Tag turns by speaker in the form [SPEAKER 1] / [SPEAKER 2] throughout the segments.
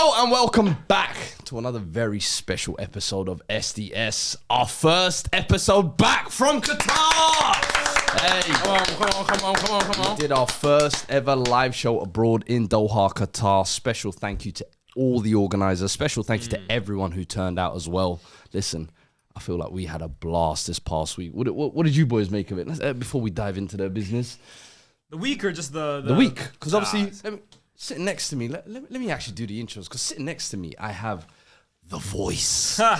[SPEAKER 1] Hello and welcome back to another very special episode of SDS. Our first episode back from Qatar. Hey, come on. We did our first ever live show abroad in Doha, Qatar. Special thank you to all the organisers. Special thank you to everyone who turned out as well. Listen, I feel like we had a blast this past week. What did you boys make of it? Before we dive into the business.
[SPEAKER 2] The week or just the
[SPEAKER 1] week? Because obviously, sitting next to me, let me actually do the intros. Because sitting next to me, I have the voice. You know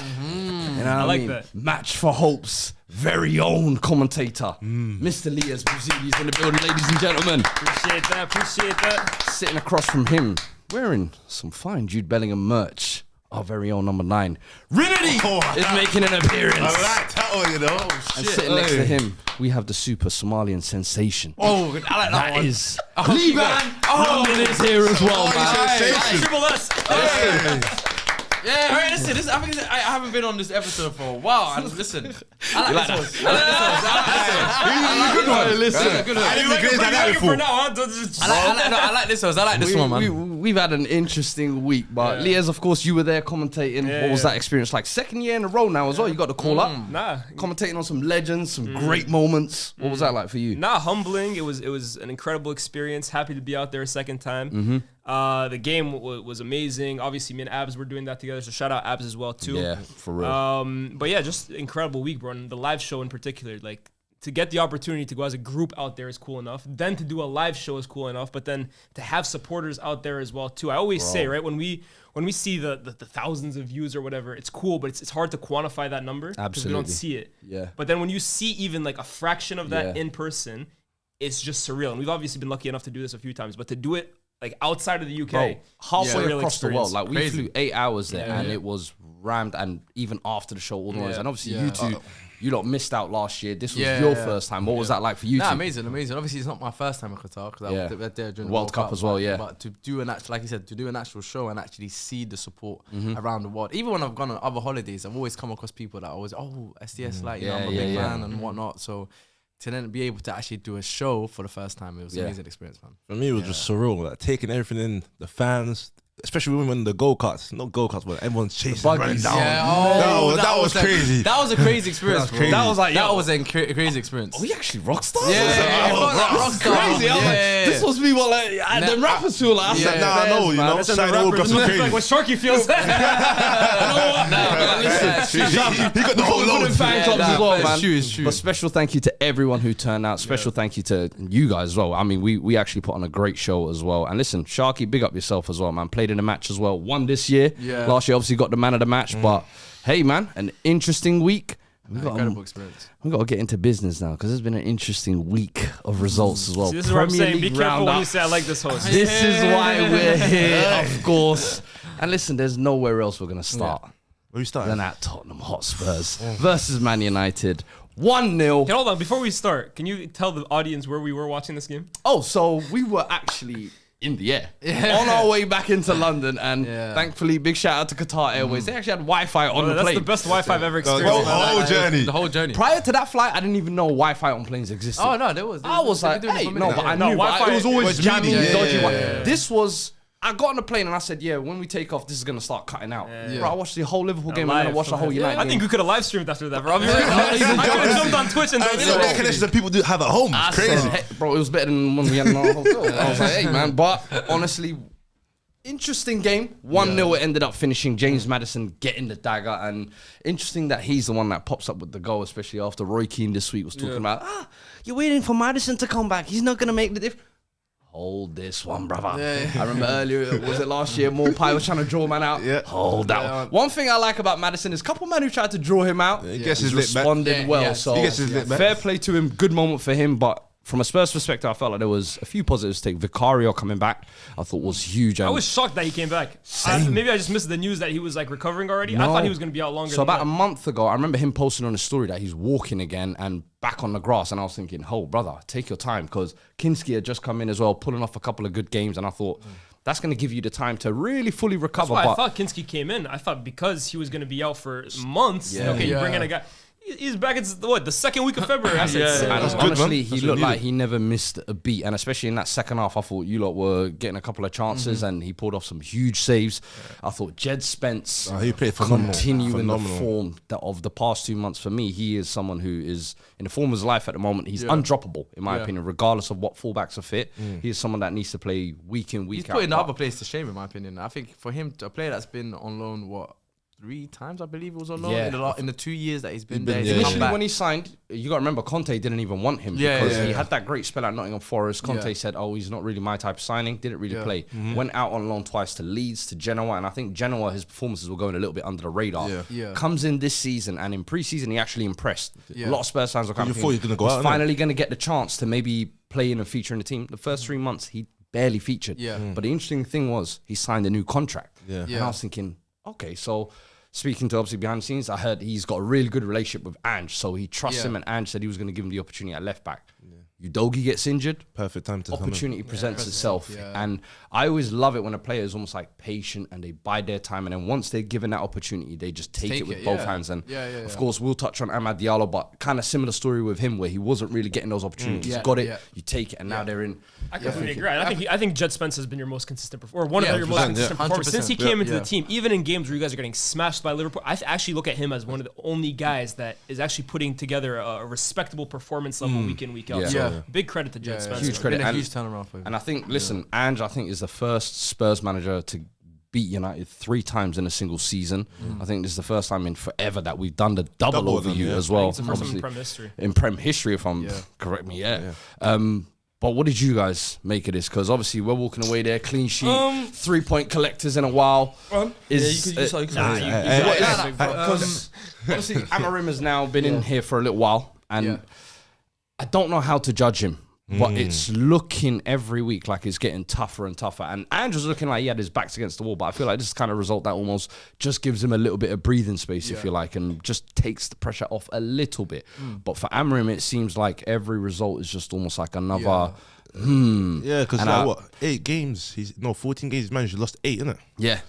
[SPEAKER 1] what I
[SPEAKER 2] like
[SPEAKER 1] mean?
[SPEAKER 2] that.
[SPEAKER 1] Match for Hope's very own commentator, Mr. Lias Bouzidi's in the building, ladies and gentlemen.
[SPEAKER 2] Appreciate that.
[SPEAKER 1] Sitting across from him, wearing some fine Jude Bellingham merch. Our very own number 9, Rinity, is making an appearance.
[SPEAKER 3] I like that one, you know.
[SPEAKER 1] And sitting next to him, we have the super Somalian sensation.
[SPEAKER 4] Oh, I like that
[SPEAKER 1] That
[SPEAKER 4] one.
[SPEAKER 1] is Liban. London is here as well, man.
[SPEAKER 2] Triple S.
[SPEAKER 4] Yeah, all right, listen, I haven't been on this episode for a while, and listen, I like this one. I like this one. I like this one, man.
[SPEAKER 1] We've had an interesting week, but Lias, of course, you were there commentating. What was that experience like? Second year in a row now as well. You got the call up. Commentating on some legends, some great moments. What was that like for you?
[SPEAKER 2] Humbling. It was an incredible experience. Happy to be out there a second time. The game was amazing. Obviously, me and Abs were doing that together, so shout out Abs as well too.
[SPEAKER 1] Yeah, for real.
[SPEAKER 2] But yeah, just incredible week, bro. And the live show in particular, like to get the opportunity to go as a group out there is cool enough. Then to do a live show is cool enough. But then to have supporters out there as well too. I always say, right, when we see the thousands of views or whatever, it's cool, but it's hard to quantify that number because we don't see it.
[SPEAKER 1] Yeah.
[SPEAKER 2] But then when you see even like a fraction of that in person, it's just surreal. And we've obviously been lucky enough to do this a few times, but to do it like outside of the UK,
[SPEAKER 1] Bro, halfway
[SPEAKER 2] real
[SPEAKER 1] across the world. Like we
[SPEAKER 4] Crazy.
[SPEAKER 1] flew 8 hours there, and it was rammed. And even after the show, all the noise. And obviously, you two, you lot missed out last year. This was your first time. What was that like for you?
[SPEAKER 4] Nah,
[SPEAKER 1] two?
[SPEAKER 4] amazing. Obviously, it's not my first time in Qatar because I was there during the
[SPEAKER 1] World Cup as well. Yeah,
[SPEAKER 4] but to do an actual, like you said, to do an actual show and actually see the support around the world. Even when I've gone on other holidays, I've always come across people that always, SDS, like you know, I'm a big fan and whatnot. So to then be able to actually do a show for the first time, it was an amazing experience, man.
[SPEAKER 3] For me, it was just surreal. Like taking everything in, the fans, especially when the go-karts, not go-karts, but everyone's chasing, running down. That was crazy.
[SPEAKER 4] That was a crazy experience, bro.
[SPEAKER 1] That was like,
[SPEAKER 4] that was a crazy experience.
[SPEAKER 1] Are we actually rock stars?
[SPEAKER 4] Crazy.
[SPEAKER 1] This was me what like the rappers feel like.
[SPEAKER 3] I know, you know, Shine Old got some crazy.
[SPEAKER 2] like what Sharky feels.
[SPEAKER 3] He got the whole load.
[SPEAKER 1] Fan clubs as well, man.
[SPEAKER 4] It's true.
[SPEAKER 1] But special thank you to everyone who turned out. Special thank you to you guys as well. I mean, we actually put on a great show as well. And listen, Sharky, big up yourself as well, man. Played in a match as well. Won this year.
[SPEAKER 4] Yeah.
[SPEAKER 1] Last year, obviously, got the man of the match. But hey, man, an interesting week.
[SPEAKER 4] Incredible experience.
[SPEAKER 1] We've got to get into business now because there's been an interesting week of results as well.
[SPEAKER 2] See, this is what I'm
[SPEAKER 1] Premier
[SPEAKER 2] saying. Be
[SPEAKER 1] League
[SPEAKER 2] careful when
[SPEAKER 1] Roundup.
[SPEAKER 2] you say I like this host.
[SPEAKER 1] This is why we're here, of course. And listen, there's nowhere else we're going to start
[SPEAKER 3] Where you starting?
[SPEAKER 1] than at Tottenham Hotspurs versus Man United. 1-0.
[SPEAKER 2] Okay, hold on. Before we start, can you tell the audience where we were watching this game?
[SPEAKER 1] Oh, so we were actually in the air on our way back into London, and thankfully, big shout out to Qatar Airways. They actually had Wi-Fi on the
[SPEAKER 2] That's
[SPEAKER 1] plane.
[SPEAKER 2] the best Wi-Fi I've ever
[SPEAKER 3] The
[SPEAKER 2] experienced.
[SPEAKER 3] whole journey.
[SPEAKER 4] The whole journey.
[SPEAKER 1] Prior to that flight, I didn't even know Wi-Fi on planes existed.
[SPEAKER 4] Oh no, there was.
[SPEAKER 1] I was like,
[SPEAKER 4] they were doing it
[SPEAKER 1] hey,
[SPEAKER 4] for
[SPEAKER 1] no,
[SPEAKER 4] minutes.
[SPEAKER 1] but I
[SPEAKER 2] No,
[SPEAKER 1] knew. But
[SPEAKER 2] Wi-Fi
[SPEAKER 1] it was always
[SPEAKER 3] was
[SPEAKER 1] jammy,
[SPEAKER 3] media.
[SPEAKER 1] dodgy.
[SPEAKER 4] Yeah.
[SPEAKER 1] This was. I got on the plane and I said, yeah, when we take off, this is going to start cutting out. Bro, I watched the whole Liverpool game and then I watched the whole United
[SPEAKER 2] I
[SPEAKER 1] game.
[SPEAKER 2] think we could have live streamed after that, bro. I could have jumped on Twitch and done
[SPEAKER 3] You know, the
[SPEAKER 2] so.
[SPEAKER 3] connections that people do have at home. It's crazy.
[SPEAKER 1] Hey, bro, it was better than when we had in our hotel. I was like, hey, man. But honestly, interesting game. 1-0 it ended up finishing. James Maddison getting the dagger. And interesting that he's the one that pops up with the goal, especially after Roy Keane this week was talking about, you're waiting for Maddison to come back. He's not going to make the difference. Hold this one, brother. I remember earlier, was it last year, Morpie was trying to draw man out. Hold that one. One thing I like about Maddison is a couple men who tried to draw him out.
[SPEAKER 3] He gets
[SPEAKER 1] He's
[SPEAKER 3] his lip back.
[SPEAKER 1] responded well. So
[SPEAKER 3] He gets his lip back.
[SPEAKER 1] fair play to him. Good moment for him. But from a Spurs perspective, I felt like there was a few positives to take. Vicario coming back, I thought was huge.
[SPEAKER 2] I was shocked that he came back. Maybe I just missed the news that he was like recovering already. I
[SPEAKER 1] No.
[SPEAKER 2] thought he was going to be out longer.
[SPEAKER 1] So
[SPEAKER 2] than
[SPEAKER 1] about
[SPEAKER 2] that.
[SPEAKER 1] a month ago, I remember him posting on his story that he's walking again and back on the grass. And I was thinking, oh, brother, take your time. Because Kinski had just come in as well, pulling off a couple of good games. And I thought, that's going to give you the time to really fully recover.
[SPEAKER 2] That's why
[SPEAKER 1] But
[SPEAKER 2] I thought Kinski came in. I thought because he was going to be out for months, you bring in a guy. He's back. It's the second week of February. That's
[SPEAKER 1] And honestly, he looked like
[SPEAKER 3] needed.
[SPEAKER 1] he never missed a beat, and especially in that second half, I thought you lot were getting a couple of chances, and he pulled off some huge saves. I thought Jed Spence
[SPEAKER 3] He played phenomenal.
[SPEAKER 1] continuing the form of the past 2 months. For me, he is someone who is in the form of his life at the moment. He's undroppable, in my opinion, regardless of what fullbacks are fit. He is someone that needs to play week in, week
[SPEAKER 4] He's
[SPEAKER 1] out.
[SPEAKER 4] putting the other players to shame, in my opinion. I think for him, a player that's been on loan, 3 times, I believe it was on loan in the 2 years that he's been there. He's come
[SPEAKER 1] Initially,
[SPEAKER 4] back.
[SPEAKER 1] when he signed, you got to remember, Conte didn't even want him because he had that great spell at Nottingham Forest. Conte said, he's not really my type of signing. Didn't really play. Went out on loan twice to Leeds, to Genoa, and I think Genoa, his performances were going a little bit under the radar. Comes in this season, and in pre-season, he actually impressed. A lot of Spurs fans were kind of
[SPEAKER 3] thought he was gonna go out,
[SPEAKER 1] finally going to get the chance to maybe play in and feature in the team. The first 3 months, he barely featured. But the interesting thing was, he signed a new contract. And I was thinking, okay, so... Speaking to obviously behind the scenes, I heard he's got a really good relationship with Ange, so he trusts him, and Ange said he was going to give him the opportunity at left back. Udogie gets injured,
[SPEAKER 3] Perfect time to
[SPEAKER 1] opportunity presents itself, and I always love it when a player is almost like patient and they bide their time, and then once they're given that opportunity, they just take it with both hands. And of course, we'll touch on Amad Diallo, but kind of similar story with him where he wasn't really getting those opportunities. Got it, you take it, and now they're in.
[SPEAKER 2] I completely agree. I think Jed Spence has been your most consistent performer, or one of your most consistent performers since he came into the team. Even in games where you guys are getting smashed by Liverpool, I actually look at him as one of the only guys that is actually putting together a respectable performance level week in, week out. So big credit to Jed Spence.
[SPEAKER 1] Huge credit.
[SPEAKER 4] Been a huge turnaround for him.
[SPEAKER 1] And I think, listen, Ange, I think is the first Spurs manager to beat United 3 times in a single season. I think this is the first time in forever that we've done the double over you as well.
[SPEAKER 2] It's the first time in Prem history.
[SPEAKER 1] In Prem history, if I'm correct me, but what did you guys make of this? Because obviously we're walking away there, clean sheet, 3-point collectors in a while. Because obviously Amorim has now been in here for a little while, and I don't know how to judge him. But it's looking every week like it's getting tougher and tougher. And Andrew's looking like he had his backs against the wall. But I feel like this is kind of result that almost just gives him a little bit of breathing space, if you like, and just takes the pressure off a little bit. But for Amorim, it seems like every result is just almost like another...
[SPEAKER 3] because like, 8 games? 14 games. He's managed. He lost 8, innit?
[SPEAKER 1] Yeah.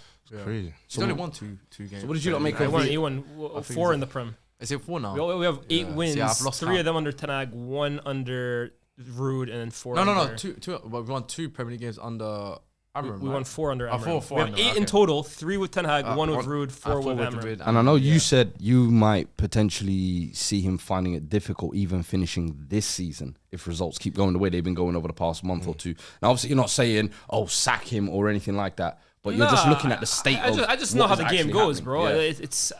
[SPEAKER 3] Crazy.
[SPEAKER 4] He's only won two games.
[SPEAKER 1] So what did you lot make of
[SPEAKER 2] He won 4 in the Prem.
[SPEAKER 4] Is it 4 now?
[SPEAKER 2] We have 8 wins.
[SPEAKER 4] See, I've lost
[SPEAKER 2] 3 of them under Ten Hag, 1 under Ruud, and then 4
[SPEAKER 4] No,
[SPEAKER 2] under...
[SPEAKER 4] two. Well, we won 2 Premier League games under Amorim.
[SPEAKER 2] We won 4 under Amorim.
[SPEAKER 4] 4
[SPEAKER 2] We have
[SPEAKER 4] under,
[SPEAKER 2] 8 in total, 3 with Ten Hag, 1 with Ruud, 4 with Amorim.
[SPEAKER 1] And I know you said you might potentially see him finding it difficult even finishing this season if results keep going the way they've been going over the past month or two. Now, obviously, you're not saying, sack him or anything like that, but you're just looking at the state of
[SPEAKER 2] I just know how the game goes, bro.
[SPEAKER 1] Yeah.
[SPEAKER 2] It's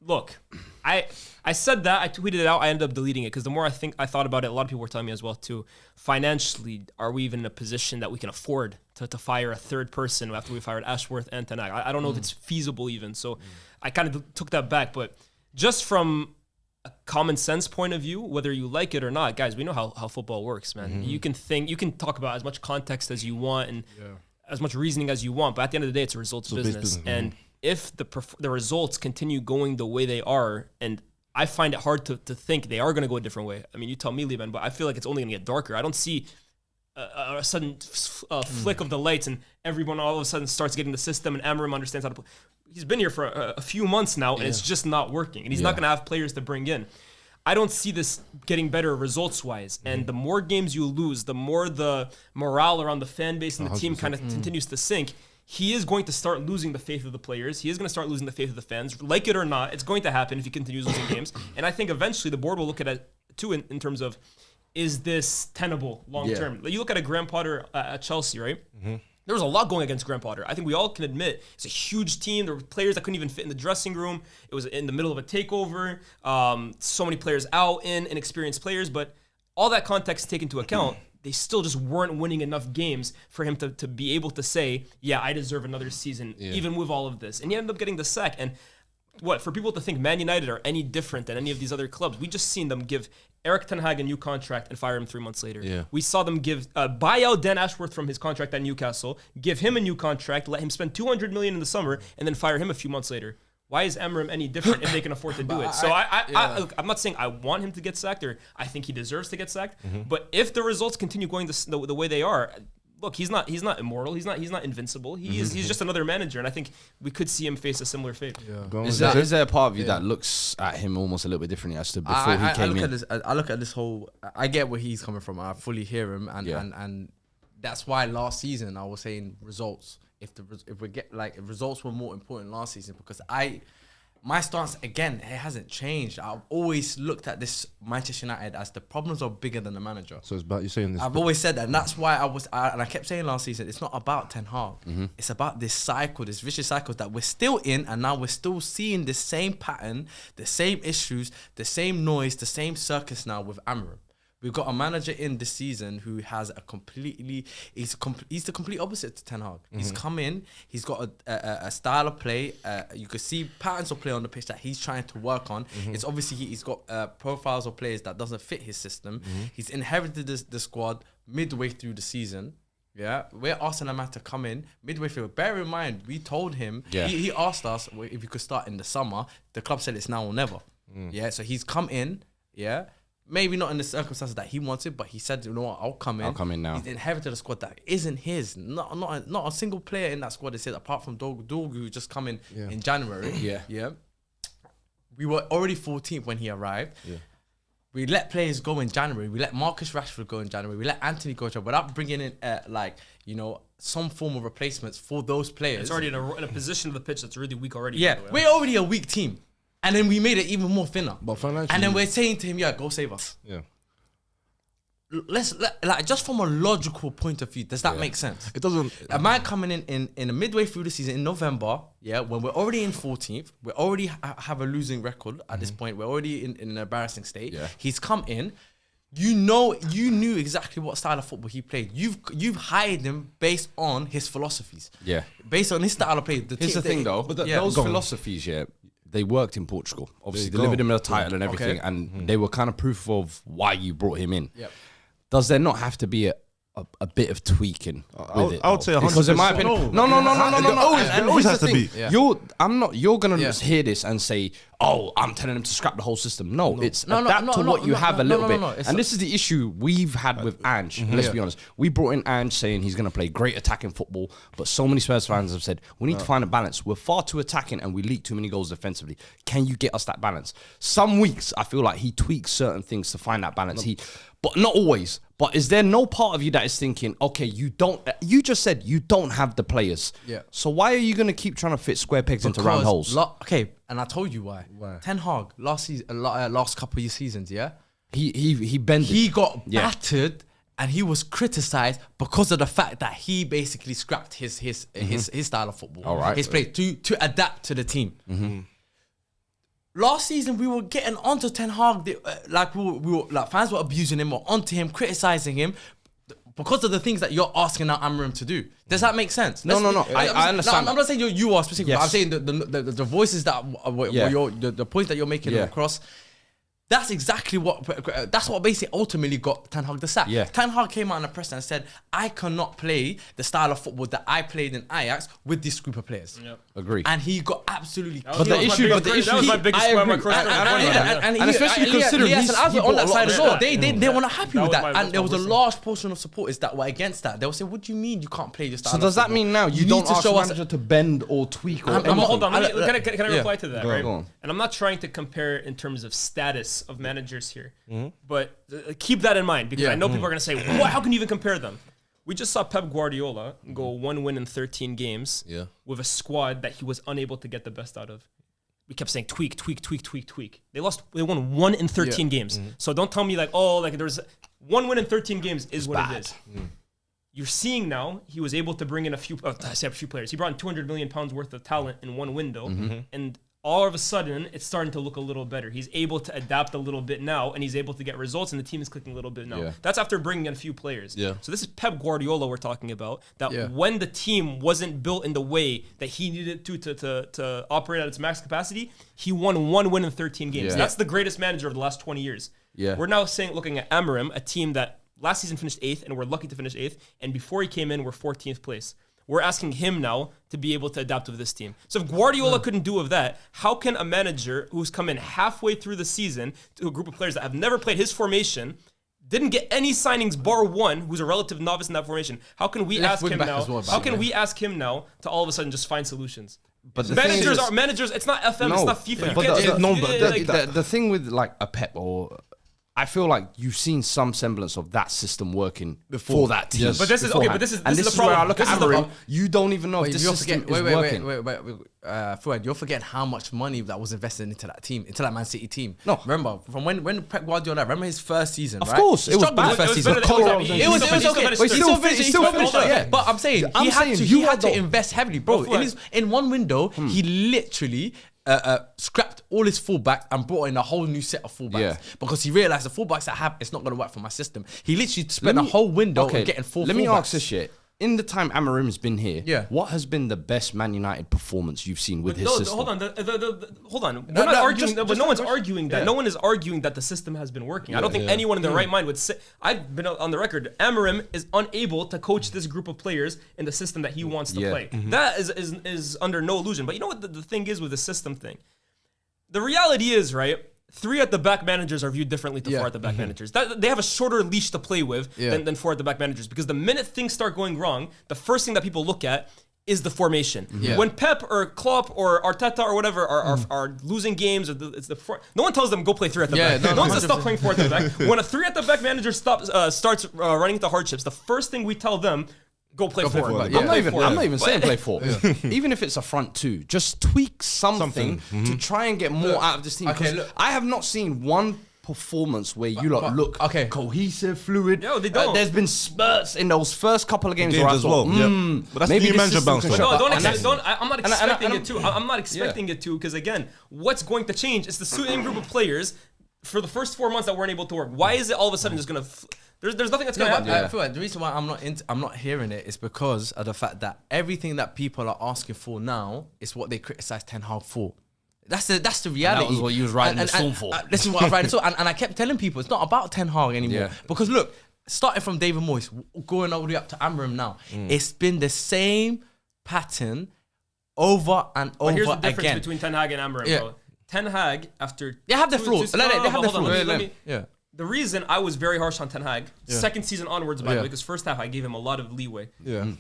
[SPEAKER 2] look, I said that, I tweeted it out, I ended up deleting it because the more I thought about it, a lot of people were telling me as well too, financially, are we even in a position that we can afford to fire a third person after we fired Ashworth and Ten Hag? I don't know if it's feasible even, so I kind of took that back, but just from a common sense point of view, whether you like it or not, guys, we know how football works, man. You can talk about as much context as you want and as much reasoning as you want, but at the end of the day, it's a results business. And if the results continue going the way they are, and I find it hard to think they are going to go a different way. I mean, you tell me, Liban, but I feel like it's only going to get darker. I don't see a sudden flick of the lights and everyone all of a sudden starts getting the system and Amorim understands how to play. He's been here for a few months now, and it's just not working. And he's not going to have players to bring in. I don't see this getting better results-wise. And the more games you lose, the more the morale around the fan base and the team kind of continues to sink. He is going to start losing the faith of the players. He is going to start losing the faith of the fans. Like it or not, it's going to happen if he continues losing games. And I think eventually the board will look at it too in terms of, is this tenable long term? You look at a Graham Potter at Chelsea, right? There was a lot going against Graham Potter. I think we all can admit it's a huge team. There were players that couldn't even fit in the dressing room. It was in the middle of a takeover. So many players out, inexperienced players. But all that context taken into account, they still just weren't winning enough games for him to be able to say, yeah, I deserve another season, even with all of this. And he ended up getting the sack. And for people to think Man United are any different than any of these other clubs, we just seen them give Erik ten Hag a new contract and fire him 3 months later. We saw them buy out Dan Ashworth from his contract at Newcastle, give him a new contract, let him spend $200 million in the summer, and then fire him a few months later. Why is Amorim any different if they can afford to do it? So I'm not saying I want him to get sacked or I think he deserves to get sacked, but if the results continue going the way they are, look, he's not immortal. He's not invincible. He's just another manager, and I think we could see him face a similar fate.
[SPEAKER 1] Yeah. Is there a part of you that looks at him almost a little bit differently as to before he came in?
[SPEAKER 4] I look at this whole. I get where he's coming from. I fully hear him, and that's why last season I was saying results. If we get like results were more important last season, because my stance again, it hasn't changed. I've always looked at this Manchester United as the problems are bigger than the manager.
[SPEAKER 3] So it's about you saying this.
[SPEAKER 4] I've always said that, and that's why I kept saying last season, it's not about Ten Hag. It's about this cycle, this vicious cycle that we're still in, and now we're still seeing the same pattern, the same issues, the same noise, the same circus now with Amorim. We've got a manager in this season who has he's the complete opposite to Ten Hag. He's come in, he's got a style of play. You could see patterns of play on the pitch that he's trying to work on. It's obviously he's got profiles of players that doesn't fit his system. He's inherited the squad midway through the season. Yeah, we're asking him to come in midway through. Bear in mind, we told him, he asked us if we could start in the summer. The club said it's now or never. Yeah, so he's come in, maybe not in the circumstances that he wanted, but he said, you know what, I'll come in now. He's inherited a squad that isn't his. Not a single player in that squad is his, apart from Dorgu, who just come in January. Yeah. We were already 14th when he arrived. Yeah. We let players go in January. We let Marcus Rashford go in January. We let Anthony go in January without bringing in, some form of replacements for those players.
[SPEAKER 2] It's already in a position of the pitch that's really weak already.
[SPEAKER 4] Yeah, we're already a weak team. And then we made it even more thinner.
[SPEAKER 3] But financially,
[SPEAKER 4] and then we're saying to him, go save us.
[SPEAKER 3] Yeah.
[SPEAKER 4] Just from a logical point of view, does that make sense?
[SPEAKER 3] It doesn't.
[SPEAKER 4] A man coming in a midway through the season in November, when we're already in 14th, we already have a losing record at this point. We're already in an embarrassing state. Yeah. He's come in. You knew exactly what style of football he played. You've hired him based on his philosophies. Yeah. Based on his style of play.
[SPEAKER 1] Here's the thing, though. But those philosophies, they worked in Portugal. Obviously, delivered him a title and everything, and they were kind of proof of why you brought him in. Yep. Does there not have to be a bit of tweaking with it?
[SPEAKER 3] I would say 100%.
[SPEAKER 1] Because in my opinion, no.
[SPEAKER 3] It always has to be.
[SPEAKER 1] Yeah. You're gonna just hear this and say, "Oh, I'm telling them to scrap the whole system." No, it's adapt to what you have a little bit. And this is the issue we've had with Ange. Let's be honest. We brought in Ange saying he's gonna play great attacking football, but so many Spurs fans have said we need to find a balance. We're far too attacking and we leak too many goals defensively. Can you get us that balance? Some weeks I feel like he tweaks certain things to find that balance. But not always. But is there no part of you that is thinking, okay, you just said you don't have the players. Yeah. So why are you going to keep trying to fit square pegs into round holes?
[SPEAKER 4] And I told you why. Ten Hag, last couple of seasons,
[SPEAKER 1] He bended.
[SPEAKER 4] He got battered and he was criticised because of the fact that he basically scrapped his style of football.
[SPEAKER 1] All right.
[SPEAKER 4] His play to adapt to the team. Mm-hmm. Last season, we were getting onto Ten Hag, fans were abusing him or onto him, criticising him because of the things that you're asking now Amorim to do. Does that make sense?
[SPEAKER 1] No. I understand.
[SPEAKER 4] I'm not saying you are specifically. Yes. I'm saying the voices that the points that you're making across. That's exactly what basically ultimately got Ten Hag the sack. Yeah. Ten Hag came out in the press and said, I cannot play the style of football that I played in Ajax with this group of players. Yep.
[SPEAKER 1] Agreed.
[SPEAKER 4] And he got absolutely
[SPEAKER 1] killed. That was my biggest
[SPEAKER 2] and
[SPEAKER 1] especially considering he's
[SPEAKER 4] on that side as well. They were not happy with that. And there was a large portion of supporters that were against that. They were saying, what do you mean you can't play your style of football?
[SPEAKER 1] So does that mean now you don't ask the manager to bend or tweak or anything?
[SPEAKER 2] Hold on. Can I reply to that? Right. And I'm not trying to compare in terms of status of managers here, but keep that in mind because I know people are going to say, how can you even compare them? We just saw Pep Guardiola go 1 win in 13 games with a squad that he was unable to get the best out of. We kept saying tweak. They won 1 in 13 games. So don't tell me there's 1 win in 13 games is what it is. You're seeing now he was able to bring in a few players. He brought in £200 million worth of talent in one window, and all of a sudden, it's starting to look a little better. He's able to adapt a little bit now, and he's able to get results, and the team is clicking a little bit now. Yeah. That's after bringing in a few players. Yeah. So this is Pep Guardiola we're talking about, that when the team wasn't built in the way that he needed to operate at its max capacity, he won 1 win in 13 games. Yeah. That's the greatest manager of the last 20 years. Yeah. We're now looking at Amorim, a team that last season finished 8th, and we're lucky to finish 8th, and before he came in, we're 14th place. We're asking him now to be able to adapt with this team. So if Guardiola couldn't do of that, how can a manager who's come in halfway through the season to a group of players that have never played his formation didn't get any signings bar one, who's a relative novice in that formation. How can we ask him now? How can we ask him now to all of a sudden just find solutions?
[SPEAKER 1] But the
[SPEAKER 2] managers are managers. It's not FM. It's not FIFA.
[SPEAKER 1] But the thing with like a Pep or. I feel like you've seen some semblance of that system working for that team.
[SPEAKER 2] Yes. But this is okay. But this is the problem.
[SPEAKER 1] Where I look at Amorim, you don't even know if this system is working.
[SPEAKER 4] Fuad, you're forgetting how much money that was invested into that team, into that Man City team.
[SPEAKER 1] No,
[SPEAKER 4] remember from when Pep Guardiola, remember his first season,
[SPEAKER 1] right? Of course, it was bad first season.
[SPEAKER 4] It was okay. He still finished. Yeah, but I'm saying he had to invest heavily, bro. In one window, he literally scrapped all his fullbacks and brought in a whole new set of fullbacks because he realized the fullbacks I have, it's not going to work for my system. He literally spent a whole window on getting fullbacks.
[SPEAKER 1] Let me ask this shit. In the time Amorim's been here, what has been the best Man United performance you've seen with his system?
[SPEAKER 2] Hold on. We're not arguing that, but no one's arguing that. No one is arguing that the system has been working. I don't think anyone in their right mind would say. I've been on the record. Amorim is unable to coach this group of players in the system that he wants to play. That is under no illusion. But you know what the thing is with the system thing? The reality is, right? 3 at the back managers are viewed differently to 4 at the back managers. They have a shorter leash to play with than 4 at the back managers, because the minute things start going wrong, the first thing that people look at is the formation. When Pep or Klopp or Arteta or whatever are losing games, no one tells them go play 3 at the back. No one says stop playing 4 at the back. When a 3 at the back manager starts running into hardships, the first thing we tell them, go play 4.
[SPEAKER 1] I'm not even saying play 4. Even if it's a front 2, just tweak something to try and get more out of this team. Okay, look, I have not seen one performance where you look cohesive, fluid.
[SPEAKER 2] No, they don't.
[SPEAKER 1] There's been spurts in those first couple of games where I thought,
[SPEAKER 3] but that's maybe the new manager bounce.
[SPEAKER 2] I'm not expecting it to. I'm not expecting it to, because again, what's going to change is the same group of players for the first 4 months that weren't able to work. Why is it all of a sudden just going to... There's nothing that's going to happen.
[SPEAKER 4] I feel like the reason why I'm not hearing it is because of the fact that everything that people are asking for now is what they criticize Ten Hag for. That's the reality.
[SPEAKER 1] That was what you was riding the storm for.
[SPEAKER 4] This is what I was riding the storm. And I kept telling people it's not about Ten Hag anymore. Because look, starting from David Moyes, going all the way up to Amorim now, it's been the same pattern over and over again.
[SPEAKER 2] Here's the difference between Ten Hag and Amorim, bro. Ten Hag, after...
[SPEAKER 4] They have their flaws. They have their flaws.
[SPEAKER 2] The reason I was very harsh on Ten Hag, second season onwards, by the way, because first half I gave him a lot of leeway.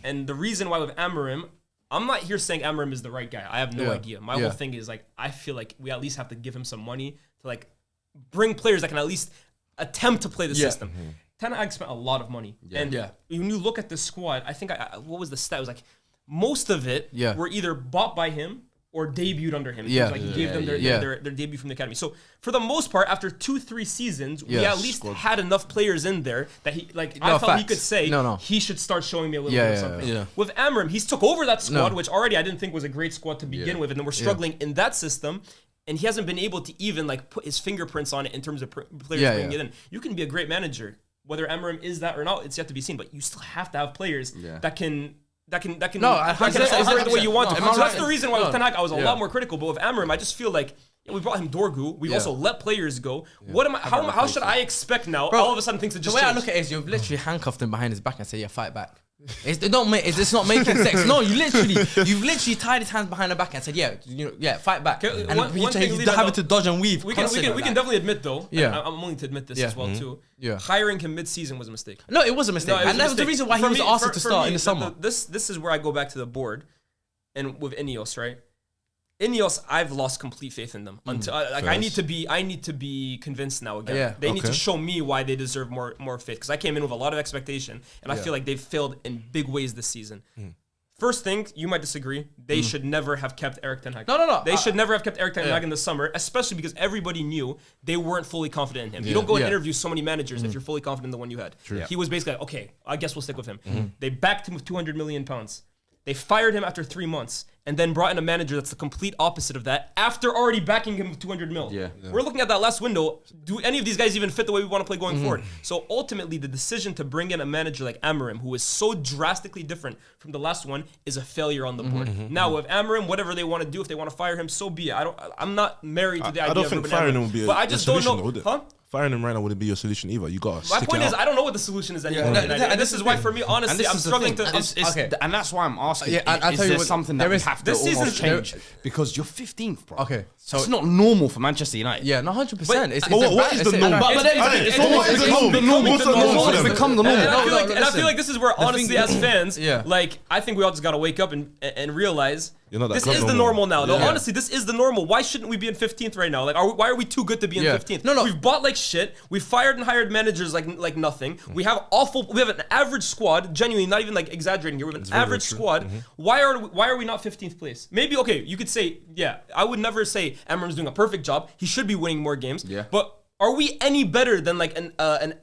[SPEAKER 2] And the reason why with Amorim, I'm not here saying Amorim is the right guy. I have no idea. My whole thing is like, I feel like we at least have to give him some money to like bring players that can at least attempt to play the system. Ten Hag spent a lot of money. And when you look at the squad, I think, what was the stat? It was like, most of it were either bought by him or debuted under him. He gave them their debut from the academy. So for the most part, after 2-3 seasons, we at least had enough players in there that I felt he could say he should start showing me a little bit of something. With Amorim, he's took over that squad, which already I didn't think was a great squad to begin with, and then we're struggling in that system. And he hasn't been able to even like put his fingerprints on it in terms of players bringing it in. You can be a great manager. Whether Amorim is that or not, it's yet to be seen. But you still have to have players that can operate the way you want to. So that's the reason why with Ten Hag I was a lot more critical. But with Amorim, I just feel like we brought him Dorgu. We've also let players go. What am I? How should I expect now? All of a sudden things are just
[SPEAKER 4] the way I look at it is you've literally handcuffed him behind his back and say, fight back. It's not making sense. No, you've literally tied his hands behind the back and said, fight back. And he's having to dodge and weave.
[SPEAKER 2] We can definitely admit though. I'm willing to admit this as well too. Hiring him mid-season was a mistake.
[SPEAKER 4] No, it was a mistake, and that was the reason why he was asked to start in the summer.
[SPEAKER 2] This is where I go back to the board, and with Ineos, right? Ineos, I've lost complete faith in them until I need to be convinced now again. They need to show me why they deserve more faith, because I came in with a lot of expectation and I feel like they've failed in big ways this season. First thing, you might disagree, they should never have kept Erik ten Hag.
[SPEAKER 4] No.
[SPEAKER 2] They should never have kept Erik ten Hag in the summer, especially because everybody knew they weren't fully confident in him. You don't go and interview so many managers if you're fully confident in the one you had. He was basically like, okay, I guess we'll stick with him. They backed him with £200 million. They fired him after 3 months and then brought in a manager that's the complete opposite of that after already backing him with 200 mil. We're looking at that last window. Do any of these guys even fit the way we want to play going forward? So ultimately, the decision to bring in a manager like Amorim, who is so drastically different from the last one, is a failure on the board. Now, with Amorim, whatever they want to do, if they want to fire him, so be it. I'm not married to the idea of
[SPEAKER 3] firing him would be
[SPEAKER 2] but I just don't know.
[SPEAKER 3] firing him right now wouldn't be your solution either. You got to
[SPEAKER 2] My point is, I don't know what the solution is anymore. And this is why, for me, honestly, I'm struggling to.
[SPEAKER 1] And that's why I'm asking.
[SPEAKER 4] Yeah, I'll
[SPEAKER 1] is
[SPEAKER 4] tell you
[SPEAKER 1] there
[SPEAKER 4] what,
[SPEAKER 1] something that we have to
[SPEAKER 2] this
[SPEAKER 1] almost
[SPEAKER 2] season's-
[SPEAKER 1] change? Because you're 15th, bro.
[SPEAKER 4] Okay, so
[SPEAKER 1] it's not normal for Manchester United.
[SPEAKER 4] yeah, no, 100%. It's
[SPEAKER 3] what is the norm?
[SPEAKER 1] But then
[SPEAKER 2] It's
[SPEAKER 3] what is the norm? What's the norm for
[SPEAKER 1] it's
[SPEAKER 3] them?
[SPEAKER 1] become the norm.
[SPEAKER 2] And I feel like this is where, honestly, as fans,
[SPEAKER 4] Yeah.
[SPEAKER 2] like, I think we all just got to wake up and realize
[SPEAKER 3] You're not that
[SPEAKER 2] this
[SPEAKER 3] club
[SPEAKER 2] is
[SPEAKER 3] no
[SPEAKER 2] the
[SPEAKER 3] more.
[SPEAKER 2] normal now. No,
[SPEAKER 4] Yeah.
[SPEAKER 2] honestly, this is the normal. Why shouldn't we be in 15th right now? Like, why are we too good to be in
[SPEAKER 4] Yeah.
[SPEAKER 2] 15th?
[SPEAKER 4] No.
[SPEAKER 2] We've bought like shit. We've fired and hired managers like nothing. We have an average squad. Genuinely, not even like exaggerating here. We have an average squad. Why are we not 15th place? Maybe okay. You could say, yeah. I would never say Emram's doing a perfect job. He should be winning more games.
[SPEAKER 1] Yeah.
[SPEAKER 2] But are we any better than like an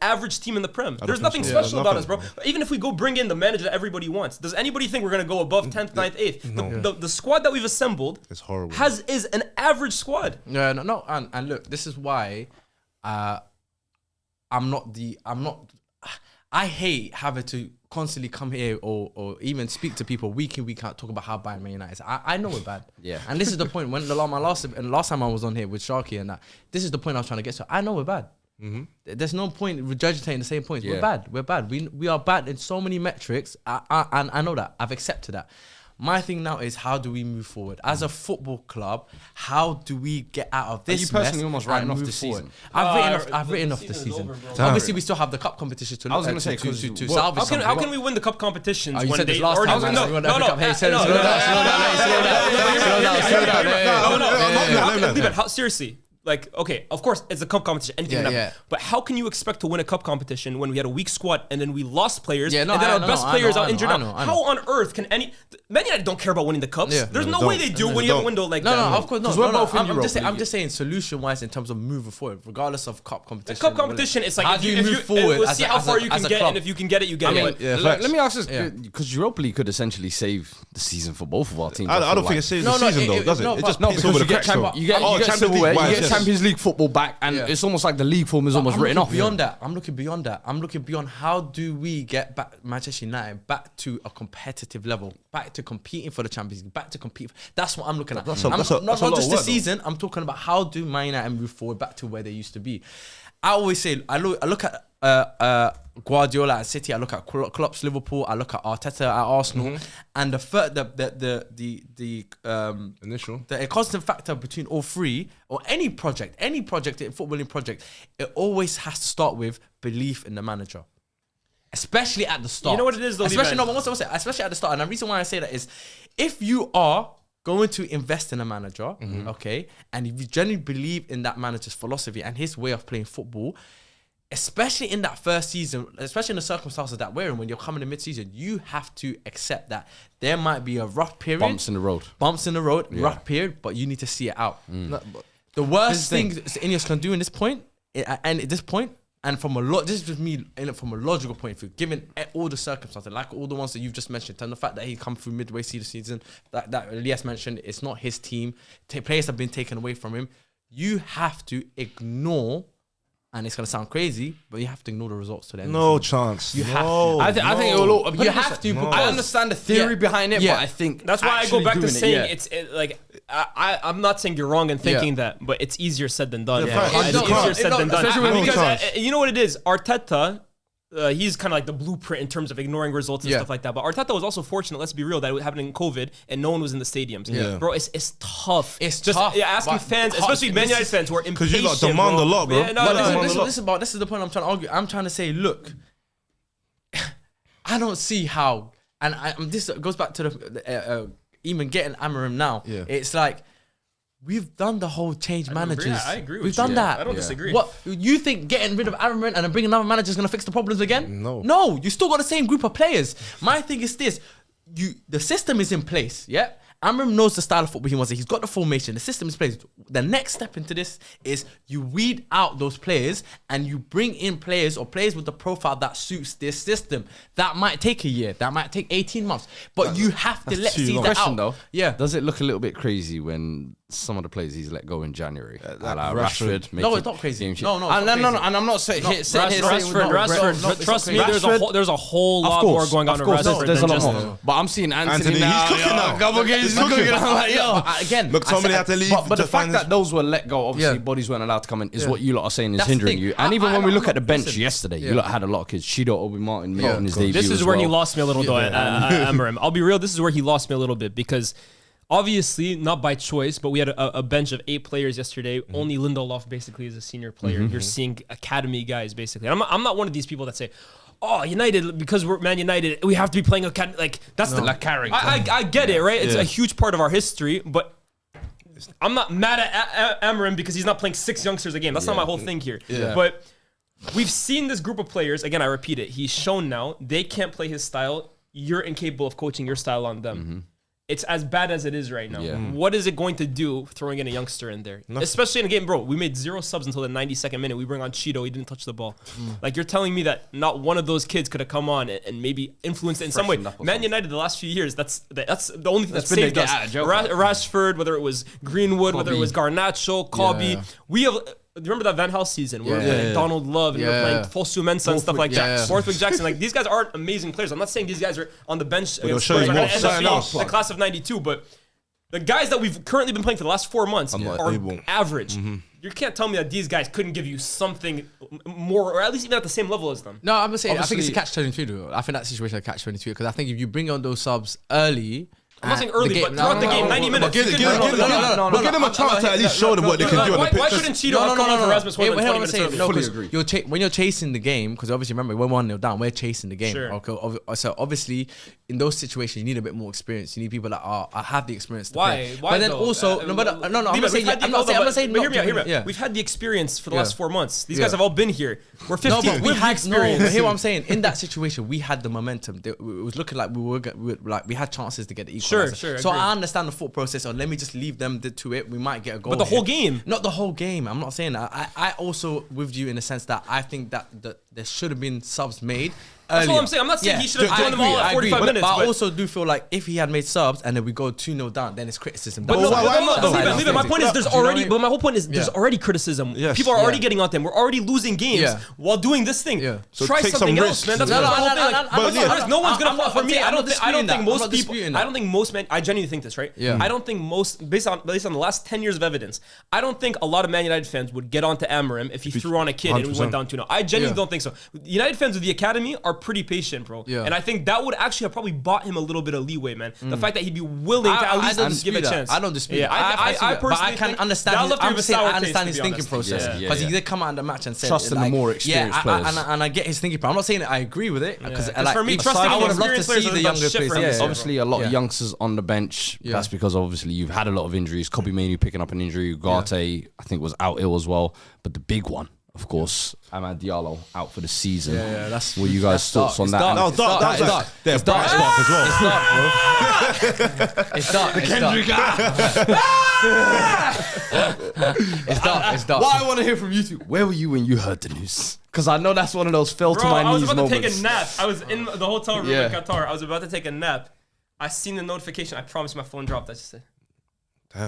[SPEAKER 2] average team in the Prem? There's nothing
[SPEAKER 3] so. Yeah,
[SPEAKER 2] special about
[SPEAKER 3] nothing.
[SPEAKER 2] us, bro. Even if we go bring in the manager that everybody wants, does anybody think we're gonna go above 10th, 9th, 8th? The squad that we've assembled
[SPEAKER 3] It's horrible.
[SPEAKER 2] is an average squad.
[SPEAKER 4] No, and look, this is why I hate having to constantly come here or even speak to people week in, week out, talk about how bad Man United is. I know we're bad.
[SPEAKER 1] Yeah.
[SPEAKER 4] And this is the point when last time I was on here with Sharky and that, this is the point I was trying to get to. I know we're bad. There's no point regurgitating the same points.
[SPEAKER 1] Yeah.
[SPEAKER 4] We're bad. We are bad in so many metrics. I know that. I've accepted that. My thing now is, how do we move forward as a football club? How do we get out of this?
[SPEAKER 1] you personally
[SPEAKER 4] mess
[SPEAKER 1] almost
[SPEAKER 4] and
[SPEAKER 1] writing off
[SPEAKER 4] move
[SPEAKER 1] the
[SPEAKER 4] forward?
[SPEAKER 1] season?
[SPEAKER 4] I've written off the
[SPEAKER 2] season's
[SPEAKER 4] season.
[SPEAKER 2] over, bro.
[SPEAKER 4] Obviously, we still have the cup competition to.
[SPEAKER 1] I was gonna say,
[SPEAKER 4] to
[SPEAKER 1] 'cause
[SPEAKER 4] salvage.
[SPEAKER 2] How can we win the cup competitions
[SPEAKER 4] Oh, you
[SPEAKER 2] when
[SPEAKER 4] said this
[SPEAKER 2] they
[SPEAKER 4] last
[SPEAKER 2] already?
[SPEAKER 4] time, man.
[SPEAKER 2] No,
[SPEAKER 4] So you want
[SPEAKER 2] no,
[SPEAKER 4] to
[SPEAKER 2] no,
[SPEAKER 4] pick up- hey,
[SPEAKER 2] no,
[SPEAKER 4] slow down.
[SPEAKER 2] Seriously. Like, okay, of course, it's a cup competition. Anything
[SPEAKER 4] Yeah,
[SPEAKER 2] can
[SPEAKER 4] yeah.
[SPEAKER 2] happen. But how can you expect to win a cup competition when we had a weak squad and then we lost players
[SPEAKER 4] Yeah, no,
[SPEAKER 2] and then
[SPEAKER 4] I
[SPEAKER 2] our
[SPEAKER 4] know,
[SPEAKER 2] best
[SPEAKER 4] I
[SPEAKER 2] players
[SPEAKER 4] know,
[SPEAKER 2] out
[SPEAKER 4] I
[SPEAKER 2] injured
[SPEAKER 4] know,
[SPEAKER 2] now?
[SPEAKER 4] I know.
[SPEAKER 2] How on earth can Man United don't care about winning the cups?
[SPEAKER 4] Yeah.
[SPEAKER 2] There's
[SPEAKER 3] No,
[SPEAKER 2] no
[SPEAKER 3] they
[SPEAKER 2] way
[SPEAKER 3] don't.
[SPEAKER 2] they do
[SPEAKER 3] No,
[SPEAKER 2] when
[SPEAKER 3] they
[SPEAKER 2] you have a
[SPEAKER 3] don't.
[SPEAKER 2] window like
[SPEAKER 4] No,
[SPEAKER 2] that.
[SPEAKER 4] of course not.
[SPEAKER 1] 'Cause we're
[SPEAKER 4] No,
[SPEAKER 1] both in
[SPEAKER 4] I'm
[SPEAKER 1] Europa
[SPEAKER 4] just saying solution-wise in terms of moving forward, regardless of cup competition.
[SPEAKER 2] The cup competition, it's like
[SPEAKER 4] how
[SPEAKER 2] if
[SPEAKER 4] do
[SPEAKER 2] you
[SPEAKER 4] you move forward?
[SPEAKER 2] We'll
[SPEAKER 4] as
[SPEAKER 2] see
[SPEAKER 4] a-
[SPEAKER 2] how
[SPEAKER 4] as
[SPEAKER 2] far
[SPEAKER 4] a-
[SPEAKER 2] you
[SPEAKER 4] as
[SPEAKER 2] can
[SPEAKER 4] a
[SPEAKER 2] get,
[SPEAKER 4] club?
[SPEAKER 2] and if you can get it, you get it.
[SPEAKER 3] Yeah,
[SPEAKER 1] let
[SPEAKER 3] facts.
[SPEAKER 1] me ask this,
[SPEAKER 4] Yeah.
[SPEAKER 1] because Europa League could essentially save the season for both of our teams.
[SPEAKER 3] I
[SPEAKER 1] feel
[SPEAKER 3] don't
[SPEAKER 1] like.
[SPEAKER 3] think it saves
[SPEAKER 4] No,
[SPEAKER 3] the
[SPEAKER 4] no,
[SPEAKER 3] season though, does it?
[SPEAKER 4] no,
[SPEAKER 3] It
[SPEAKER 4] but-
[SPEAKER 3] just
[SPEAKER 4] no,
[SPEAKER 3] beats
[SPEAKER 4] because
[SPEAKER 3] over the
[SPEAKER 4] you get
[SPEAKER 3] cracks though.
[SPEAKER 1] You get
[SPEAKER 3] Champions
[SPEAKER 1] silverware,
[SPEAKER 3] League
[SPEAKER 1] you
[SPEAKER 3] wise,
[SPEAKER 1] get
[SPEAKER 3] yes.
[SPEAKER 1] Champions League football back, and
[SPEAKER 4] Yeah.
[SPEAKER 1] it's almost like the league form is almost
[SPEAKER 4] I'm
[SPEAKER 1] written
[SPEAKER 4] looking
[SPEAKER 1] off.
[SPEAKER 4] beyond that. I'm looking beyond that. I'm looking beyond how do we get back Manchester United back to a competitive level, back to competing for the Champions League, back to compete. That's what I'm looking at.
[SPEAKER 3] That's a
[SPEAKER 4] not
[SPEAKER 3] lot
[SPEAKER 4] just
[SPEAKER 3] of
[SPEAKER 4] the
[SPEAKER 3] work, though.
[SPEAKER 4] season. I'm talking about how do Man United move forward back to where they used to be. I always say I look at Guardiola at City. I look at Klopp's Liverpool. I look at Arteta at Arsenal, and
[SPEAKER 3] Initial.
[SPEAKER 4] the constant factor between all three or any project, footballing project, it always has to start with belief in the manager. Especially at the start.
[SPEAKER 2] You know what it is though,
[SPEAKER 4] Especially,
[SPEAKER 2] Liban?
[SPEAKER 4] no, but what's it? Especially at the start. And the reason why I say that is if you are going to invest in a manager, okay, and if you genuinely believe in that manager's philosophy and his way of playing football, especially in that first season, especially in the circumstances that we're in, when you're coming in mid-season, you have to accept that there might be a rough period.
[SPEAKER 1] Bumps in the road.
[SPEAKER 4] Rough period, but you need to see it out.
[SPEAKER 3] No, but-
[SPEAKER 4] The worst
[SPEAKER 1] Here's
[SPEAKER 4] thing Ineos can do in this point, and at this point, and from this is just me, from a logical point of view, given all the circumstances, like all the ones that you've just mentioned, and the fact that he come through midway through the season, that Elias mentioned, it's not his team, players have been taken away from him. You have to ignore, and it's gonna sound crazy, but you have to ignore the results to the end.
[SPEAKER 3] No
[SPEAKER 4] of the season.
[SPEAKER 3] chance.
[SPEAKER 4] You have
[SPEAKER 3] No,
[SPEAKER 4] to.
[SPEAKER 1] I think it will.
[SPEAKER 4] You have to.
[SPEAKER 3] No.
[SPEAKER 1] I understand the theory
[SPEAKER 4] Yeah.
[SPEAKER 1] behind it,
[SPEAKER 4] Yeah.
[SPEAKER 1] but I think
[SPEAKER 2] That's why I go
[SPEAKER 1] actually
[SPEAKER 2] back to
[SPEAKER 1] doing it,
[SPEAKER 2] saying
[SPEAKER 1] yeah.
[SPEAKER 2] I'm not saying you're wrong in thinking that, but it's easier said than done.
[SPEAKER 3] Yeah,
[SPEAKER 2] It's
[SPEAKER 3] no,
[SPEAKER 2] easier
[SPEAKER 3] no,
[SPEAKER 2] said
[SPEAKER 4] no,
[SPEAKER 2] than done.
[SPEAKER 3] especially when
[SPEAKER 2] Because
[SPEAKER 3] you-
[SPEAKER 2] you know what it is, Arteta. He's kind of like the blueprint in terms of ignoring results and
[SPEAKER 4] Yeah.
[SPEAKER 2] stuff like that. But Arteta was also fortunate, let's be real, that it happened in COVID and no one was in the stadiums.
[SPEAKER 3] Yeah.
[SPEAKER 2] Bro, it's tough.
[SPEAKER 4] It's
[SPEAKER 2] just
[SPEAKER 4] tough,
[SPEAKER 2] asking
[SPEAKER 4] but
[SPEAKER 2] fans,
[SPEAKER 4] you can't-
[SPEAKER 2] especially Man
[SPEAKER 4] this
[SPEAKER 2] United
[SPEAKER 4] is-
[SPEAKER 2] fans who are impatient.
[SPEAKER 3] 'Cause you lot demand
[SPEAKER 2] bro.
[SPEAKER 3] a lot, bro.
[SPEAKER 2] Yeah, no,
[SPEAKER 3] But
[SPEAKER 2] no,
[SPEAKER 4] This is the point I'm trying to argue. I'm trying to say, look, I don't see how, and this goes back to the even getting Amarim now.
[SPEAKER 3] Yeah.
[SPEAKER 4] It's like we've done the whole change managers.
[SPEAKER 2] Yeah, I agree with
[SPEAKER 4] We've
[SPEAKER 2] you.
[SPEAKER 4] done that.
[SPEAKER 2] I don't disagree.
[SPEAKER 4] What you think getting rid of Amarim and then bringing another manager is going to fix the problems again?
[SPEAKER 3] No.
[SPEAKER 4] You still got the same group of players. My thing is this: the system is in place. Yeah. Amram knows the style of football he wants. He's got the formation. The system is in place. The next step into this is you weed out those players and you bring in players or players with the profile that suits this system. That might take a year. That might take 18 months. But you have to let
[SPEAKER 3] too
[SPEAKER 4] see
[SPEAKER 3] long.
[SPEAKER 4] that
[SPEAKER 1] Question
[SPEAKER 4] out.
[SPEAKER 1] though,
[SPEAKER 4] Yeah.
[SPEAKER 1] does it look a little bit crazy when some of the players he's let go in January?
[SPEAKER 3] like
[SPEAKER 1] Like
[SPEAKER 3] Rashford.
[SPEAKER 1] Rashford.
[SPEAKER 4] No, it's not crazy.
[SPEAKER 1] game change.
[SPEAKER 4] No, it's
[SPEAKER 1] and
[SPEAKER 4] not
[SPEAKER 1] no,
[SPEAKER 4] crazy.
[SPEAKER 1] and I'm not saying
[SPEAKER 4] No,
[SPEAKER 2] Rashford, trust me, there's a whole lot more going on
[SPEAKER 1] of
[SPEAKER 2] with
[SPEAKER 1] course,
[SPEAKER 2] Rashford
[SPEAKER 1] there's a
[SPEAKER 2] than
[SPEAKER 1] lot
[SPEAKER 2] just.
[SPEAKER 1] more. But I'm seeing Anthony
[SPEAKER 3] Anthony,
[SPEAKER 1] now.
[SPEAKER 3] he's cooking now.
[SPEAKER 1] Couple games
[SPEAKER 3] cooking.
[SPEAKER 1] I'm like, yo.
[SPEAKER 4] Again,
[SPEAKER 3] McTominay had to leave.
[SPEAKER 1] But the
[SPEAKER 3] to
[SPEAKER 1] fact
[SPEAKER 3] find
[SPEAKER 1] that those were let go, obviously
[SPEAKER 4] Yeah.
[SPEAKER 1] bodies weren't allowed to come in, is
[SPEAKER 4] Yeah.
[SPEAKER 1] what you lot are saying is
[SPEAKER 4] That's the
[SPEAKER 1] hindering
[SPEAKER 4] thing.
[SPEAKER 1] you. And even when we look at the bench
[SPEAKER 4] listen.
[SPEAKER 1] yesterday,
[SPEAKER 4] Yeah.
[SPEAKER 1] you lot had a lot of kids. Shido, Obi Martin, making his debut.
[SPEAKER 2] This is
[SPEAKER 1] as
[SPEAKER 2] where he
[SPEAKER 1] well.
[SPEAKER 2] lost me a little, though, Amarim. I'll be real. This is where he lost me a little bit because obviously not by choice, but we had a bench of 8 players yesterday. Only Lindelof basically is a senior player. You're seeing academy guys basically. And I'm not one of these people that say, "Oh, United, because we're Man United, we have to be playing academy." Like that's the
[SPEAKER 1] Carrington.
[SPEAKER 2] I get it, right? It's a huge part of our history, but I'm not mad at Amarim because he's not playing 6 youngsters a game. That's not my whole thing here. But we've seen this group of players. Again, I repeat it. He's shown now they can't play his style. You're incapable of coaching your style on them. It's as bad as it is right now. What is it going to do throwing in a youngster in there? Especially in a game, bro. We made 0 subs until the 92nd minute. We bring on Cheeto. He didn't touch the ball. Like, you're telling me that not one of those kids could have come on and maybe influenced it in some way. Man United the last few years, that's the only thing that saved us. Rashford, whether it was Greenwood, whether it was Garnacho, Kobe. We have... Remember that Van Gaal season where we were playing Donald Love and we were playing Fosu Mensah and stuff like that. Borthwick Jackson. Like, these guys aren't amazing players. I'm not saying these guys are on the bench against Spurs are going to end up being the class of 92, but the guys that we've currently been playing for the last 4 months are average. You can't tell me that these guys couldn't give you something more, or at least even at the same level as them.
[SPEAKER 4] No, I'm gonna say I think it's a catch-22 though. I think that situation is a catch-22 because I think if you bring on those subs early.
[SPEAKER 2] I'm not saying early, but throughout the game, 90 minutes.
[SPEAKER 3] Give them a chance to at least show them what they can do on the pitch.
[SPEAKER 2] Why shouldn't Cheeto have come on for Rasmus Højlund 20 minutes early?
[SPEAKER 4] Fully agree. When you're chasing the game, because obviously remember we're 1-0 down, we're chasing the game.
[SPEAKER 2] Sure.
[SPEAKER 4] Okay, so obviously in those situations you need a bit more experience. You need people that have the experience. To
[SPEAKER 2] Why?
[SPEAKER 4] play. But then also I'm not saying.
[SPEAKER 2] Hear me out. We've had the experience for the last 4 months. These guys have all been here. We're 15. We had experience.
[SPEAKER 4] But hear what I'm saying. In that situation, we had the momentum. It was looking like we had chances to get the equalizer.
[SPEAKER 2] Sure.
[SPEAKER 4] So I understand the thought process. Or let me just leave them to it. We might get a goal.
[SPEAKER 2] But the whole game,
[SPEAKER 4] not the whole game. I'm not saying that. I also with you in the sense that I think that there should have been subs made.
[SPEAKER 2] That's
[SPEAKER 4] Earlier.
[SPEAKER 2] what I'm saying. I'm not saying he should have done them all at 45 minutes.
[SPEAKER 4] But I also do feel like if he had made subs and then we go 2-0 down, then it's criticism.
[SPEAKER 2] But no, leave it. My point is there's already, but my whole point is there's already criticism. People are already getting on them. We're already losing games while doing this thing.
[SPEAKER 3] So
[SPEAKER 2] try
[SPEAKER 3] take
[SPEAKER 2] something
[SPEAKER 3] some
[SPEAKER 2] else,
[SPEAKER 3] risks.
[SPEAKER 2] man. That's my whole thing. No one's gonna fall for me. I don't think most people. I don't think most men. I genuinely think this, right? I don't think most, based on the last 10 years of evidence, I don't think a lot of Man United fans would get onto Amarim if he threw on a kid and we went down 2-0. I genuinely don't think so. United fans with the academy are pretty patient, bro. And I think that would actually have probably bought him a little bit of leeway, man. The fact that he'd be willing to at least give a chance.
[SPEAKER 4] I don't dispute that.
[SPEAKER 2] I personally
[SPEAKER 4] but I can understand. I understand his thinking process because he did come out in the match and said,
[SPEAKER 1] trust in the more experienced players.
[SPEAKER 4] And I get his thinking. But I'm not saying that I agree with it because
[SPEAKER 2] for me, trusting
[SPEAKER 4] I would have
[SPEAKER 2] the
[SPEAKER 4] loved to see the younger players.
[SPEAKER 1] Obviously, a lot of youngsters on the bench. That's because obviously you've had a lot of injuries. Kobe Mainoo picking up an injury. Ugarte, I think, was out ill as well. But the big one, of course, Amad Diallo out for the season.
[SPEAKER 4] That's.
[SPEAKER 1] What you guys' thoughts on that?
[SPEAKER 3] No, dark. There's bright spark as well.
[SPEAKER 4] It's dark, bro. It's dark. It's dark.
[SPEAKER 1] What I want to hear from you two, where were you when you heard the news? Because I know that's one of those fell to my
[SPEAKER 2] I was
[SPEAKER 1] knees
[SPEAKER 2] about
[SPEAKER 1] moments.
[SPEAKER 2] to take a nap. I was in the hotel room in Qatar. I was about to take a nap. I seen the notification. I promise my phone dropped. I just said,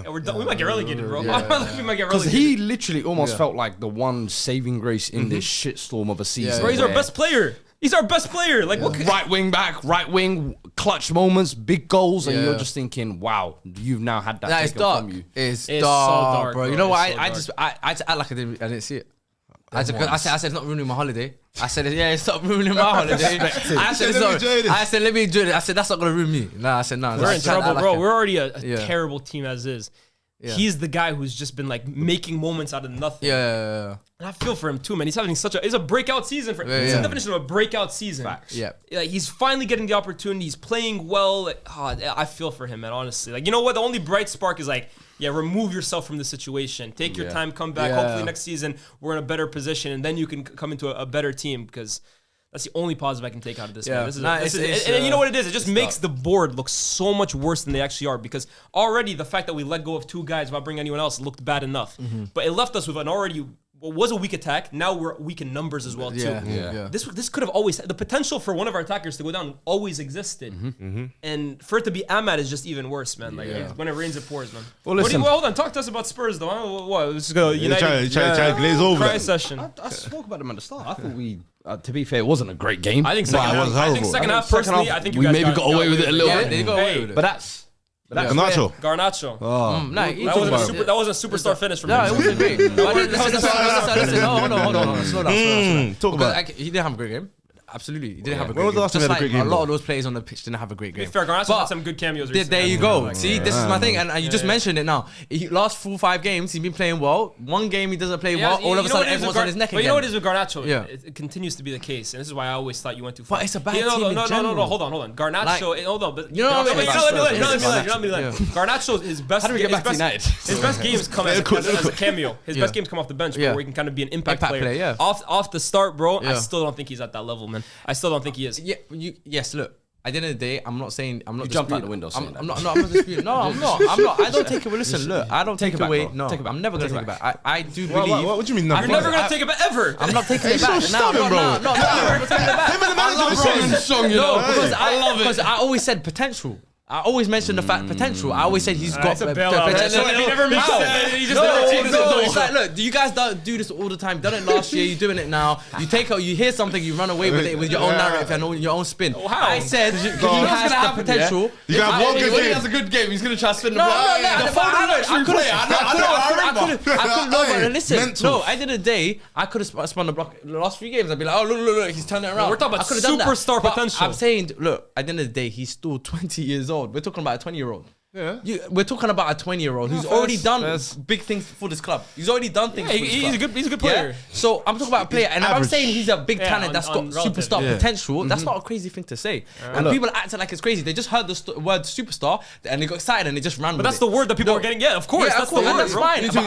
[SPEAKER 2] we're done. We might get relegated, bro. We might get relegated.
[SPEAKER 1] Because he literally almost felt like the one saving grace in this shitstorm of a season.
[SPEAKER 2] Bro, he's our best player. He's our best player. Like what?
[SPEAKER 1] Right wing back, right wing, clutch moments, big goals, and you're just thinking, wow, you've now had that taken from you.
[SPEAKER 4] It's
[SPEAKER 2] so
[SPEAKER 4] dark, bro. You know what?
[SPEAKER 2] So
[SPEAKER 4] I just act like I didn't see it. I said it's not ruining my holiday. I said it's not ruining my holiday. I said let me enjoy it. I said that's not gonna ruin me. Nah, I said no.
[SPEAKER 2] We're in trouble, bro. We're already a terrible team as is. He's the guy who's just been like making moments out of nothing.
[SPEAKER 4] Yeah.
[SPEAKER 2] And I feel for him too, man. He's having it's a breakout season for him. It's the definition of a breakout season.
[SPEAKER 1] Facts.
[SPEAKER 4] Yeah.
[SPEAKER 2] Like, he's finally getting the opportunity. He's playing well. Like, I feel for him, man, honestly. Like, you know what? The only bright spark is like, remove yourself from the situation. Take your time, come back. Hopefully next season we're in a better position and then you can come into a better team because that's the only positive I can take out of this. Man. And you know what it is? It just makes the board look so much worse than they actually are because already the fact that we let go of 2 guys without bringing anyone else looked bad enough. But it left us with an already what was a weak attack. Now we're weak in numbers as well too. This could have always the potential for one of our attackers to go down always existed, and for it to be Ahmad is just even worse, man. Like when it rains, it pours, man.
[SPEAKER 1] Well, listen.
[SPEAKER 2] Hold on, talk to us about Spurs though. Huh? What? This is a United
[SPEAKER 3] trying to glaze over
[SPEAKER 2] cry
[SPEAKER 3] that.
[SPEAKER 2] session.
[SPEAKER 1] I spoke about them at the start. I thought we, to be fair, it wasn't a great game.
[SPEAKER 2] I think second half.
[SPEAKER 3] horrible.
[SPEAKER 2] Second half. Personally, I think you
[SPEAKER 1] we
[SPEAKER 2] guys
[SPEAKER 1] maybe got away with it a little bit.
[SPEAKER 4] They got away with it.
[SPEAKER 1] But that's
[SPEAKER 3] Garnacho.
[SPEAKER 2] Garnacho.
[SPEAKER 3] Oh.
[SPEAKER 2] That wasn't a superstar finish from him.
[SPEAKER 4] No, it wasn't great. Listen, hold on. Slow down.
[SPEAKER 3] Talk about
[SPEAKER 4] He didn't have a great game. Absolutely, he didn't have a
[SPEAKER 3] When
[SPEAKER 4] great
[SPEAKER 3] was the
[SPEAKER 4] game.
[SPEAKER 3] last time he had a great game,
[SPEAKER 4] A lot
[SPEAKER 3] though?
[SPEAKER 4] of those players on the pitch didn't have a great
[SPEAKER 2] To
[SPEAKER 4] game.
[SPEAKER 2] be fair, Garnacho
[SPEAKER 4] But
[SPEAKER 2] had some good cameos recently.
[SPEAKER 4] there you go. See, this is my thing, and you just mentioned it now. Last 4-5 games, he's been playing well. One game he doesn't play well. All of a sudden, everyone's on his neck
[SPEAKER 2] again.
[SPEAKER 4] again.
[SPEAKER 2] You know what it is with Garnacho?
[SPEAKER 4] Yeah.
[SPEAKER 2] It continues to be the case, and this is why I always thought you went too far.
[SPEAKER 4] But it's a bad team
[SPEAKER 2] No,
[SPEAKER 4] in
[SPEAKER 2] hold
[SPEAKER 4] general.
[SPEAKER 2] on. Garnacho, hold on. But
[SPEAKER 4] You know what I mean?
[SPEAKER 2] Let me Garnacho, his best.
[SPEAKER 1] How do we get back to United?
[SPEAKER 2] His best games come as a cameo. His best games come off the bench,
[SPEAKER 4] Yeah.
[SPEAKER 2] where he can kind of be an impact
[SPEAKER 4] Impact
[SPEAKER 2] player.
[SPEAKER 4] player, yeah.
[SPEAKER 2] Off the start, bro. I
[SPEAKER 4] Yeah.
[SPEAKER 2] still don't think he's at that level, man. I still don't think he is.
[SPEAKER 4] Yeah, yes, look. At the end of the day, I'm not
[SPEAKER 1] jumped out the window saying that.
[SPEAKER 4] I'm not disputing. No, I'm not. I don't take it away. Listen, look, I don't take it away.
[SPEAKER 1] bro.
[SPEAKER 4] No,
[SPEAKER 1] Take it back.
[SPEAKER 4] I'm never gonna take it back. I do believe.
[SPEAKER 3] What do you mean?
[SPEAKER 2] You're never gonna take it back ever.
[SPEAKER 4] I'm not taking it back.
[SPEAKER 3] stubborn, bro.
[SPEAKER 4] No, I'm not taking it back.
[SPEAKER 3] Him and the manager the same.
[SPEAKER 1] Song, you
[SPEAKER 4] No,
[SPEAKER 1] know.
[SPEAKER 4] because I love it. Because I always said potential. I always mentioned the fact potential. I always said he's got
[SPEAKER 2] It's a bailout.
[SPEAKER 4] potential.
[SPEAKER 2] He never makes
[SPEAKER 4] How?
[SPEAKER 2] it. He just
[SPEAKER 4] No, it's like, look, you guys don't do this all the time. Done it last year. You're doing it now. You hear something, you run away with it with your own narrative and your own spin.
[SPEAKER 2] How?
[SPEAKER 4] I said he
[SPEAKER 1] what's gonna
[SPEAKER 4] has the
[SPEAKER 1] happen,
[SPEAKER 4] potential.
[SPEAKER 3] You got one good
[SPEAKER 1] When he
[SPEAKER 3] game.
[SPEAKER 1] has a good game, he's gonna try to spin the
[SPEAKER 4] No,
[SPEAKER 1] ball.
[SPEAKER 4] I couldn't. Listen,
[SPEAKER 3] Mental.
[SPEAKER 4] no. At the end of the day, I could have spun the block the last 3 games. I'd be like, oh look, he's turning it around.
[SPEAKER 2] We're talking about
[SPEAKER 4] I could've done that.
[SPEAKER 2] superstar
[SPEAKER 4] But
[SPEAKER 2] potential.
[SPEAKER 4] I'm saying, look, at the end of the day, he's still 20 years old. We're talking about a 20-year-old.
[SPEAKER 3] Yeah.
[SPEAKER 4] We're talking about a 20-year-old who's already done big things for this club. He's already done things.
[SPEAKER 2] Yeah,
[SPEAKER 4] for this
[SPEAKER 2] he's
[SPEAKER 4] club.
[SPEAKER 2] a good player.
[SPEAKER 4] Yeah? So I'm talking about a player, and if I'm
[SPEAKER 3] average.
[SPEAKER 4] saying he's a big talent that's got
[SPEAKER 2] on relative.
[SPEAKER 4] superstar
[SPEAKER 3] Yeah.
[SPEAKER 4] potential, that's not a crazy thing to say. And
[SPEAKER 3] Look.
[SPEAKER 4] people acting like it's crazy. They just heard the word superstar and they got excited and they just ran
[SPEAKER 2] But
[SPEAKER 4] with
[SPEAKER 2] that's
[SPEAKER 4] it.
[SPEAKER 2] the word that people are getting. Yeah, of course.
[SPEAKER 4] Yeah,
[SPEAKER 2] That's
[SPEAKER 4] of course,
[SPEAKER 2] the
[SPEAKER 4] and
[SPEAKER 2] word,
[SPEAKER 4] that's
[SPEAKER 2] bro.
[SPEAKER 4] fine. But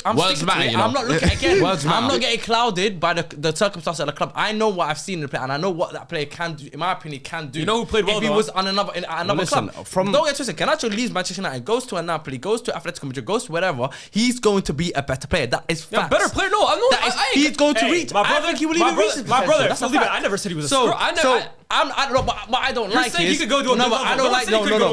[SPEAKER 4] I'm
[SPEAKER 1] Words
[SPEAKER 4] sticking
[SPEAKER 1] matter,
[SPEAKER 4] to it.
[SPEAKER 1] you know.
[SPEAKER 4] I'm not looking again.
[SPEAKER 1] Words
[SPEAKER 4] I'm
[SPEAKER 1] matter.
[SPEAKER 4] not getting clouded by the circumstances of the club. I know what I've seen in the player, and I know what that player can do. In my opinion, can do.
[SPEAKER 2] You know who played well,
[SPEAKER 4] If he
[SPEAKER 2] though?
[SPEAKER 4] was on another
[SPEAKER 1] listen,
[SPEAKER 4] club.
[SPEAKER 1] from-
[SPEAKER 4] Don't get twisted. Garnacho leaves Manchester United, goes to a Napoli, goes to Atletico Madrid, goes to whatever. He's going to be a better player. That is
[SPEAKER 2] Yeah,
[SPEAKER 4] facts.
[SPEAKER 2] better player. No, I'm not.
[SPEAKER 4] That is, he's going to reach.
[SPEAKER 2] My
[SPEAKER 4] I
[SPEAKER 2] brother,
[SPEAKER 4] think he will
[SPEAKER 2] my
[SPEAKER 4] even
[SPEAKER 2] brother,
[SPEAKER 4] reach his
[SPEAKER 2] my
[SPEAKER 4] potential.
[SPEAKER 2] brother.
[SPEAKER 4] That's a
[SPEAKER 2] Felipe,
[SPEAKER 4] fact.
[SPEAKER 2] I never said he was a
[SPEAKER 4] So,
[SPEAKER 2] screw. I don't know, but
[SPEAKER 4] what I don't
[SPEAKER 2] You're
[SPEAKER 4] like
[SPEAKER 2] saying
[SPEAKER 4] is
[SPEAKER 2] he could go to
[SPEAKER 4] no,
[SPEAKER 2] another
[SPEAKER 4] but I
[SPEAKER 2] level.
[SPEAKER 4] don't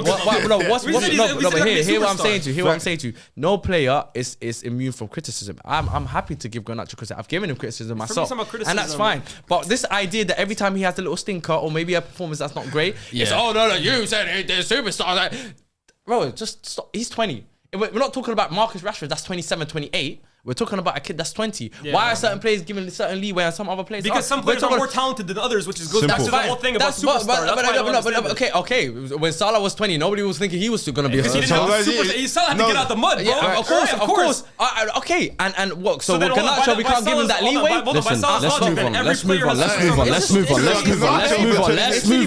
[SPEAKER 4] like no. What's
[SPEAKER 2] We said he's
[SPEAKER 4] no, but
[SPEAKER 2] gonna be a
[SPEAKER 4] hear what I'm
[SPEAKER 2] superstar.
[SPEAKER 4] saying to you. Hear what I'm saying to you. No player is immune from criticism. I'm happy to give Garnacho criticism. I've given him criticism myself,
[SPEAKER 2] some criticism,
[SPEAKER 4] and that's fine. But this idea that every time he has a little stinker or maybe a performance that's not great, it's
[SPEAKER 1] Yeah.
[SPEAKER 4] no, you said they're superstars. Like, bro, just stop. He's 20. We're not talking about Marcus Rashford. That's 27, 28. We're talking about a kid that's 20.
[SPEAKER 2] Yeah,
[SPEAKER 4] Why are certain players given certain leeway and some other players
[SPEAKER 2] because
[SPEAKER 4] aren't?
[SPEAKER 2] some
[SPEAKER 4] We're
[SPEAKER 2] players are
[SPEAKER 4] talking-
[SPEAKER 2] more talented than others, which goes back
[SPEAKER 3] Simple.
[SPEAKER 2] to the whole thing about superstar. That's why I don't understand it.
[SPEAKER 4] Okay. When Salah was 20, nobody was thinking he was still going to be a
[SPEAKER 2] Because he
[SPEAKER 4] superstar.
[SPEAKER 2] didn't have he still had to get out the mud, bro.
[SPEAKER 4] Yeah, of course,
[SPEAKER 2] Right,
[SPEAKER 4] of course. Okay, and what? So with Garnacho, we can't give him that leeway.
[SPEAKER 1] Listen, let's move on. Let's move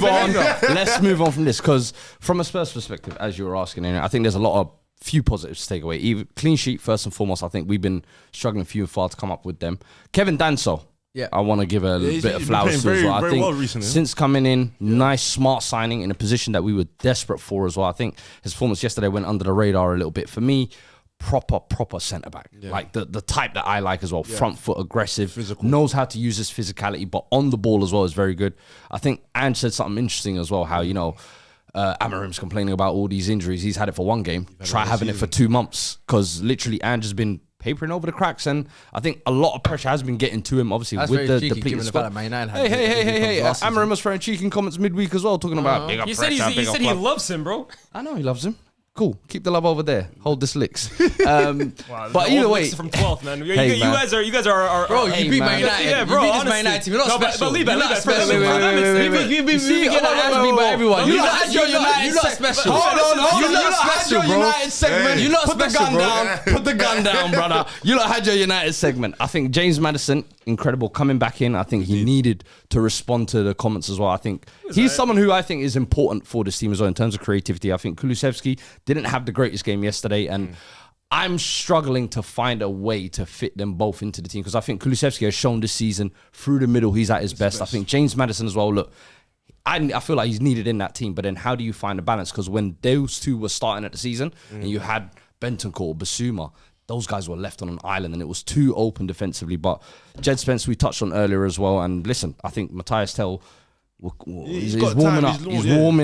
[SPEAKER 1] on. Let's move on from this, because from a Spurs perspective, as you were asking, I think there's a lot of few positives to take away. Even clean sheet first and foremost. I think we've been struggling few and far to come up with them. Kevin Danso.
[SPEAKER 4] Yeah.
[SPEAKER 1] I want to give a
[SPEAKER 3] he's
[SPEAKER 1] bit of
[SPEAKER 3] been
[SPEAKER 1] flowers
[SPEAKER 3] playing
[SPEAKER 1] to as well. I
[SPEAKER 3] very
[SPEAKER 1] think
[SPEAKER 3] well recently.
[SPEAKER 1] since coming in, nice, smart signing in a position that we were desperate for as well. I think his performance yesterday went under the radar a little bit. For me, proper centre back, like the type that I like as well. Front foot, aggressive,
[SPEAKER 3] Physical.
[SPEAKER 1] knows how to use his physicality, but on the ball as well is very good. I think Ange said something interesting as well. How Amarim's complaining about all these injuries. He's had it for one game. Try having it for 2 months, because literally Ange has been papering over the cracks, and I think a lot of pressure has been getting to him, obviously,
[SPEAKER 4] That's
[SPEAKER 1] with
[SPEAKER 4] very
[SPEAKER 1] the
[SPEAKER 4] cheeky,
[SPEAKER 1] depleted
[SPEAKER 4] given the fact
[SPEAKER 1] squad.
[SPEAKER 4] that Man United had
[SPEAKER 1] Hey,
[SPEAKER 4] last season.
[SPEAKER 1] Amarim was throwing cheeky comments midweek as well, talking about bigger
[SPEAKER 2] He
[SPEAKER 1] pressure,
[SPEAKER 2] said he
[SPEAKER 1] bigger
[SPEAKER 2] said he
[SPEAKER 1] club.
[SPEAKER 2] loves him, bro.
[SPEAKER 1] I know he loves him. Cool. Keep the love over there. Hold this licks. But either way,
[SPEAKER 2] from 12th, man. You
[SPEAKER 1] Hey, man.
[SPEAKER 2] guys are
[SPEAKER 4] Bro,
[SPEAKER 1] Hey,
[SPEAKER 4] you beat
[SPEAKER 1] man.
[SPEAKER 4] Man United.
[SPEAKER 2] Yeah, bro,
[SPEAKER 4] You beat this
[SPEAKER 2] honestly.
[SPEAKER 4] Man United team. You're not
[SPEAKER 2] No, but
[SPEAKER 4] special.
[SPEAKER 2] leave
[SPEAKER 4] You're
[SPEAKER 2] it,
[SPEAKER 4] not
[SPEAKER 2] leave it.
[SPEAKER 4] special.
[SPEAKER 2] Wait.
[SPEAKER 4] You've been getting our ass beat by everyone. You're not special. You're not special, bro.
[SPEAKER 1] United segment.
[SPEAKER 4] You're not
[SPEAKER 1] Put the
[SPEAKER 4] special,
[SPEAKER 1] gun
[SPEAKER 4] bro.
[SPEAKER 1] down. Put the gun down, brother. You lot had your United segment. I think James Maddison, incredible, coming back in. I think he needed to respond to the comments as well. I think he's someone who I think is important for this team as well in terms of creativity. I think Kulusevski didn't have the greatest game yesterday, and I'm struggling to find a way to fit them both into the team, because I think Kulusevski has shown this season through the middle he's at his best. I think James Maddison as well, look, I feel like he's needed in that team, but then how do you find a balance? Because when those two were starting at the season and you had Bentancur, Basuma, those guys were left on an island and it was too open defensively. But Jed Spence, we touched on earlier as well. And listen, I think Matthias Tell, he's warming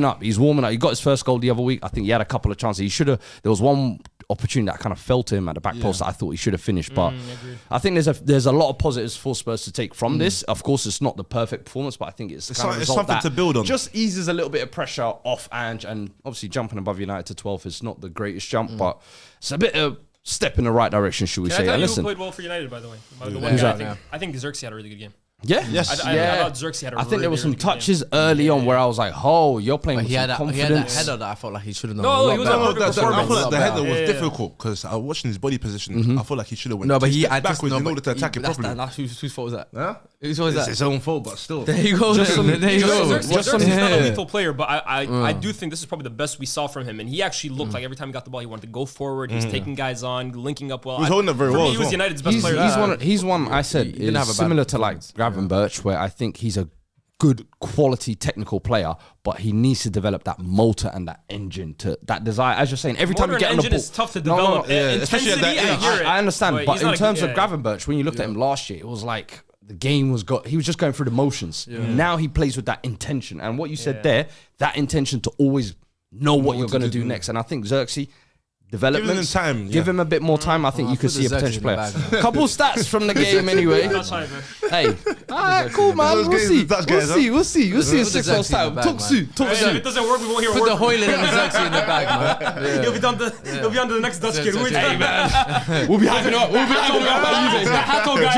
[SPEAKER 1] up. He's warming up. He got his first goal the other week. I think he had a couple of chances. He should have. There was one opportunity that kind of fell to him at the back post that I thought he should have finished. But
[SPEAKER 2] agreed.
[SPEAKER 1] I think there's a lot of positives for Spurs to take from this. Of course, it's not the perfect performance, but I think it's kind of
[SPEAKER 3] it's something to build on.
[SPEAKER 1] Just eases a little bit of pressure off Ange, and obviously jumping above United to 12th is not the greatest jump, but it's a bit of step in the right direction, should we say?
[SPEAKER 2] I
[SPEAKER 1] And
[SPEAKER 2] you
[SPEAKER 1] listen,
[SPEAKER 2] played well for United, by the way. I think Xerxes had a really good game.
[SPEAKER 1] yeah,
[SPEAKER 3] Yes.
[SPEAKER 2] I thought Xerxes had a
[SPEAKER 1] I think there were some
[SPEAKER 2] really good game.
[SPEAKER 1] touches early on where I was like, "Oh, you're playing with
[SPEAKER 4] He had
[SPEAKER 1] some
[SPEAKER 4] that
[SPEAKER 1] confidence."
[SPEAKER 4] header that I felt like he should have done.
[SPEAKER 2] No,
[SPEAKER 4] a lot
[SPEAKER 2] he was
[SPEAKER 4] better.
[SPEAKER 2] on
[SPEAKER 3] I
[SPEAKER 2] perfect
[SPEAKER 3] feel
[SPEAKER 2] performance.
[SPEAKER 3] like the header was
[SPEAKER 2] Yeah.
[SPEAKER 3] difficult because I was watching his body position. I feel like he should have went
[SPEAKER 4] No, but
[SPEAKER 3] two
[SPEAKER 4] he
[SPEAKER 3] steps
[SPEAKER 4] I just
[SPEAKER 3] backwards
[SPEAKER 4] no,
[SPEAKER 3] in order to attack it
[SPEAKER 4] that's
[SPEAKER 3] properly.
[SPEAKER 4] whose fault was that?
[SPEAKER 3] Huh?
[SPEAKER 4] Whose fault was
[SPEAKER 3] It's
[SPEAKER 4] that?
[SPEAKER 3] his own fault, but still.
[SPEAKER 4] There you go. There you go.
[SPEAKER 2] Xerxes is not a lethal player, but I do think this is probably the best we saw from him. And he actually looked like every time he got the ball, he wanted to go forward. He was taking guys on, linking up well.
[SPEAKER 3] He was holding it very
[SPEAKER 2] For
[SPEAKER 3] well
[SPEAKER 2] me,
[SPEAKER 3] as
[SPEAKER 2] he was
[SPEAKER 3] well.
[SPEAKER 2] United's best player.
[SPEAKER 1] He's one I said
[SPEAKER 4] didn't have a
[SPEAKER 1] is
[SPEAKER 4] bad
[SPEAKER 1] similar to like
[SPEAKER 4] performance.
[SPEAKER 1] Gravenberch, where I think he's a good quality technical player, but he needs to develop that motor and that engine to that desire. As you're saying, every time you
[SPEAKER 2] Motor
[SPEAKER 1] get
[SPEAKER 2] and
[SPEAKER 1] on the
[SPEAKER 2] engine
[SPEAKER 1] ball,
[SPEAKER 2] is tough to
[SPEAKER 1] No, no,
[SPEAKER 2] develop.
[SPEAKER 1] no,
[SPEAKER 3] especially at that
[SPEAKER 2] Intensity, I
[SPEAKER 3] age.
[SPEAKER 2] hear it.
[SPEAKER 1] I understand, but
[SPEAKER 2] he's
[SPEAKER 1] in
[SPEAKER 2] not
[SPEAKER 1] terms
[SPEAKER 2] a-
[SPEAKER 1] of Gravenberch, when you looked at him last year, it was like the game he was just going through the motions. Now he plays with that intention, and what you said there, that intention to always know what you're going to do next. And I think Xerxes, development,
[SPEAKER 3] Give him time,
[SPEAKER 1] give
[SPEAKER 3] yeah.
[SPEAKER 1] him a bit more time. I think you could see a
[SPEAKER 4] Xerxes
[SPEAKER 1] potential
[SPEAKER 4] in
[SPEAKER 1] player.
[SPEAKER 4] the bag,
[SPEAKER 1] Couple stats from the game anyway.
[SPEAKER 2] That's high, man.
[SPEAKER 1] Hey, alright, cool, man.
[SPEAKER 3] Those
[SPEAKER 1] We'll
[SPEAKER 3] games,
[SPEAKER 1] see.
[SPEAKER 3] Dutch
[SPEAKER 1] We'll
[SPEAKER 3] guys,
[SPEAKER 1] see. We'll see. We'll see in
[SPEAKER 4] Put the
[SPEAKER 1] 6 months'
[SPEAKER 4] Xerxes in
[SPEAKER 1] time.
[SPEAKER 4] the bag,
[SPEAKER 1] Talk
[SPEAKER 4] man.
[SPEAKER 1] soon. Talk
[SPEAKER 2] Hey, if
[SPEAKER 1] soon.
[SPEAKER 2] it doesn't work, we won't hear a
[SPEAKER 4] Put
[SPEAKER 2] word.
[SPEAKER 4] the Hoyland and the Xerxes in the bag, man.
[SPEAKER 2] He'll be on to the next Dutch kid. Wait,
[SPEAKER 4] Hey,
[SPEAKER 2] man.
[SPEAKER 1] We'll be having up. We'll be having up.
[SPEAKER 2] Hato guy.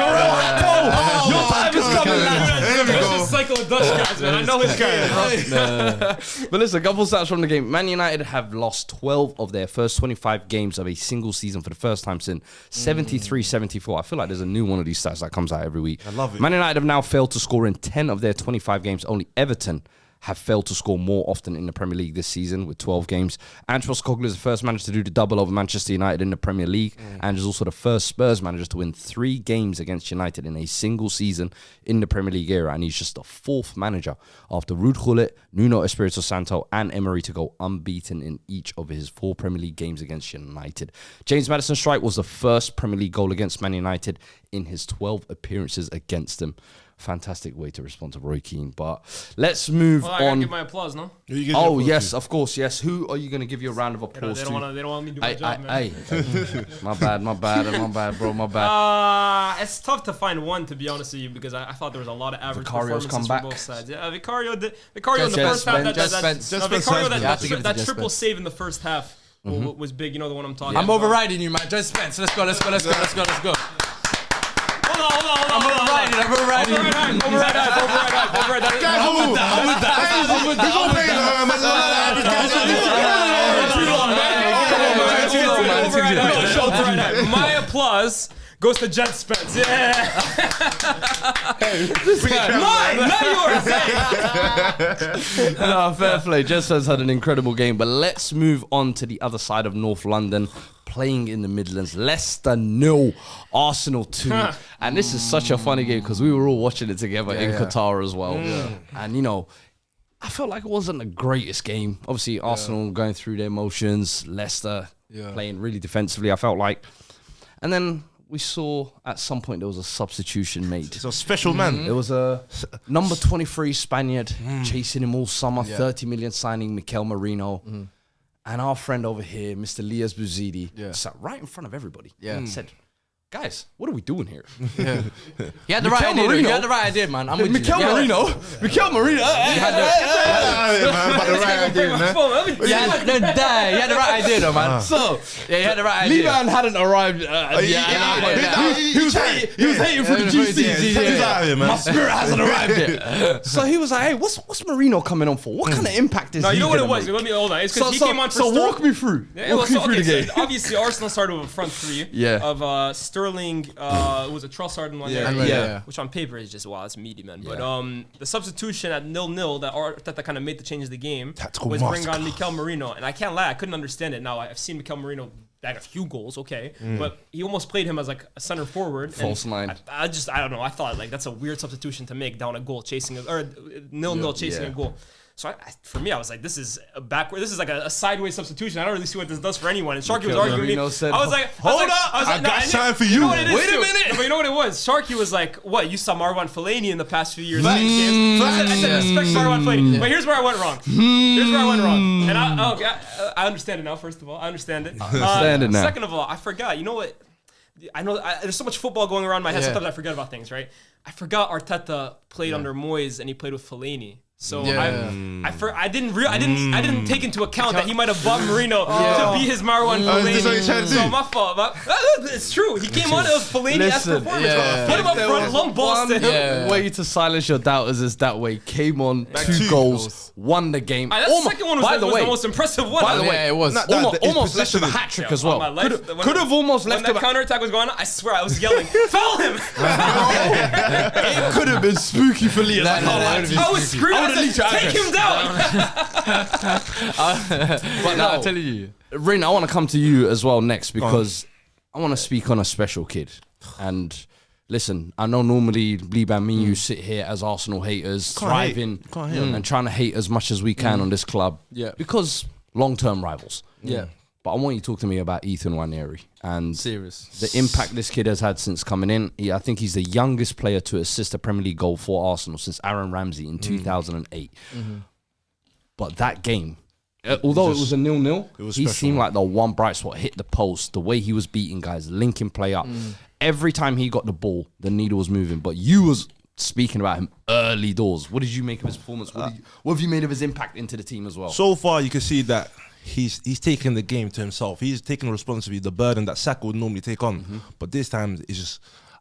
[SPEAKER 1] Your time is coming, lad.
[SPEAKER 2] Let's just cycle of Dutch guys, man. I know his guy.
[SPEAKER 1] But listen, a couple stats from the game. Man United have lost 12 of their first 25 games of a single season for the first time since 73-74. I feel like there's a new one of these stats that comes out every week.
[SPEAKER 3] I love it.
[SPEAKER 1] Man United have now failed to score in 10 of their 25 games. Only Everton have failed to score more often in the Premier League this season with 12 games. Ange Postecoglou is the first manager to do the double over Manchester United in the Premier League, and is also the first Spurs manager to win 3 games against United in a single season in the Premier League era, and he's just the 4th manager after Ruud Gullit, Nuno Espirito Santo and Emery to go unbeaten in each of his 4 Premier League games against United. James Maddison's strike was the first Premier League goal against Man United in his 12 appearances against them. Fantastic way to respond to Roy Keane. But let's move
[SPEAKER 2] Well, I gotta
[SPEAKER 1] on.
[SPEAKER 2] give my applause, no?
[SPEAKER 1] Oh, yes, of course, yes. Who are you going to give your round of applause
[SPEAKER 2] They
[SPEAKER 1] to?
[SPEAKER 2] don't want me to do my job, man.
[SPEAKER 1] Hey. My bad, bro, my bad.
[SPEAKER 2] It's tough to find one, to be honest with you, because I thought there was a lot of average
[SPEAKER 1] Vicario's
[SPEAKER 2] performances
[SPEAKER 1] come
[SPEAKER 2] from
[SPEAKER 1] back.
[SPEAKER 2] both sides. Yeah, Vicario in the
[SPEAKER 1] Jet
[SPEAKER 2] first half.
[SPEAKER 1] Spence.
[SPEAKER 2] Vicario,
[SPEAKER 4] You have to give it to
[SPEAKER 2] that
[SPEAKER 4] Jet
[SPEAKER 2] triple
[SPEAKER 4] Spence.
[SPEAKER 2] save in the first half was big. You know the one I'm talking
[SPEAKER 4] I'm
[SPEAKER 2] about.
[SPEAKER 4] overriding you, man. Just Spence. Let's go.
[SPEAKER 2] Hold on.
[SPEAKER 4] I'm overriding.
[SPEAKER 2] My applause goes to Jet Spence. Yeah. Mine, not yours.
[SPEAKER 1] No, fair play. Jess has had an incredible game, but let's move on to the other side of North London, playing in the Midlands. Leicester 0, Arsenal 2. And this is such a funny game because we were all watching it together in Qatar as well. And, you know, I felt like it wasn't the greatest game. Obviously, Arsenal going through their motions, Leicester playing really defensively, I felt like. And then we saw at some point there was a substitution made.
[SPEAKER 3] He's a special man.
[SPEAKER 1] There was a number 23 Spaniard chasing him all summer, 30 million signing Mikel Merino. And our friend over here, Mr. Lias Bouzidi, sat right in front of everybody and said, guys, what are we doing here?
[SPEAKER 4] He had the right idea.
[SPEAKER 1] Marino.
[SPEAKER 4] He had the right idea, man. I'm with you.
[SPEAKER 1] Mikel Merino? Mikel Merino?
[SPEAKER 4] He had the right idea, though, man.
[SPEAKER 1] So,
[SPEAKER 4] He had the right idea.
[SPEAKER 1] Levan hadn't arrived yet. He was hating for the GCs. My spirit hasn't arrived yet. So he was like, hey, what's Merino coming on for? What kind of impact is
[SPEAKER 2] No,
[SPEAKER 1] he
[SPEAKER 2] you know what it
[SPEAKER 1] gonna
[SPEAKER 2] was?
[SPEAKER 1] make?
[SPEAKER 2] Let me hold on. It's because he came on for
[SPEAKER 1] So
[SPEAKER 2] Sterling.
[SPEAKER 1] walk me through. Walk me through the game.
[SPEAKER 2] So obviously, Arsenal started with a front three. Of Sterling, was it Trossard and one there? Which on paper is just, wow, that's meaty, man. But the substitution at 0-0 that Arteta kind of made to change the game
[SPEAKER 3] Tactical
[SPEAKER 2] was bring
[SPEAKER 3] mask.
[SPEAKER 2] on Mikel Merino. And I can't lie, I couldn't understand it. Now, I've seen Mikel Merino bag a few goals, okay. But he almost played him as like a center forward.
[SPEAKER 1] False nine.
[SPEAKER 2] I don't know. I thought like that's a weird substitution to make down a goal chasing, or 0-0 chasing a goal. So for me, I was like, this is a backward. This is like a sideways substitution. I don't really see what this does for anyone. And Sharky was arguing with me. I was like,
[SPEAKER 3] hold up, I got time for you.
[SPEAKER 2] Wait a minute. But you know what it was? Sharky was like, what? You saw Marwan Fellaini in the past few years. I said, respect Marwan Fellaini. But here's where I went wrong. And I understand it now. First of all, I understand it. Now. Second of all, I forgot. You know what? I know there's so much football going around my head. Sometimes I forget about things, right? I forgot Arteta played under Moyes and he played with Fellaini. So I didn't take into account that he might have bought Marino to be his Marwan Fellaini. So my fault. It's true. He came on as Fellaini-esque performance. Put him up front, long balls to him.
[SPEAKER 1] Way to silence your doubters is that way. Came on, 2 goals, won the game.
[SPEAKER 2] That second one was the most impressive one.
[SPEAKER 1] By the way,
[SPEAKER 4] it was
[SPEAKER 1] almost left with a hat trick as well. Could have almost left.
[SPEAKER 2] When the counter attack was going on, I swear I was yelling, "Foul him!"
[SPEAKER 1] It could have been spooky for Lee.
[SPEAKER 2] I was screaming. Take him down.
[SPEAKER 1] But now,
[SPEAKER 4] I'm telling you,
[SPEAKER 1] Rin, I want to come to you as well next because I want to speak on a special kid. And listen, I know normally Liban and me, you sit here as Arsenal haters, thriving and trying to hate as much as we can on this club.
[SPEAKER 4] Yeah.
[SPEAKER 1] Because long-term rivals.
[SPEAKER 4] Yeah.
[SPEAKER 1] But I want you to talk to me about Ethan Nwaneri and
[SPEAKER 4] Serious.
[SPEAKER 1] the impact this kid has had since coming in. I think he's the youngest player to assist a Premier League goal for Arsenal since Aaron Ramsey in 2008. But that game, although it was a 0-0, he seemed like the one bright spot, hit the post, the way he was beating guys, linking play up. Every time he got the ball, the needle was moving. But you was speaking about him early doors. What did you make of his performance? What have you made of his impact into the team as well?
[SPEAKER 3] So far, you can see that he's taken the game to himself. He's taking responsibility, the burden that Saka would normally take on. But this time,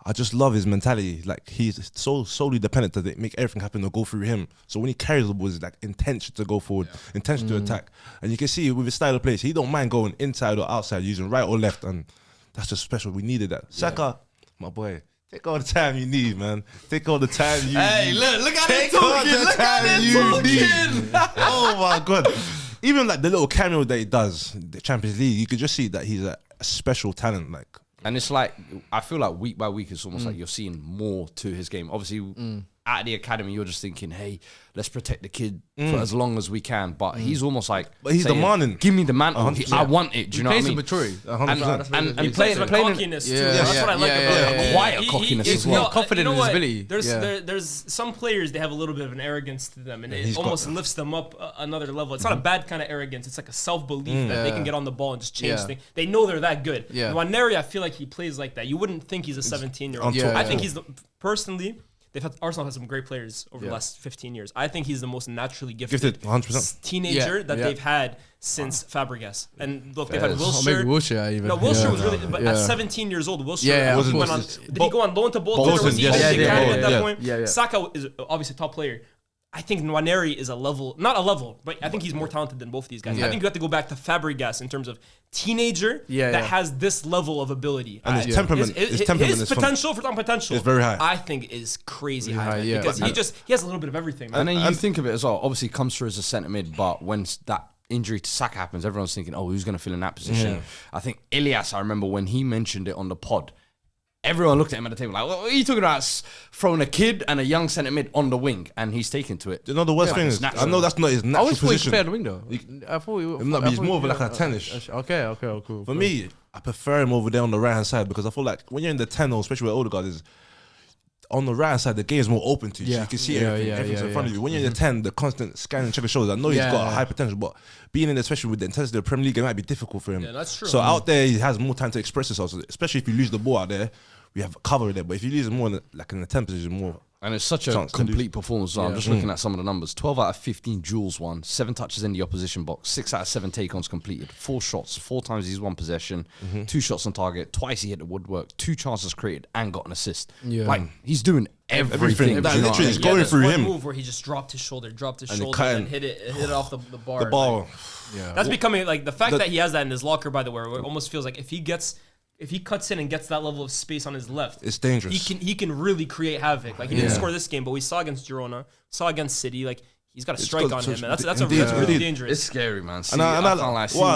[SPEAKER 3] I just love his mentality. Like, he's so solely dependent that they make everything happen to go through him. So when he carries the ball, it's like intention to go forward, intention to attack. And you can see with his style of play, he don't mind going inside or outside, using right or left. And that's just special. We needed that. Saka, my boy, take all the time you need, man. Take all the time you need.
[SPEAKER 1] Hey, look at
[SPEAKER 3] Take
[SPEAKER 1] him
[SPEAKER 3] all
[SPEAKER 1] talking.
[SPEAKER 3] the
[SPEAKER 1] Look
[SPEAKER 3] time
[SPEAKER 1] at him
[SPEAKER 3] you
[SPEAKER 1] talking.
[SPEAKER 3] need. Oh my God. Even like the little cameo that he does, the Champions League, you could just see that he's a special talent. Like,
[SPEAKER 1] and it's like, I feel like week by week, it's almost like you're seeing more to his game. Obviously, at the academy, you're just thinking, hey, let's protect the kid for as long as we can. But he's almost like,
[SPEAKER 3] but he's
[SPEAKER 1] saying,
[SPEAKER 3] demanding.
[SPEAKER 1] Give me the mantle. I want it. Do you know what I mean?
[SPEAKER 4] maturity.
[SPEAKER 1] And
[SPEAKER 2] Playing
[SPEAKER 1] playing
[SPEAKER 2] with cockiness too. That's what I like about him.
[SPEAKER 1] Quiet cockiness as well.
[SPEAKER 4] Confident in his ability.
[SPEAKER 2] There's some players, they have a little bit of an arrogance to them, and it almost lifts them up another level. It's not a bad kind of arrogance. It's like a self-belief that they can get on the ball and just change things. They know they're that good. Nwaneri, I feel like he plays like that. You wouldn't think he's a 17-year-old. I think he's personally. Arsenal has some great players over the last 15 years. I think he's the most naturally gifted
[SPEAKER 3] 100%.
[SPEAKER 2] teenager that they've had since Fabregas. And look, they've had Wilshere.
[SPEAKER 4] Maybe Wilshere even.
[SPEAKER 2] No, Wilshere was really, but at 17 years old, Wilshere did he go on loan to Bolton? Or was he at that point? Saka is obviously a top player. I think Nwaneri is not a level, but I think he's more talented than both of these guys. I think you have to go back to Fabregas in terms of teenager that has this level of ability.
[SPEAKER 3] And his temperament, his
[SPEAKER 2] potential for potential
[SPEAKER 3] is very high.
[SPEAKER 2] I think is crazy high because he has a little bit of everything. Man.
[SPEAKER 1] And then you think of it as well. Obviously, comes through as a centre mid, but when that injury to Saka happens, everyone's thinking, oh, who's going to fill in that position? I think Ilias, I remember when he mentioned it on the pod, everyone looked at him at the table like, what are you talking about? Throwing a kid and a young centre mid on the wing, and he's taken to it.
[SPEAKER 3] You know, the worst thing is, I know that's not his natural position.
[SPEAKER 4] I always play on the wing though. I thought
[SPEAKER 3] he's more of like a 10-ish.
[SPEAKER 4] Okay, cool.
[SPEAKER 3] For me, I prefer him over there on the right hand side because I feel like when you're in the 10, or especially where Odegaard is, on the right hand side, the game is more open to you. So you can see everything's in front of you. When you're in the 10, the constant scanning, check of shoulders. I know he's got a high potential, but being in, especially with the intensity of the Premier League, it might be difficult for him.
[SPEAKER 2] Yeah, that's true.
[SPEAKER 3] So out there, he has more time to express himself, especially if you lose the ball out there. We have cover there, but if you lose it more in the 10 position, more.
[SPEAKER 1] And it's such a complete performance. So I'm just looking at some of the numbers. 12 out of 15 duels won, 7 touches in the opposition box, 6 out of 7 take-ons completed, 4 shots, 4 times he's won possession, 2 shots on target, twice he hit the woodwork, 2 chances created and got an assist. Like, he's doing everything.
[SPEAKER 3] That literally is going through him.
[SPEAKER 2] Move where he just dropped his shoulder and hit it off the bar.
[SPEAKER 3] The ball.
[SPEAKER 2] That's becoming like the fact that he has that in his locker, by the way, where it almost feels like if he cuts in and gets that level of space on his left,
[SPEAKER 3] it's dangerous.
[SPEAKER 2] He can really create havoc. Like he didn't score this game, but we saw against Girona, saw against City. Like he's got a strike on him, and that's really dangerous.
[SPEAKER 1] It's scary, man.
[SPEAKER 3] And I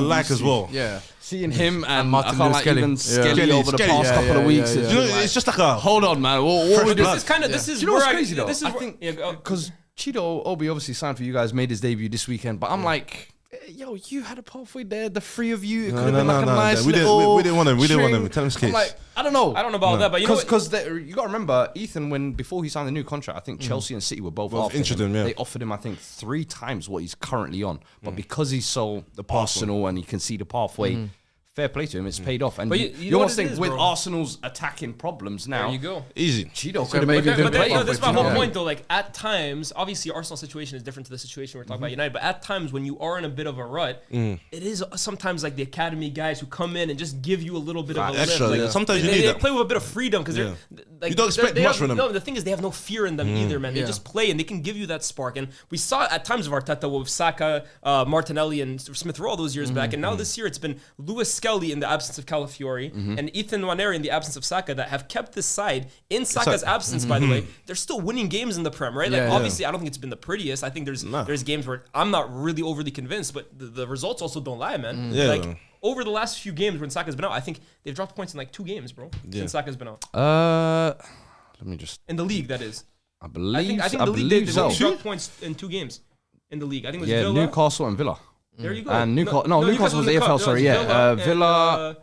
[SPEAKER 3] like as well.
[SPEAKER 4] Yeah,
[SPEAKER 1] seeing him and
[SPEAKER 4] Martin
[SPEAKER 1] even Skelly over the past couple of weeks.
[SPEAKER 3] It's just like a
[SPEAKER 1] hold on, man. What
[SPEAKER 2] this is
[SPEAKER 1] you know what's crazy though? I think because Chido Obi obviously signed for you guys, made his debut this weekend, but I'm like, yo, you had a pathway there, the three of you. It could have been like a nice
[SPEAKER 3] we
[SPEAKER 1] little
[SPEAKER 3] didn't want him. We didn't want him.
[SPEAKER 1] string.
[SPEAKER 3] Tell him his case.
[SPEAKER 1] I'm like, I don't know
[SPEAKER 2] about that, but you know what?
[SPEAKER 1] because you got to remember, Ethan, before he signed the new contract, I think Chelsea and City were both after
[SPEAKER 3] interested him, yeah.
[SPEAKER 1] They offered him, I think, 3 times what he's currently on, but because he's so Arsenal and he can see the pathway. Fair play to him, it's paid off. And
[SPEAKER 2] But
[SPEAKER 1] you
[SPEAKER 2] know what
[SPEAKER 1] almost
[SPEAKER 2] it
[SPEAKER 1] think
[SPEAKER 2] is,
[SPEAKER 1] with
[SPEAKER 2] bro?
[SPEAKER 1] Arsenal's attacking problems now,
[SPEAKER 2] There you go.
[SPEAKER 3] Easy.
[SPEAKER 1] Chido
[SPEAKER 4] So
[SPEAKER 1] could have
[SPEAKER 4] maybe
[SPEAKER 1] maybe
[SPEAKER 4] they're
[SPEAKER 1] been
[SPEAKER 2] But
[SPEAKER 1] playing.
[SPEAKER 2] that's my whole
[SPEAKER 4] Yeah.
[SPEAKER 2] point, though. Like at times, obviously, Arsenal's situation is different to the situation we're talking about United. But at times, when you are in a bit of a rut, it is sometimes like the academy guys who come in and just give you a little bit of a
[SPEAKER 3] Extra,
[SPEAKER 2] lift.
[SPEAKER 3] yeah.
[SPEAKER 2] Like,
[SPEAKER 3] Sometimes you
[SPEAKER 2] they
[SPEAKER 3] need that.
[SPEAKER 2] play with a bit of freedom because
[SPEAKER 3] Yeah.
[SPEAKER 2] like
[SPEAKER 3] You don't expect
[SPEAKER 2] they
[SPEAKER 3] much
[SPEAKER 2] have,
[SPEAKER 3] from them.
[SPEAKER 2] No, the thing is they have no fear in them either, man. They
[SPEAKER 4] Yeah.
[SPEAKER 2] just play and they can give you that spark. And we saw it at times of Arteta with Saka, Martinelli, and Smith Rowe all those years back. And now this year it's been Lewis Skelly in the absence of Calafiori and Ethan Nwaneri in the absence of Saka that have kept this side in Saka's absence. By the way, they're still winning games in the Prem, right? Like
[SPEAKER 4] Yeah.
[SPEAKER 2] obviously, I don't think it's been the prettiest. I think there's games where I'm not really overly convinced, but the results also don't lie, man.
[SPEAKER 3] Yeah.
[SPEAKER 2] Like over the last few games when Saka's been out, I think they've dropped points in like 2 games, bro. Since Saka's been out
[SPEAKER 1] Let me just.
[SPEAKER 2] in the league, that is.
[SPEAKER 1] I believe.
[SPEAKER 2] I think the league they've only dropped points in 2 games in the league. I think it was
[SPEAKER 1] Yeah,
[SPEAKER 2] Villa.
[SPEAKER 1] Newcastle and Villa.
[SPEAKER 2] There you go.
[SPEAKER 1] And Newcastle was the
[SPEAKER 2] in the
[SPEAKER 1] AFL,
[SPEAKER 2] cup.
[SPEAKER 1] sorry,
[SPEAKER 2] It was
[SPEAKER 1] yeah.
[SPEAKER 2] and,
[SPEAKER 1] Villa.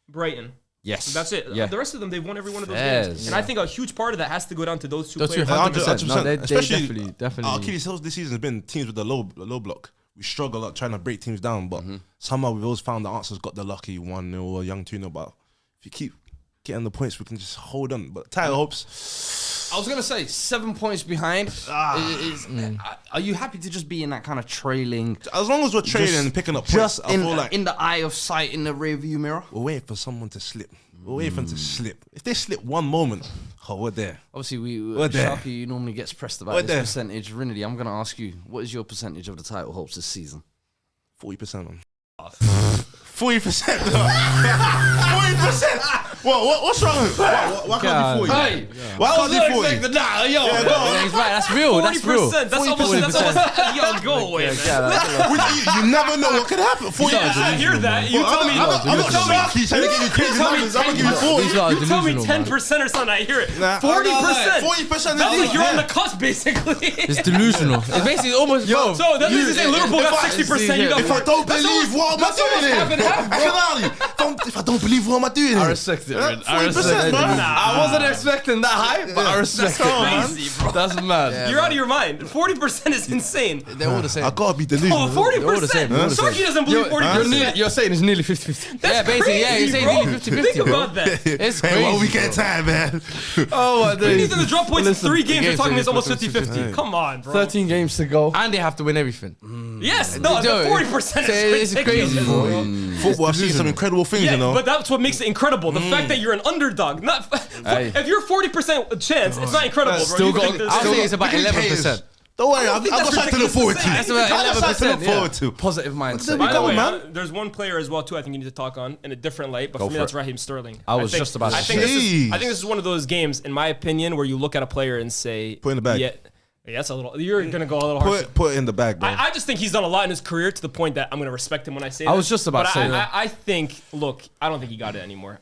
[SPEAKER 2] Brighton.
[SPEAKER 1] Yes.
[SPEAKER 2] That's it.
[SPEAKER 1] Yeah.
[SPEAKER 2] The rest of them, they've won every one of those
[SPEAKER 1] Yes.
[SPEAKER 2] games. And I think a huge part of that has to go down to those two
[SPEAKER 4] Those two
[SPEAKER 2] players.
[SPEAKER 4] 100%. No,
[SPEAKER 3] 100%.
[SPEAKER 4] they
[SPEAKER 3] Especially
[SPEAKER 4] definitely.
[SPEAKER 3] Our Achilles heels this season has been teams with the low block. We struggle a lot trying to break teams down, but somehow we've always found the answers. Got the lucky 1-0 or young 2-0. But if you keep getting the points, we can just hold on. But title hopes.
[SPEAKER 1] I was gonna say 7 points behind. Are you happy to just be in that kind of trailing?
[SPEAKER 3] As long as we're training and picking up points, I feel like
[SPEAKER 1] in the eye of sight in the rear view mirror.
[SPEAKER 3] we're waiting for someone to slip. We're waiting for them to slip. If they slip one moment, we're there.
[SPEAKER 1] Obviously,
[SPEAKER 3] We're there.
[SPEAKER 1] Sharky normally gets pressed about
[SPEAKER 3] We're
[SPEAKER 1] this
[SPEAKER 3] there.
[SPEAKER 1] percentage. Rinaldi, I'm gonna ask you, what is your percentage of the title hopes this season?
[SPEAKER 3] 40%, man. 40%. 40%. What's wrong? Why can't it be 40?
[SPEAKER 1] Hey,
[SPEAKER 3] Why can't it be 40?
[SPEAKER 1] yo.
[SPEAKER 4] Yeah, he's right. That's real. That's real.
[SPEAKER 2] 40%. That's almost yo, go away, man.
[SPEAKER 3] You never know what could happen. 40%.
[SPEAKER 2] I hear that. You tell me.
[SPEAKER 3] I'm not Sharky trying to give you crazy numbers. I'm going to give you 40.
[SPEAKER 4] These are
[SPEAKER 2] You tell me
[SPEAKER 4] delusional, man.
[SPEAKER 2] 10% or something. I hear it.
[SPEAKER 3] Nah.
[SPEAKER 2] 40%.
[SPEAKER 3] 40%.
[SPEAKER 2] That's like you're on the cusp, basically.
[SPEAKER 4] It's delusional. It's basically almost. Yo,
[SPEAKER 2] So that means to say Liverpool got 60%. You got
[SPEAKER 3] If I don't believe, what am I doing
[SPEAKER 2] half and half, bro.
[SPEAKER 3] If I don't believe, what am I doing?
[SPEAKER 1] I respect it, man. I
[SPEAKER 3] 40%,
[SPEAKER 1] respect it.
[SPEAKER 3] bro.
[SPEAKER 1] I wasn't expecting that high, but I respect it, man.
[SPEAKER 2] crazy, bro.
[SPEAKER 1] That's mad.
[SPEAKER 2] You're out of your mind. 40% is insane.
[SPEAKER 4] they're all the same.
[SPEAKER 3] I gotta be delusional.
[SPEAKER 2] Oh, 40%.
[SPEAKER 4] all the same, they're all the same.
[SPEAKER 2] Sharky doesn't believe 40%.
[SPEAKER 1] You're saying it's nearly 50-50.
[SPEAKER 2] That's
[SPEAKER 4] Yeah, basically, yeah,
[SPEAKER 2] crazy,
[SPEAKER 4] you're saying
[SPEAKER 2] bro.
[SPEAKER 4] nearly 50-50,
[SPEAKER 2] Think
[SPEAKER 4] bro.
[SPEAKER 2] about that.
[SPEAKER 4] It's
[SPEAKER 3] Hey,
[SPEAKER 4] crazy.
[SPEAKER 3] what weekend time, man?
[SPEAKER 1] Oh my
[SPEAKER 2] We
[SPEAKER 1] days.
[SPEAKER 2] need them to drop points in 3 games. We're
[SPEAKER 4] games
[SPEAKER 2] talking
[SPEAKER 4] are
[SPEAKER 2] it's almost
[SPEAKER 4] 50-50.
[SPEAKER 2] 50-50. Come on, bro.
[SPEAKER 1] 13 games to go.
[SPEAKER 4] And they have to win everything.
[SPEAKER 2] Yes, no, the
[SPEAKER 4] Yo,
[SPEAKER 2] 40%
[SPEAKER 4] it's
[SPEAKER 2] is ridiculous,
[SPEAKER 4] crazy,
[SPEAKER 2] bro.
[SPEAKER 3] Football, I've seen some incredible things,
[SPEAKER 2] Yeah,
[SPEAKER 3] you know.
[SPEAKER 2] but that's what makes it incredible. The fact that you're an underdog. Not
[SPEAKER 1] Hey.
[SPEAKER 2] if you're 40% chance, it's not incredible, bro.
[SPEAKER 1] Still
[SPEAKER 2] You
[SPEAKER 1] got-
[SPEAKER 2] think there's-
[SPEAKER 4] I think it's about
[SPEAKER 3] Look at
[SPEAKER 4] 11%.
[SPEAKER 3] Don't worry,
[SPEAKER 2] I
[SPEAKER 3] I've
[SPEAKER 2] think
[SPEAKER 3] got
[SPEAKER 2] that's
[SPEAKER 3] something to look forward to.
[SPEAKER 2] ridiculous.
[SPEAKER 4] That's about
[SPEAKER 3] I've got something to
[SPEAKER 4] 11%.
[SPEAKER 3] look forward to.
[SPEAKER 1] Positive mindset.
[SPEAKER 2] By the
[SPEAKER 3] go,
[SPEAKER 2] way,
[SPEAKER 3] man.
[SPEAKER 2] there's one player as well too. I think you need to talk on in a different light, but
[SPEAKER 1] Go
[SPEAKER 2] for me
[SPEAKER 1] for
[SPEAKER 2] that's
[SPEAKER 1] it.
[SPEAKER 2] Raheem Sterling.
[SPEAKER 1] I was
[SPEAKER 2] think-
[SPEAKER 1] just about to
[SPEAKER 2] I think
[SPEAKER 1] say.
[SPEAKER 2] I think this is one of those games, in my opinion, where you look at a player and say,
[SPEAKER 3] Put in the bag.
[SPEAKER 2] Yeah, that's a little. You're gonna go a little harsh.
[SPEAKER 3] Put it in the bag, bro.
[SPEAKER 2] I just think he's done a lot in his career to the point that I'm going to respect him when I say
[SPEAKER 1] I
[SPEAKER 2] this.
[SPEAKER 1] was just about
[SPEAKER 2] But
[SPEAKER 1] to say that.
[SPEAKER 2] I think, look, I don't think he got it anymore.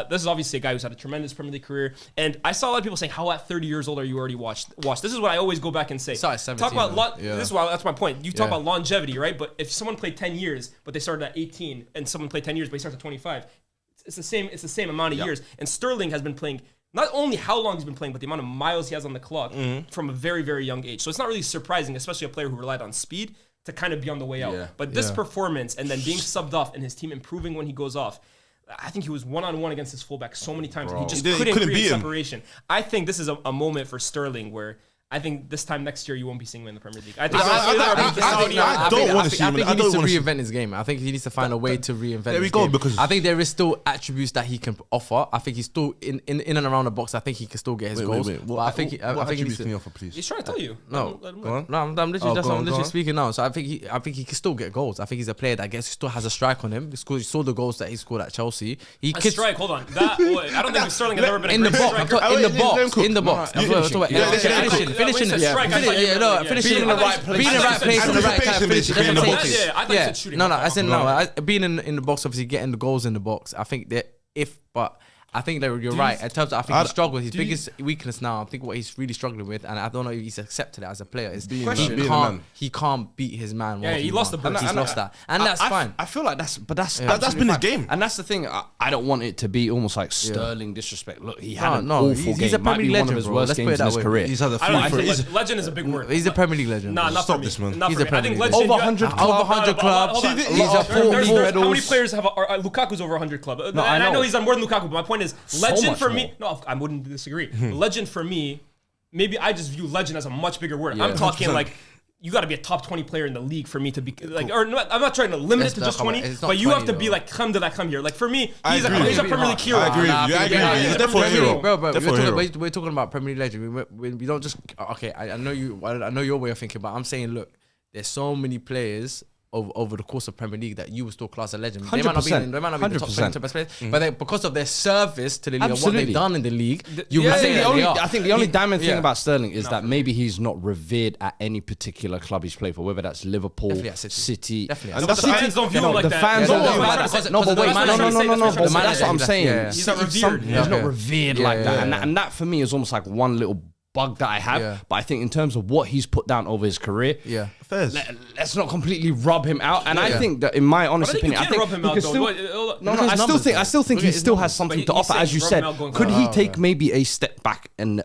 [SPEAKER 2] This is obviously a guy who's had a tremendous Premier League career. And I saw a lot of people saying, how at 30 years old are you already watched? This is what I always go back and say.
[SPEAKER 4] Started at 17,
[SPEAKER 2] Talk about
[SPEAKER 4] though. Yeah.
[SPEAKER 2] This is why that's my point. You talk
[SPEAKER 4] Yeah.
[SPEAKER 2] about longevity, right? But if someone played 10 years, but they started at 18, and someone played 10 years, but he starts at 25, it's the same. It's the same amount of years. And Sterling has been playing. Not only how long he's been playing, but the amount of miles he has on the clock from a very, very young age. So it's not really surprising, especially a player who relied on speed, to kind of be on the way out.
[SPEAKER 1] Yeah.
[SPEAKER 2] But this performance and then being subbed off and his team improving when he goes off, I think he was one-on-one against his fullback so many times. And he just
[SPEAKER 3] He
[SPEAKER 2] couldn't
[SPEAKER 3] couldn't
[SPEAKER 2] create
[SPEAKER 3] beat him.
[SPEAKER 2] separation. I think this is a moment for Sterling where I think this time next year you won't be seeing him in the Premier League. I think
[SPEAKER 3] I don't want to see him.
[SPEAKER 4] I
[SPEAKER 3] I
[SPEAKER 4] think he
[SPEAKER 3] don't
[SPEAKER 4] needs to
[SPEAKER 3] want to see.
[SPEAKER 4] reinvent his game. I think he needs to find a way to reinvent
[SPEAKER 3] There we
[SPEAKER 4] his
[SPEAKER 3] go,
[SPEAKER 4] game.
[SPEAKER 3] because-
[SPEAKER 4] I think there is still attributes that he can offer. I think he's still in and around the box. I think he can still get his goals. But I think he
[SPEAKER 3] What
[SPEAKER 4] needs
[SPEAKER 3] attributes
[SPEAKER 4] to.
[SPEAKER 3] can you offer, please?
[SPEAKER 2] He's trying to tell you.
[SPEAKER 4] No,
[SPEAKER 2] Let him
[SPEAKER 3] Go on.
[SPEAKER 4] No, I'm literally,
[SPEAKER 3] Oh,
[SPEAKER 4] that's
[SPEAKER 3] go
[SPEAKER 4] what I'm
[SPEAKER 3] on, go
[SPEAKER 4] literally
[SPEAKER 3] on.
[SPEAKER 4] speaking now. So I think he can still get goals. I think he's a player that still has a strike on him. You saw the goals that he scored at Chelsea. He
[SPEAKER 2] A
[SPEAKER 4] could
[SPEAKER 2] strike, hold on. I don't think Sterling has ever been a
[SPEAKER 4] in the
[SPEAKER 2] great
[SPEAKER 4] box. I'm
[SPEAKER 2] striker.
[SPEAKER 4] talking in the
[SPEAKER 3] Let him
[SPEAKER 4] box.
[SPEAKER 3] cook.
[SPEAKER 4] In the box.
[SPEAKER 3] No,
[SPEAKER 4] I'm talking about
[SPEAKER 3] yeah,
[SPEAKER 4] finishing
[SPEAKER 2] when
[SPEAKER 4] it.
[SPEAKER 2] he said strike, I thought you meant like,
[SPEAKER 4] Finishing
[SPEAKER 2] yeah.
[SPEAKER 4] in the
[SPEAKER 2] I
[SPEAKER 4] right
[SPEAKER 2] thought
[SPEAKER 4] place.
[SPEAKER 2] you
[SPEAKER 4] Being in the right
[SPEAKER 2] said
[SPEAKER 4] place in the right time.
[SPEAKER 3] Anticipation,
[SPEAKER 4] Finishing.
[SPEAKER 3] basically, in the box.
[SPEAKER 2] Yeah, I thought you said shooting.
[SPEAKER 4] No, I said no. Being in the box, obviously getting the goals in the box. I think that I think that you're right. In terms of, I think he struggled. His biggest weakness now, I think what he's really struggling with, and I don't know if he's accepted it as a player, is he can't beat his man.
[SPEAKER 2] Yeah, he lost the ball.
[SPEAKER 4] He's lost that, and that's fine.
[SPEAKER 1] I feel like that's
[SPEAKER 3] been his game.
[SPEAKER 1] And that's the thing. I don't want it to be almost like Sterling disrespect. Look, he had an
[SPEAKER 4] awful
[SPEAKER 1] game.
[SPEAKER 4] He's a Premier League legend,
[SPEAKER 1] one of his
[SPEAKER 4] bro.
[SPEAKER 1] worst
[SPEAKER 4] Let's put
[SPEAKER 1] games
[SPEAKER 4] it
[SPEAKER 1] in
[SPEAKER 4] that
[SPEAKER 1] his
[SPEAKER 4] way.
[SPEAKER 1] career.
[SPEAKER 3] He's had a
[SPEAKER 2] I don't
[SPEAKER 3] few.
[SPEAKER 2] think legend is a big word.
[SPEAKER 4] He's a Premier League legend.
[SPEAKER 2] Nah, not
[SPEAKER 3] Stop
[SPEAKER 2] for me.
[SPEAKER 3] this, man.
[SPEAKER 2] Not
[SPEAKER 4] He's
[SPEAKER 2] for
[SPEAKER 4] a
[SPEAKER 2] me. I think
[SPEAKER 4] Premier
[SPEAKER 2] legend.
[SPEAKER 1] Over 100 clubs.
[SPEAKER 4] Over 100 clubs.
[SPEAKER 1] He's a full
[SPEAKER 2] How many
[SPEAKER 1] medals.
[SPEAKER 2] players have Lukaku's over 100 club? And I know he's done more than Lukaku, but my point is, legend
[SPEAKER 1] much
[SPEAKER 2] for me.
[SPEAKER 1] more.
[SPEAKER 2] No, I wouldn't disagree. Legend for me, maybe I just view legend as a much bigger word. I'm talking
[SPEAKER 3] 100%.
[SPEAKER 2] like. You got to be a top 20 player in the league for me to be like, or not, I'm not trying to limit it to just 20, but you have to be like, come to that, come here. Like for me, he's a Premier League hero.
[SPEAKER 3] I agree with you. I agree with you. He's definitely a hero.
[SPEAKER 4] Bro,
[SPEAKER 3] Definitely
[SPEAKER 4] we're talking about Premier League legend. We don't just okay. I know your way of thinking, but I'm saying, look, there's so many players over the course of Premier League that you will still class a legend. They might not be in the top 20 best players, but because of their service to the league and what they've done in the league,
[SPEAKER 1] I think the only damning thing about Sterling is that maybe he's not revered at any particular club he's played for, whether that's Liverpool, City.
[SPEAKER 2] And the fans don't view him like
[SPEAKER 1] the
[SPEAKER 2] that.
[SPEAKER 1] fans don't view him like that. No, but wait, no.
[SPEAKER 2] But
[SPEAKER 1] That's what I'm saying.
[SPEAKER 2] He's not revered.
[SPEAKER 1] He's not revered like that, and that for me is almost like one little bug that I have.
[SPEAKER 4] Yeah.
[SPEAKER 1] But I think in terms of what he's put down over his career, let's not completely rub him out. And I think that, in my honest opinion, I think
[SPEAKER 2] rub him out.
[SPEAKER 1] I still think he still has something to offer. As you said, could he take maybe a step back and?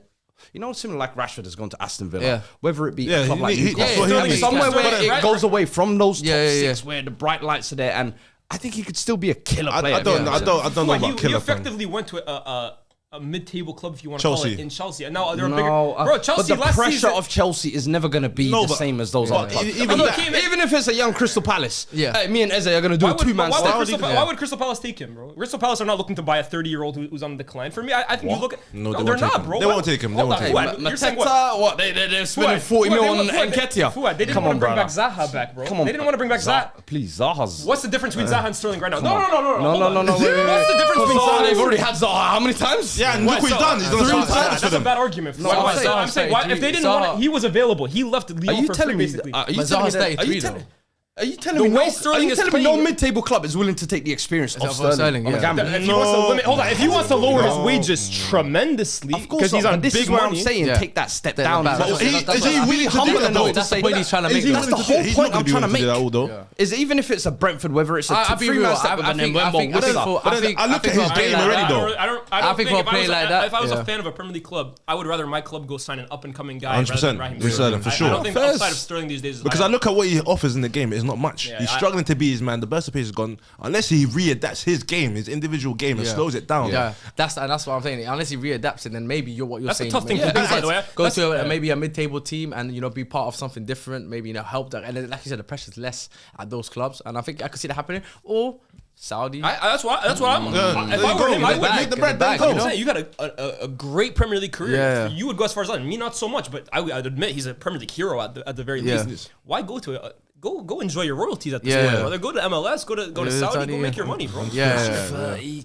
[SPEAKER 1] You know, similar like Rashford has gone to Aston Villa, whether it be a club like Newcastle, somewhere where it goes away from those top six, where the bright lights are there, and I think he could still be a killer player.
[SPEAKER 3] I don't know about killer.
[SPEAKER 2] He effectively went to a mid-table club, if you want to call it, in Chelsea. And now they're
[SPEAKER 1] No,
[SPEAKER 2] bigger. Bro, Chelsea
[SPEAKER 1] but the
[SPEAKER 2] last
[SPEAKER 1] pressure
[SPEAKER 2] season,
[SPEAKER 1] of Chelsea is never going to be the same as those other clubs. Even if it's a young Crystal Palace, me and Eze are going to do a two-man stand.
[SPEAKER 2] Why would Crystal Palace take him, bro? Crystal Palace are not looking to buy a 30-year-old who's on the decline. For me, I think you look at...
[SPEAKER 3] No,
[SPEAKER 2] they're not, bro.
[SPEAKER 3] They won't take him. They won't take him.
[SPEAKER 1] Mateta, what? They're spending 40 million on Nketiah.
[SPEAKER 2] They didn't want to bring back Zaha back, bro.
[SPEAKER 1] Come on.
[SPEAKER 2] They didn't want to bring back Zaha.
[SPEAKER 1] Please, Zaha's...
[SPEAKER 2] What's the difference between Zaha and Sterling right now?
[SPEAKER 1] No.
[SPEAKER 2] What's the difference between Zaha?
[SPEAKER 1] They've already had Zaha how many times?
[SPEAKER 3] Yeah, and look what he's done. He's done
[SPEAKER 2] That's a bad argument. I'm saying if they didn't want it, he was available. He left Lyon for free, basically.
[SPEAKER 1] Are you telling me no mid-table club is willing to take the experience of Sterling?
[SPEAKER 2] If he wants to lower his wages tremendously because he's on big money,
[SPEAKER 1] I'm saying take that step down.
[SPEAKER 3] Is he really humble enough?
[SPEAKER 4] That's the point he's trying to make.
[SPEAKER 1] That's the whole point I'm trying to make. Is even if it's a Brentford, whether it's a 3-man step with an
[SPEAKER 3] I look at his game already, though.
[SPEAKER 2] I think
[SPEAKER 4] for a player like that,
[SPEAKER 2] if I was a fan of a Premier League club, I would rather my club go sign an up-and-coming guy rather than Raheem
[SPEAKER 3] 100%,
[SPEAKER 2] Sterling.
[SPEAKER 3] for sure.
[SPEAKER 2] I don't think the upside of Sterling these days is
[SPEAKER 3] Because I look at what he offers in the game, it's not much. He's struggling to be his man. The burst of pace is gone. Unless he readapts his game, his individual game, and slows it down.
[SPEAKER 4] Yeah, that's what I'm saying. Unless he readapts it, then maybe what you're saying.
[SPEAKER 2] That's a tough thing to do, by the way.
[SPEAKER 4] Go to maybe a mid-table team and be part of something different. Maybe help that. And then, like you said, the pressure's less at those clubs, and I think I could see that happening. Or Saudi.
[SPEAKER 2] That's what I'm. If I were him, I would make the bread back. I'm saying you got a great Premier League career.
[SPEAKER 4] Yeah.
[SPEAKER 2] You would go as far as that. Me, not so much, but I'd admit he's a Premier League hero at the very least. Why go to it? Go enjoy your royalties at this point, brother. Go to MLS, go to Saudi, go make your money, bro.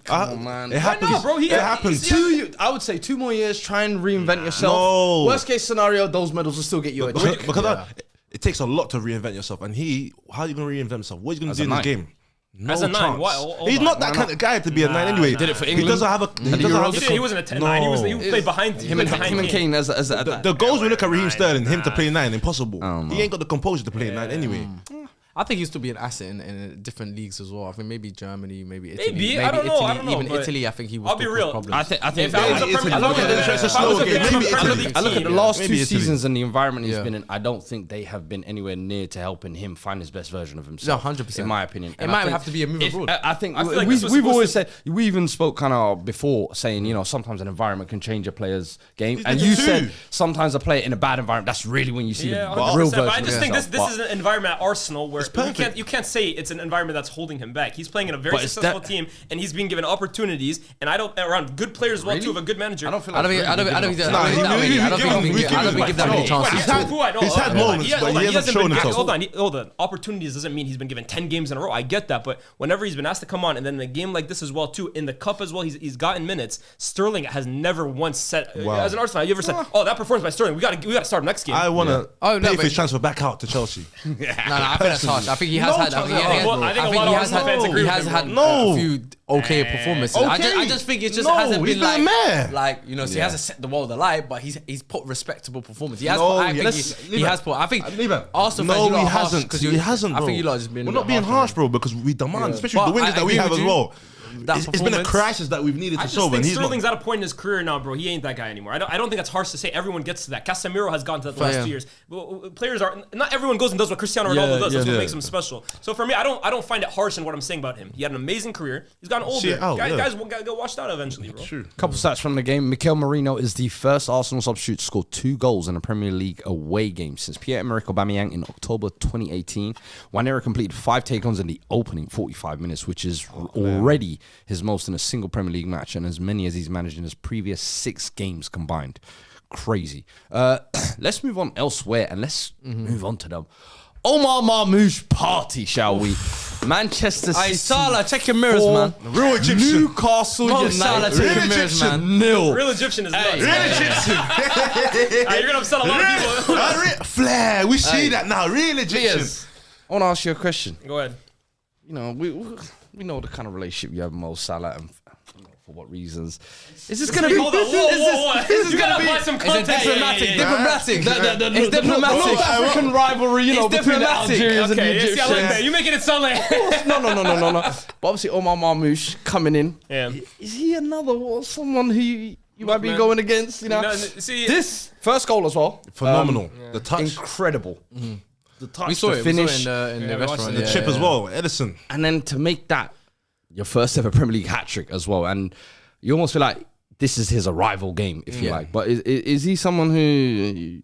[SPEAKER 1] Come on, man.
[SPEAKER 3] It happens.
[SPEAKER 2] No, bro,
[SPEAKER 3] it happens.
[SPEAKER 1] I would say 2 more years, try and reinvent yourself.
[SPEAKER 3] No.
[SPEAKER 1] Worst case scenario, those medals will still get you a drink.
[SPEAKER 3] Because it takes a lot to reinvent yourself. And how are you going to reinvent himself? What are you going to do in this game? No
[SPEAKER 2] as a 9,
[SPEAKER 3] chance. He's not that kind of guy to be a 9 anyway.
[SPEAKER 1] Did it for England.
[SPEAKER 3] He doesn't have a.
[SPEAKER 2] He wasn't a 10. He played behind
[SPEAKER 1] him and Kane as
[SPEAKER 3] the goals we look at Raheem Sterling, him to play 9, impossible. He ain't got the composure to play 9 anyway.
[SPEAKER 4] I think he used to be an asset in different leagues as well. I think maybe Germany, maybe Italy.
[SPEAKER 2] Maybe I don't know.
[SPEAKER 4] Even Italy, I think he was.
[SPEAKER 2] I'll be real.
[SPEAKER 1] I think
[SPEAKER 2] if I was a Premier League,
[SPEAKER 1] I look at the last 2 seasons and the environment he's been in. I don't think they have been anywhere near to helping him find his best version of himself.
[SPEAKER 4] 100%.
[SPEAKER 1] In my opinion,
[SPEAKER 4] it might have to be a move abroad.
[SPEAKER 1] I think we've always said, we even spoke kind of before saying, sometimes an environment can change a player's game, and you said sometimes a player in a bad environment, that's really when you see the real version.
[SPEAKER 2] But I just think this is an environment at Arsenal where you can't say it's an environment that's holding him back. He's playing in a very successful team, and he's being given opportunities. And around good players as well too, of a good manager.
[SPEAKER 4] I don't think give that many chances.
[SPEAKER 3] He's had moments, but he hasn't shown himself.
[SPEAKER 2] Hold on. Opportunities doesn't mean he's been given 10 games in a row. I get that, but whenever he's been asked to come on, and then in a game like this as well too, in the cup as well, he's gotten minutes. Sterling has never once said, as an Arsenal fan, you ever said, "Oh, that performance by Sterling, we got to start him next game."
[SPEAKER 3] I want to pay for his transfer back out to Chelsea.
[SPEAKER 4] I think that's harsh. I think he has had. I think
[SPEAKER 2] a lot of Arsenal fans agree
[SPEAKER 4] he
[SPEAKER 2] with
[SPEAKER 4] has
[SPEAKER 2] him,
[SPEAKER 4] had
[SPEAKER 2] bro.
[SPEAKER 4] a few okay performances. I just think it just hasn't been like he hasn't set the world alight, but he's put respectable performance. He has. He has put. I think Arsenal fans.
[SPEAKER 3] No, he hasn't. He hasn't.
[SPEAKER 4] I think you lot just been.
[SPEAKER 3] We're not being harsh, bro, because we demand, especially the wingers that we have as well. It's been a crisis that we've needed to solve.
[SPEAKER 2] I think Sterling's at a point in his career now, bro. He ain't that guy anymore. I don't think that's harsh to say. Everyone gets to that. Casemiro has gone to that the last 2 years. Players are not everyone goes and does what Cristiano Ronaldo does. That's what makes him special. So for me, I don't find it harsh in what I'm saying about him. He had an amazing career. He's gotten older. Guys will get washed out eventually, bro.
[SPEAKER 3] True.
[SPEAKER 1] Couple stats from the game. Mikel Merino is the first Arsenal substitute to score 2 goals in a Premier League away game since Pierre-Emerick Aubameyang in October 2018. Wanera completed 5 take-ons in the opening 45 minutes, which is already his most in a single Premier League match and as many as he's managed in his previous 6 games combined. Crazy. Let's move on elsewhere and let's move on to the Omar Marmoush party, shall we? Manchester City.
[SPEAKER 4] Salah, check your mirrors, man.
[SPEAKER 3] Real Egyptian.
[SPEAKER 1] Newcastle United.
[SPEAKER 4] Salah, check your mirrors, man.
[SPEAKER 1] Nil.
[SPEAKER 2] Real Egyptian is nuts.
[SPEAKER 3] Real Egyptian.
[SPEAKER 2] You're gonna upset a lot of people.
[SPEAKER 3] Flair. We see that now. Real Egyptian.
[SPEAKER 1] I want to ask you a question.
[SPEAKER 2] Go ahead.
[SPEAKER 1] You know, we know the kind of relationship you have with Mo Salah and for what reasons. Is this going to be...
[SPEAKER 2] Hold on, whoa. You gotta apply some context.
[SPEAKER 4] Diplomatic.
[SPEAKER 1] It's diplomatic. North African rivalry, you know, between the Algerians and the Egyptians.
[SPEAKER 2] I like that. You're making it sound like...
[SPEAKER 1] No. But obviously, Omar Marmoush coming in.
[SPEAKER 2] Yeah.
[SPEAKER 1] Is he someone who you might be going against, you know? This first goal as well.
[SPEAKER 3] Phenomenal. The touch.
[SPEAKER 1] Incredible. The touch,
[SPEAKER 4] We saw
[SPEAKER 1] the
[SPEAKER 4] it
[SPEAKER 1] finish.
[SPEAKER 4] in the restaurant.
[SPEAKER 3] The chip as well. Edison.
[SPEAKER 1] And then to make that your first ever Premier League hat-trick as well. And you almost feel like this is his arrival game, if you like. But is he someone who,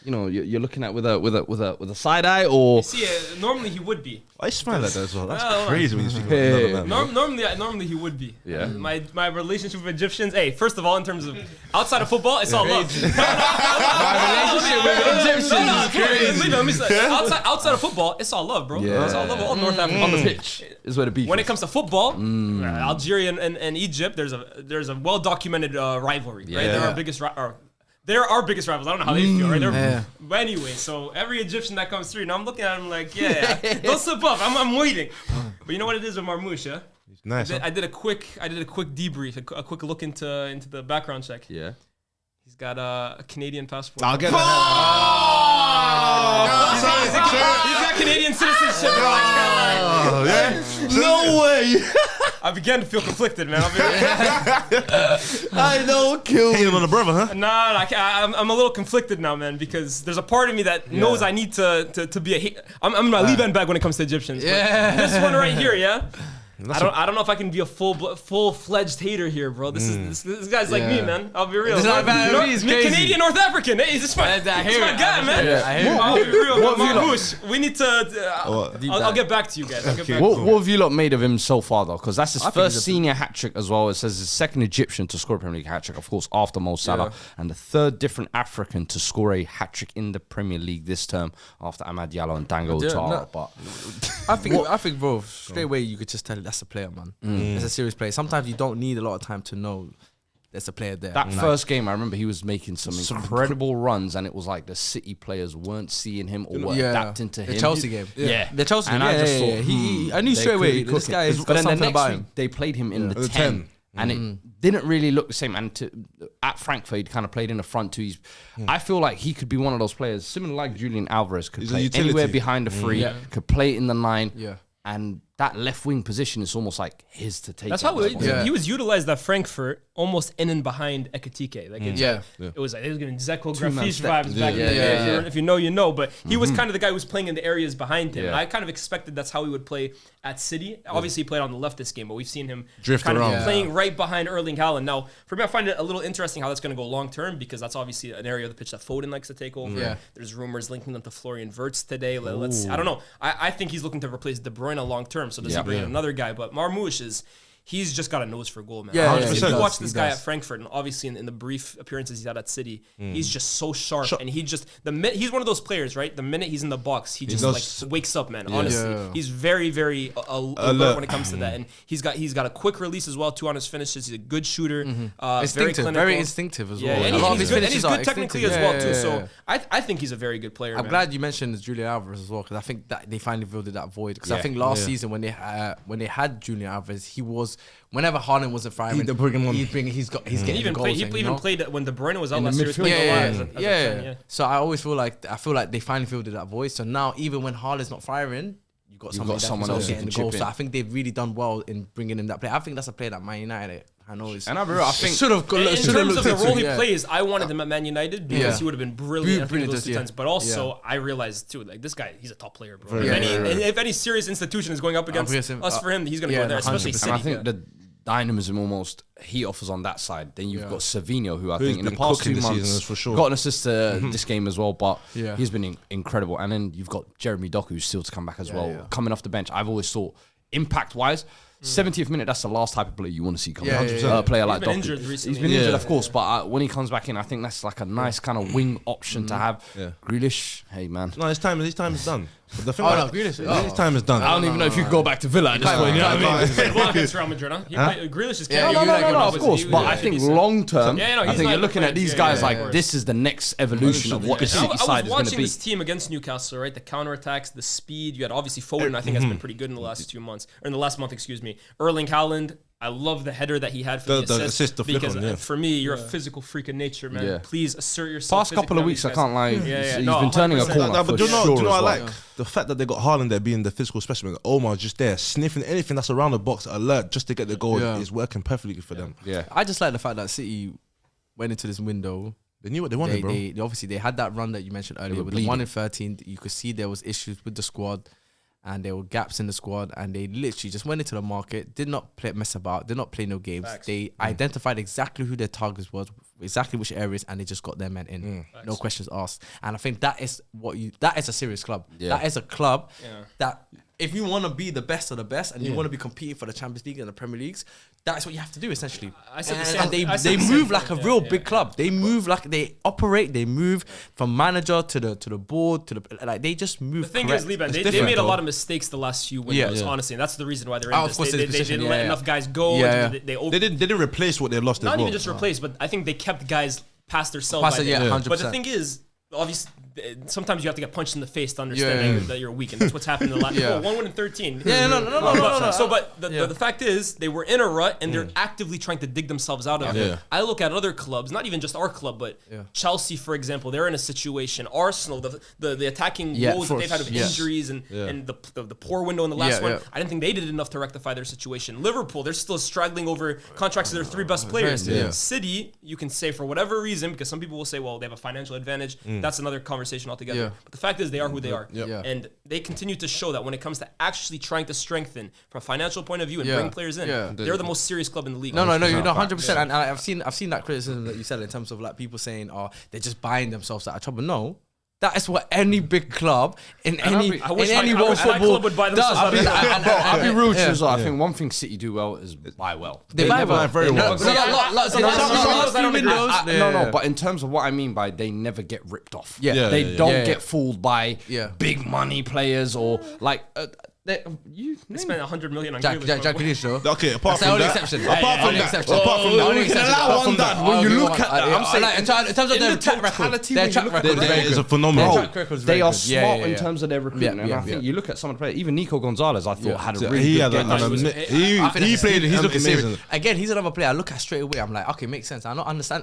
[SPEAKER 1] you know, you're looking at with a side eye, or
[SPEAKER 2] normally he would be.
[SPEAKER 3] I smile at that as well. That's crazy when you speak about another man.
[SPEAKER 2] Normally he would be.
[SPEAKER 1] Yeah.
[SPEAKER 2] My relationship with Egyptians. Hey, first of all, in terms of outside of football, it's all love.
[SPEAKER 4] My relationship with Egyptians is crazy.
[SPEAKER 2] Let me say, outside of football, it's all love, bro.
[SPEAKER 1] Yeah.
[SPEAKER 2] It's all love. All North Africa
[SPEAKER 1] on the pitch is where the beef.
[SPEAKER 2] When
[SPEAKER 1] is.
[SPEAKER 2] it comes to football, Algeria and Egypt, there's a well documented rivalry. Right? They're our biggest rivals. I don't know how they feel, right? But anyway, so every Egyptian that comes through, now I'm looking at him like, don't slip up. I'm waiting. But you know what it is with Marmoush, yeah?
[SPEAKER 3] Nice.
[SPEAKER 2] I did a quick debrief, a quick look into the background check.
[SPEAKER 1] Yeah.
[SPEAKER 2] He's got a Canadian passport.
[SPEAKER 3] I'll get
[SPEAKER 2] He's got Canadian citizenship.
[SPEAKER 1] No way.
[SPEAKER 2] I began to feel conflicted, man.
[SPEAKER 1] I know, kill
[SPEAKER 3] Hating on the brother, huh?
[SPEAKER 2] Nah, I'm a little conflicted now, man, because there's a part of me that knows I need to be a. I'm in my Liban bag when it comes to Egyptians.
[SPEAKER 4] Yeah.
[SPEAKER 2] This one right here, yeah. I don't know if I can be a full-fledged hater here, bro. This guy's like me, man. I'll be real.
[SPEAKER 4] This is not bad. He's crazy.
[SPEAKER 2] Canadian North African. Hey, this is my guy, man. I'll be real. Marmoush, we need to. I'll get back to you guys.
[SPEAKER 1] What have you lot made of him so far, though? Because that's his first senior hat-trick as well. It says his second Egyptian to score a Premier League hat-trick, of course, after Mo Salah, and the third different African to score a hat-trick in the Premier League this term after Amad Diallo and Dango Ouattara. But
[SPEAKER 4] I think, bro, straight away you could just tell that's a player, man. It's a serious player. Sometimes you don't need a lot of time to know there's a player there.
[SPEAKER 1] That first game, I remember he was making some incredible runs, and it was like the City players weren't seeing him or were adapting to him.
[SPEAKER 4] The Chelsea game.
[SPEAKER 1] The
[SPEAKER 4] Chelsea game.
[SPEAKER 1] And I just thought,
[SPEAKER 4] I knew straight away this guy is got something about him.
[SPEAKER 1] They played him in the 10. And it didn't really look the same. And at Frankfurt, he kind of played in the front two. I feel like he could be one of those players, similar like Julian Alvarez, could play anywhere behind the three, could play in the 9. And that left wing position is almost like his to take.
[SPEAKER 2] That's how he was utilized at Frankfurt, almost in and behind Ekitike. Like it was giving Zeko Graffish vibes back then. If you know, you know. But he was kind of the guy who was playing in the areas behind him. And I kind of expected that's how he would play at City. Obviously, he played on the left this game, but we've seen him
[SPEAKER 3] drift
[SPEAKER 2] kind
[SPEAKER 3] around,
[SPEAKER 2] of playing right behind Erling Haaland. Now, for me, I find it a little interesting how that's going to go long term because that's obviously an area of the pitch that Foden likes to take over. There's rumors linking them to Florian Wirtz today. I don't know. I think he's looking to replace De Bruyne long term. So does he bring in another guy? But Marmoush he's just got a nose for goal, man.
[SPEAKER 4] Yeah,
[SPEAKER 2] Honestly,
[SPEAKER 3] he
[SPEAKER 2] if you
[SPEAKER 3] does,
[SPEAKER 2] watch this
[SPEAKER 4] he
[SPEAKER 2] guy
[SPEAKER 4] does.
[SPEAKER 2] at Frankfurt, and obviously in the brief appearances he's had at City, he's just so sharp, and he's one of those players, right? The minute he's in the box, he just
[SPEAKER 3] does-
[SPEAKER 2] like wakes up, man. Honestly,
[SPEAKER 4] Yeah.
[SPEAKER 2] he's very, very alert when it comes to that, and he's got a quick release as well too on his finishes. He's a good shooter,
[SPEAKER 4] Instinctive,
[SPEAKER 2] very
[SPEAKER 4] very
[SPEAKER 2] clinical.
[SPEAKER 4] instinctive as
[SPEAKER 2] Yeah,
[SPEAKER 4] well.
[SPEAKER 2] and
[SPEAKER 4] A lot of
[SPEAKER 2] he's
[SPEAKER 4] his
[SPEAKER 2] good, and he's
[SPEAKER 4] finishes are
[SPEAKER 2] good technically as
[SPEAKER 4] instinctive.
[SPEAKER 2] well too.
[SPEAKER 4] Yeah, yeah, yeah.
[SPEAKER 2] So I think he's a very good player.
[SPEAKER 4] I'm
[SPEAKER 2] man.
[SPEAKER 4] glad you mentioned Julian Alvarez as well because I think that they finally filled that void. Because I
[SPEAKER 1] Yeah.
[SPEAKER 4] think last season when they had Julian Alvarez, he was whenever Haaland wasn't firing,
[SPEAKER 3] They'd bring him on.
[SPEAKER 4] he's getting
[SPEAKER 2] He
[SPEAKER 4] the
[SPEAKER 2] even
[SPEAKER 4] goals.
[SPEAKER 2] played. He even played when De Bruyne was out
[SPEAKER 1] In the
[SPEAKER 2] last year. He was
[SPEAKER 1] midfield.
[SPEAKER 2] playing a lot as a
[SPEAKER 4] Yeah.
[SPEAKER 2] 10,
[SPEAKER 4] So I always feel like they finally filled that void. So now even when Haaland's not firing, you got someone else
[SPEAKER 1] who
[SPEAKER 4] getting
[SPEAKER 1] can
[SPEAKER 4] the goal.
[SPEAKER 1] chip
[SPEAKER 4] So
[SPEAKER 1] in.
[SPEAKER 4] I think they've really done well in bringing in that player. I think that's a player that Man United, I know is.
[SPEAKER 1] And I'll be real, I think
[SPEAKER 4] should have
[SPEAKER 2] In terms of the role he
[SPEAKER 4] yeah.
[SPEAKER 2] plays, I wanted him at Man United because
[SPEAKER 4] Yeah.
[SPEAKER 2] he would have been brilliant.
[SPEAKER 4] Brilliant,
[SPEAKER 2] Those two
[SPEAKER 4] yeah.
[SPEAKER 2] times. But also, I realized too, like this guy, he's a top player, bro. If any serious institution is going up against
[SPEAKER 4] Against him,
[SPEAKER 2] us for him, he's going to
[SPEAKER 4] yeah,
[SPEAKER 2] go there, especially
[SPEAKER 4] 100%.
[SPEAKER 2] City.
[SPEAKER 1] And I think the dynamism almost he offers on that side. Then you've got Savinho, who I
[SPEAKER 3] Who's
[SPEAKER 1] think in the
[SPEAKER 3] been
[SPEAKER 1] past
[SPEAKER 3] cooking
[SPEAKER 1] 2
[SPEAKER 3] this
[SPEAKER 1] months
[SPEAKER 3] season, for sure.
[SPEAKER 1] got an assist this game as well. But
[SPEAKER 4] Yeah.
[SPEAKER 1] he's been incredible. And then you've got Jeremy Doku, who's still to come back as well, coming off the bench. I've always thought impact wise. 70th minute, that's the last type of player you want to see come out. A player like
[SPEAKER 2] been
[SPEAKER 1] Doku.
[SPEAKER 2] injured recently.
[SPEAKER 1] He's been injured, of course, but when he comes back in, I think that's like a nice kind of wing option to have.
[SPEAKER 3] Yeah.
[SPEAKER 1] Grealish, hey man.
[SPEAKER 3] No, his time is done. But the thing
[SPEAKER 4] Oh, no, Grealish.
[SPEAKER 3] his time is done.
[SPEAKER 1] I don't even know if you could go back to Villa at this point. You know what I mean?
[SPEAKER 2] Played well against Real Madrid, huh? Grealish is
[SPEAKER 4] Yeah,
[SPEAKER 2] carrying.
[SPEAKER 4] no,
[SPEAKER 1] Of course, but I think long term,
[SPEAKER 2] Yeah, no,
[SPEAKER 1] I
[SPEAKER 2] he's
[SPEAKER 1] think
[SPEAKER 2] not
[SPEAKER 1] you're looking
[SPEAKER 2] the
[SPEAKER 1] at these
[SPEAKER 2] player.
[SPEAKER 1] guys
[SPEAKER 2] Yeah,
[SPEAKER 1] like
[SPEAKER 2] of course.
[SPEAKER 1] this is the next evolution of what the
[SPEAKER 2] I
[SPEAKER 1] City
[SPEAKER 2] was
[SPEAKER 1] side is going to
[SPEAKER 2] watching
[SPEAKER 1] be.
[SPEAKER 2] this team against Newcastle, right? The counterattacks, the speed. You had obviously Foden, I think, has been pretty good in the last 2 months, or in the last month, excuse me. Erling Haaland, I love the header that he had for the assist.
[SPEAKER 3] the flick
[SPEAKER 2] Because
[SPEAKER 3] on, yeah.
[SPEAKER 2] for me, you're a physical freak of nature, man.
[SPEAKER 1] Yeah.
[SPEAKER 2] Please assert yourself.
[SPEAKER 1] Past couple of
[SPEAKER 2] physically
[SPEAKER 1] weeks, I
[SPEAKER 2] on
[SPEAKER 1] can't lie.
[SPEAKER 2] Yeah.
[SPEAKER 1] He's
[SPEAKER 2] No,
[SPEAKER 1] been turning a
[SPEAKER 2] 100%.
[SPEAKER 1] corner.
[SPEAKER 3] But
[SPEAKER 1] for
[SPEAKER 3] do you know
[SPEAKER 1] sure
[SPEAKER 3] what I
[SPEAKER 1] as well.
[SPEAKER 3] like? The fact that they got Haaland there being the physical specimen. Omar just there sniffing anything that's around the box, alert just to get the goal.
[SPEAKER 4] Yeah.
[SPEAKER 3] Is working perfectly for them.
[SPEAKER 1] Yeah.
[SPEAKER 4] I just like the fact that City went into this window.
[SPEAKER 3] They knew what they wanted, bro.
[SPEAKER 4] They obviously they had that run that you mentioned earlier
[SPEAKER 1] were
[SPEAKER 4] with the 1
[SPEAKER 1] bleeding.
[SPEAKER 4] in 13. You could see there was issues with the squad, and there were gaps in the squad, and they literally just went into the market, did not mess about, did not play no games.
[SPEAKER 2] Facts.
[SPEAKER 4] They identified exactly who their targets was, exactly which areas, and they just got their men in. No questions asked. And I think that is that is a serious club.
[SPEAKER 1] Yeah.
[SPEAKER 4] That is a club
[SPEAKER 2] Yeah.
[SPEAKER 4] that if you want to be the best of the best and you want to be competing for the Champions League and the Premier Leagues, that's what you have to do essentially.
[SPEAKER 2] I said the
[SPEAKER 4] And
[SPEAKER 2] same- I said
[SPEAKER 4] they
[SPEAKER 2] the same
[SPEAKER 4] move like
[SPEAKER 2] thing,
[SPEAKER 4] a real
[SPEAKER 2] yeah.
[SPEAKER 4] big club. They move like they operate. They move from manager to the board to the like. They just move.
[SPEAKER 2] The thing
[SPEAKER 4] correct.
[SPEAKER 2] is, Liban,
[SPEAKER 4] It's
[SPEAKER 2] they
[SPEAKER 4] different,
[SPEAKER 2] made a
[SPEAKER 4] bro.
[SPEAKER 2] lot of mistakes the last few windows,
[SPEAKER 4] Yeah.
[SPEAKER 2] honestly, and that's the reason why they're
[SPEAKER 4] Oh,
[SPEAKER 2] in
[SPEAKER 4] of
[SPEAKER 2] this.
[SPEAKER 4] course,
[SPEAKER 2] They
[SPEAKER 4] it's position,
[SPEAKER 2] didn't
[SPEAKER 4] yeah,
[SPEAKER 2] let
[SPEAKER 4] yeah.
[SPEAKER 2] enough guys go.
[SPEAKER 4] Yeah,
[SPEAKER 2] and
[SPEAKER 4] yeah.
[SPEAKER 3] They didn't replace what they lost.
[SPEAKER 2] Not
[SPEAKER 3] as well.
[SPEAKER 2] even just replace, but I think they kept guys past their sell
[SPEAKER 4] Past
[SPEAKER 2] by
[SPEAKER 4] it, yeah,
[SPEAKER 2] then.
[SPEAKER 4] 100%.
[SPEAKER 2] But the thing is, obviously, sometimes you have to get punched in the face to understand that you're weak, and that's what's happened in the last.
[SPEAKER 4] Yeah.
[SPEAKER 2] 1 win in 13.
[SPEAKER 4] Yeah, no.
[SPEAKER 2] So, but the fact is, they were in a rut, and
[SPEAKER 4] Mm.
[SPEAKER 2] they're actively trying to dig themselves out of it.
[SPEAKER 3] Yeah.
[SPEAKER 2] I look at other clubs, not even just our club, but Chelsea, for example, they're in a situation. Arsenal, the attacking
[SPEAKER 4] Yeah,
[SPEAKER 2] woes that they've had of
[SPEAKER 4] yeah.
[SPEAKER 2] injuries and the poor window in the last
[SPEAKER 4] Yeah,
[SPEAKER 2] one.
[SPEAKER 4] yeah.
[SPEAKER 2] I didn't think they did enough to rectify their situation. Liverpool, they're still struggling over contracts of their 3 best players.
[SPEAKER 4] Yeah.
[SPEAKER 2] City, you can say for whatever reason, because some people will say, well, they have a financial advantage. That's another conversation altogether.
[SPEAKER 4] Yeah.
[SPEAKER 2] But the fact is, they are who they are.
[SPEAKER 4] Yeah.
[SPEAKER 2] And they continue to show that when it comes to actually trying to strengthen from a financial point of view and
[SPEAKER 4] Yeah.
[SPEAKER 2] bring players in,
[SPEAKER 4] Yeah.
[SPEAKER 2] they're the most serious club in the league.
[SPEAKER 4] No, you're not 100%. And I've seen that criticism that you said in terms of like people saying, "Oh, they're just buying themselves out of trouble." No. That is what any big club in any
[SPEAKER 2] I wish
[SPEAKER 4] world
[SPEAKER 2] my
[SPEAKER 4] football
[SPEAKER 2] club would buy themselves out of
[SPEAKER 4] does.
[SPEAKER 2] trouble.
[SPEAKER 1] I'll be real to you as well. I think one thing City do well is buy well.
[SPEAKER 4] They buy well.
[SPEAKER 3] very well.
[SPEAKER 1] No, but in terms of what I mean by they never get ripped off.
[SPEAKER 4] Yeah.
[SPEAKER 1] They don't get fooled by
[SPEAKER 4] Yeah.
[SPEAKER 1] big money players or like you
[SPEAKER 2] They spent 100 million on
[SPEAKER 4] Jack
[SPEAKER 2] Grealish, bro.
[SPEAKER 4] Grealish, though.
[SPEAKER 3] Okay, apart
[SPEAKER 4] That's the
[SPEAKER 3] from
[SPEAKER 4] only
[SPEAKER 3] that,
[SPEAKER 4] exception.
[SPEAKER 3] apart from
[SPEAKER 4] Only
[SPEAKER 3] that,
[SPEAKER 4] exception.
[SPEAKER 3] apart from that,
[SPEAKER 4] Only
[SPEAKER 1] we can
[SPEAKER 4] exception.
[SPEAKER 1] allow
[SPEAKER 4] Apart
[SPEAKER 1] one
[SPEAKER 4] from
[SPEAKER 1] that when you look at that.
[SPEAKER 4] I'm saying in terms of
[SPEAKER 1] in
[SPEAKER 4] their
[SPEAKER 1] the
[SPEAKER 4] track record,
[SPEAKER 1] totality,
[SPEAKER 4] their
[SPEAKER 1] when you
[SPEAKER 4] track
[SPEAKER 1] look at
[SPEAKER 4] record
[SPEAKER 1] it,
[SPEAKER 3] there is a
[SPEAKER 4] their
[SPEAKER 3] phenomenal.
[SPEAKER 4] track record is
[SPEAKER 1] They
[SPEAKER 4] very
[SPEAKER 1] are
[SPEAKER 4] good.
[SPEAKER 1] smart
[SPEAKER 4] Yeah.
[SPEAKER 1] in terms of their recruitment.
[SPEAKER 4] Yeah,
[SPEAKER 1] And I
[SPEAKER 4] yeah,
[SPEAKER 1] think
[SPEAKER 4] yeah.
[SPEAKER 1] you look at some of the players, even Nico Gonzalez, I thought had a
[SPEAKER 3] So
[SPEAKER 1] really
[SPEAKER 3] he
[SPEAKER 1] good
[SPEAKER 3] had
[SPEAKER 1] game.
[SPEAKER 2] I
[SPEAKER 3] he
[SPEAKER 2] think
[SPEAKER 3] he
[SPEAKER 4] that's
[SPEAKER 3] played. He's looking
[SPEAKER 4] serious.
[SPEAKER 3] amazing.
[SPEAKER 4] Again, he's another player I look at straight away. I'm like, okay, makes sense. I understand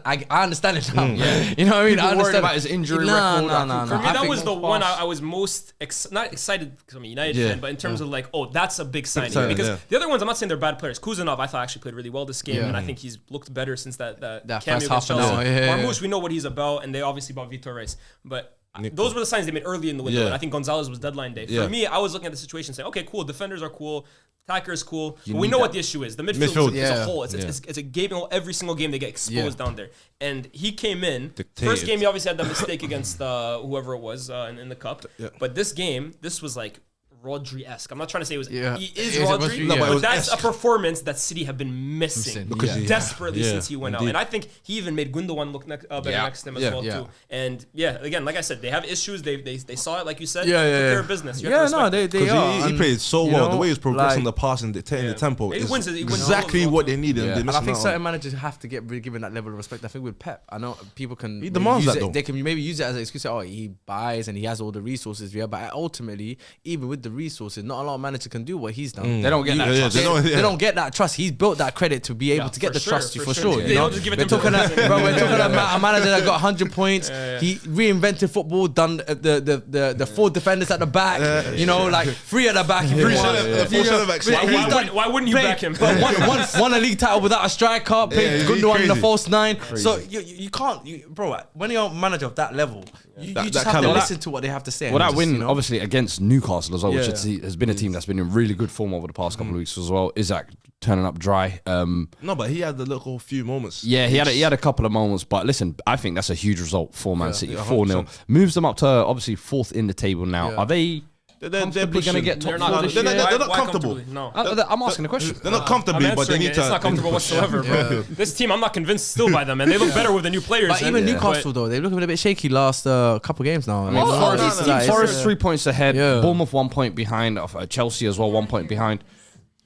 [SPEAKER 4] it now. You know what I mean?
[SPEAKER 1] People
[SPEAKER 4] I
[SPEAKER 1] worried
[SPEAKER 4] understand
[SPEAKER 1] about his injury
[SPEAKER 4] Nah,
[SPEAKER 1] record.
[SPEAKER 4] nah.
[SPEAKER 2] For me,
[SPEAKER 4] I
[SPEAKER 2] that
[SPEAKER 4] think
[SPEAKER 2] was the
[SPEAKER 4] most
[SPEAKER 2] one
[SPEAKER 4] pass-
[SPEAKER 2] I was most not excited because I'm a United
[SPEAKER 3] Yeah.
[SPEAKER 2] fan, but in terms of like, oh, that's a big signing.
[SPEAKER 3] signing,
[SPEAKER 2] Because
[SPEAKER 3] yeah.
[SPEAKER 2] the other ones, I'm not saying they're bad players. Kuzanov, I thought actually played really well this game,
[SPEAKER 4] Yeah.
[SPEAKER 2] and I think he's looked better since that
[SPEAKER 4] That
[SPEAKER 2] cameo
[SPEAKER 4] first
[SPEAKER 2] against
[SPEAKER 4] half an
[SPEAKER 2] Chelsea.
[SPEAKER 4] hour, yeah.
[SPEAKER 2] Marmoush, we know what he's about, and they obviously bought Vitor Reis. But those were the signs they made early in the window,
[SPEAKER 3] Yeah.
[SPEAKER 2] and I think Gonzalez was deadline day. For
[SPEAKER 3] Yeah.
[SPEAKER 2] me, I was looking at the situation saying, okay, cool, defenders are cool, attacker is cool. But we
[SPEAKER 1] need
[SPEAKER 2] know
[SPEAKER 1] that.
[SPEAKER 2] what the issue is. The midfield,
[SPEAKER 3] Midfield.
[SPEAKER 2] is a
[SPEAKER 4] Yeah.
[SPEAKER 2] whole. It's a game. Every single game they get exposed down there. And he came in.
[SPEAKER 3] Dictated.
[SPEAKER 2] First game, he obviously had that mistake against whoever it was in the cup.
[SPEAKER 3] Yeah.
[SPEAKER 2] But this game, this was like Rodri-esque. I'm not trying to say it was.
[SPEAKER 4] Yeah.
[SPEAKER 2] He is
[SPEAKER 4] Is it
[SPEAKER 2] Rodri,
[SPEAKER 4] Rodri? No, but
[SPEAKER 2] but
[SPEAKER 3] it was
[SPEAKER 2] that's a
[SPEAKER 3] esque.
[SPEAKER 2] performance that City have been missing
[SPEAKER 3] Because he-
[SPEAKER 2] desperately
[SPEAKER 3] yeah,
[SPEAKER 2] since he went out.
[SPEAKER 3] indeed.
[SPEAKER 2] And I think he even made Gundogan look better
[SPEAKER 1] Yeah.
[SPEAKER 2] next to him as
[SPEAKER 3] Yeah.
[SPEAKER 2] well
[SPEAKER 4] Yeah.
[SPEAKER 2] too. And again, like I said, they have issues. They saw it, like you said.
[SPEAKER 4] Yeah,
[SPEAKER 2] Took
[SPEAKER 4] yeah,
[SPEAKER 2] care
[SPEAKER 4] yeah.
[SPEAKER 2] of business. You have to
[SPEAKER 4] Yeah, no,
[SPEAKER 2] respect it.
[SPEAKER 4] they are.
[SPEAKER 3] Because he
[SPEAKER 4] and,
[SPEAKER 3] played so
[SPEAKER 4] you
[SPEAKER 3] well.
[SPEAKER 4] know,
[SPEAKER 3] The way he was progressing
[SPEAKER 4] like-
[SPEAKER 3] the pass and dictating the tempo
[SPEAKER 2] He
[SPEAKER 3] is
[SPEAKER 2] wins it. He wins
[SPEAKER 3] exactly
[SPEAKER 2] all of
[SPEAKER 3] what
[SPEAKER 2] those
[SPEAKER 3] they needed.
[SPEAKER 1] Yeah.
[SPEAKER 3] And
[SPEAKER 4] And I think
[SPEAKER 3] out
[SPEAKER 4] certain
[SPEAKER 3] on.
[SPEAKER 4] managers have to get given that level of respect. I think with Pep, I know people can
[SPEAKER 3] He
[SPEAKER 4] maybe
[SPEAKER 3] demands
[SPEAKER 4] use
[SPEAKER 3] that,
[SPEAKER 4] it-
[SPEAKER 3] though.
[SPEAKER 4] They can maybe use it as an excuse. Oh, he buys and he has all the resources. Yeah, but ultimately, even with the resources, not a lot of managers can do what he's done.
[SPEAKER 1] They don't get that trust.
[SPEAKER 4] They don't get that trust. He's built that credit to be able to get
[SPEAKER 2] for
[SPEAKER 4] the
[SPEAKER 2] sure,
[SPEAKER 4] trust
[SPEAKER 2] for
[SPEAKER 4] for
[SPEAKER 2] sure.
[SPEAKER 4] sure.
[SPEAKER 2] They
[SPEAKER 4] You know,
[SPEAKER 2] don't just give it
[SPEAKER 4] we're
[SPEAKER 2] to
[SPEAKER 4] talking
[SPEAKER 2] him.
[SPEAKER 4] we're talking about a manager that got 100 points. He reinvented football, done the four defenders at the back. You know, like three at the back. if you want.
[SPEAKER 3] Four centre-backs.
[SPEAKER 4] Yeah, he's
[SPEAKER 2] Why
[SPEAKER 4] done-
[SPEAKER 2] why wouldn't you
[SPEAKER 4] played-
[SPEAKER 2] back him?
[SPEAKER 4] but won a league title without a striker. Played
[SPEAKER 3] he's
[SPEAKER 4] Gundogan in the
[SPEAKER 3] crazy.
[SPEAKER 4] false nine. So you can't, bro. When you're a manager of that level, you
[SPEAKER 3] That
[SPEAKER 4] just have to
[SPEAKER 3] caliber.
[SPEAKER 4] listen to what they have to say.
[SPEAKER 1] Well,
[SPEAKER 4] and
[SPEAKER 1] that
[SPEAKER 4] just,
[SPEAKER 1] win,
[SPEAKER 4] you know,
[SPEAKER 1] obviously, against Newcastle as well, which
[SPEAKER 4] Yeah.
[SPEAKER 1] has been a team that's been in really good form over the past couple of weeks as well. Isaac turning up dry.
[SPEAKER 3] No, but he had the little few moments.
[SPEAKER 1] Yeah, he had a couple of moments, but listen, I think that's a huge result for Man City.
[SPEAKER 3] yeah,
[SPEAKER 1] 4-0 moves them up to obviously fourth in the table now.
[SPEAKER 4] Yeah.
[SPEAKER 1] Are they
[SPEAKER 3] They're
[SPEAKER 1] comfortably going to get top
[SPEAKER 2] They're
[SPEAKER 1] four
[SPEAKER 2] not.
[SPEAKER 1] this
[SPEAKER 3] They're
[SPEAKER 1] year?
[SPEAKER 3] not- they're not
[SPEAKER 2] Why
[SPEAKER 3] comfortable.
[SPEAKER 2] comfortably? No.
[SPEAKER 1] I'm asking a question.
[SPEAKER 3] They're not
[SPEAKER 2] I'm
[SPEAKER 3] comfortably, but they
[SPEAKER 2] answering
[SPEAKER 3] need
[SPEAKER 2] it.
[SPEAKER 3] to.
[SPEAKER 2] It's not comfortable whatsoever, bro. This team, I'm not convinced still by them, and they look better with the new players.
[SPEAKER 4] But even Newcastle though, they look a bit shaky last couple games now. I mean,
[SPEAKER 1] Forest 3 points ahead.
[SPEAKER 4] Yeah.
[SPEAKER 1] Bournemouth 1 point behind. Chelsea as well 1 point behind.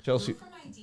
[SPEAKER 1] Chelsea.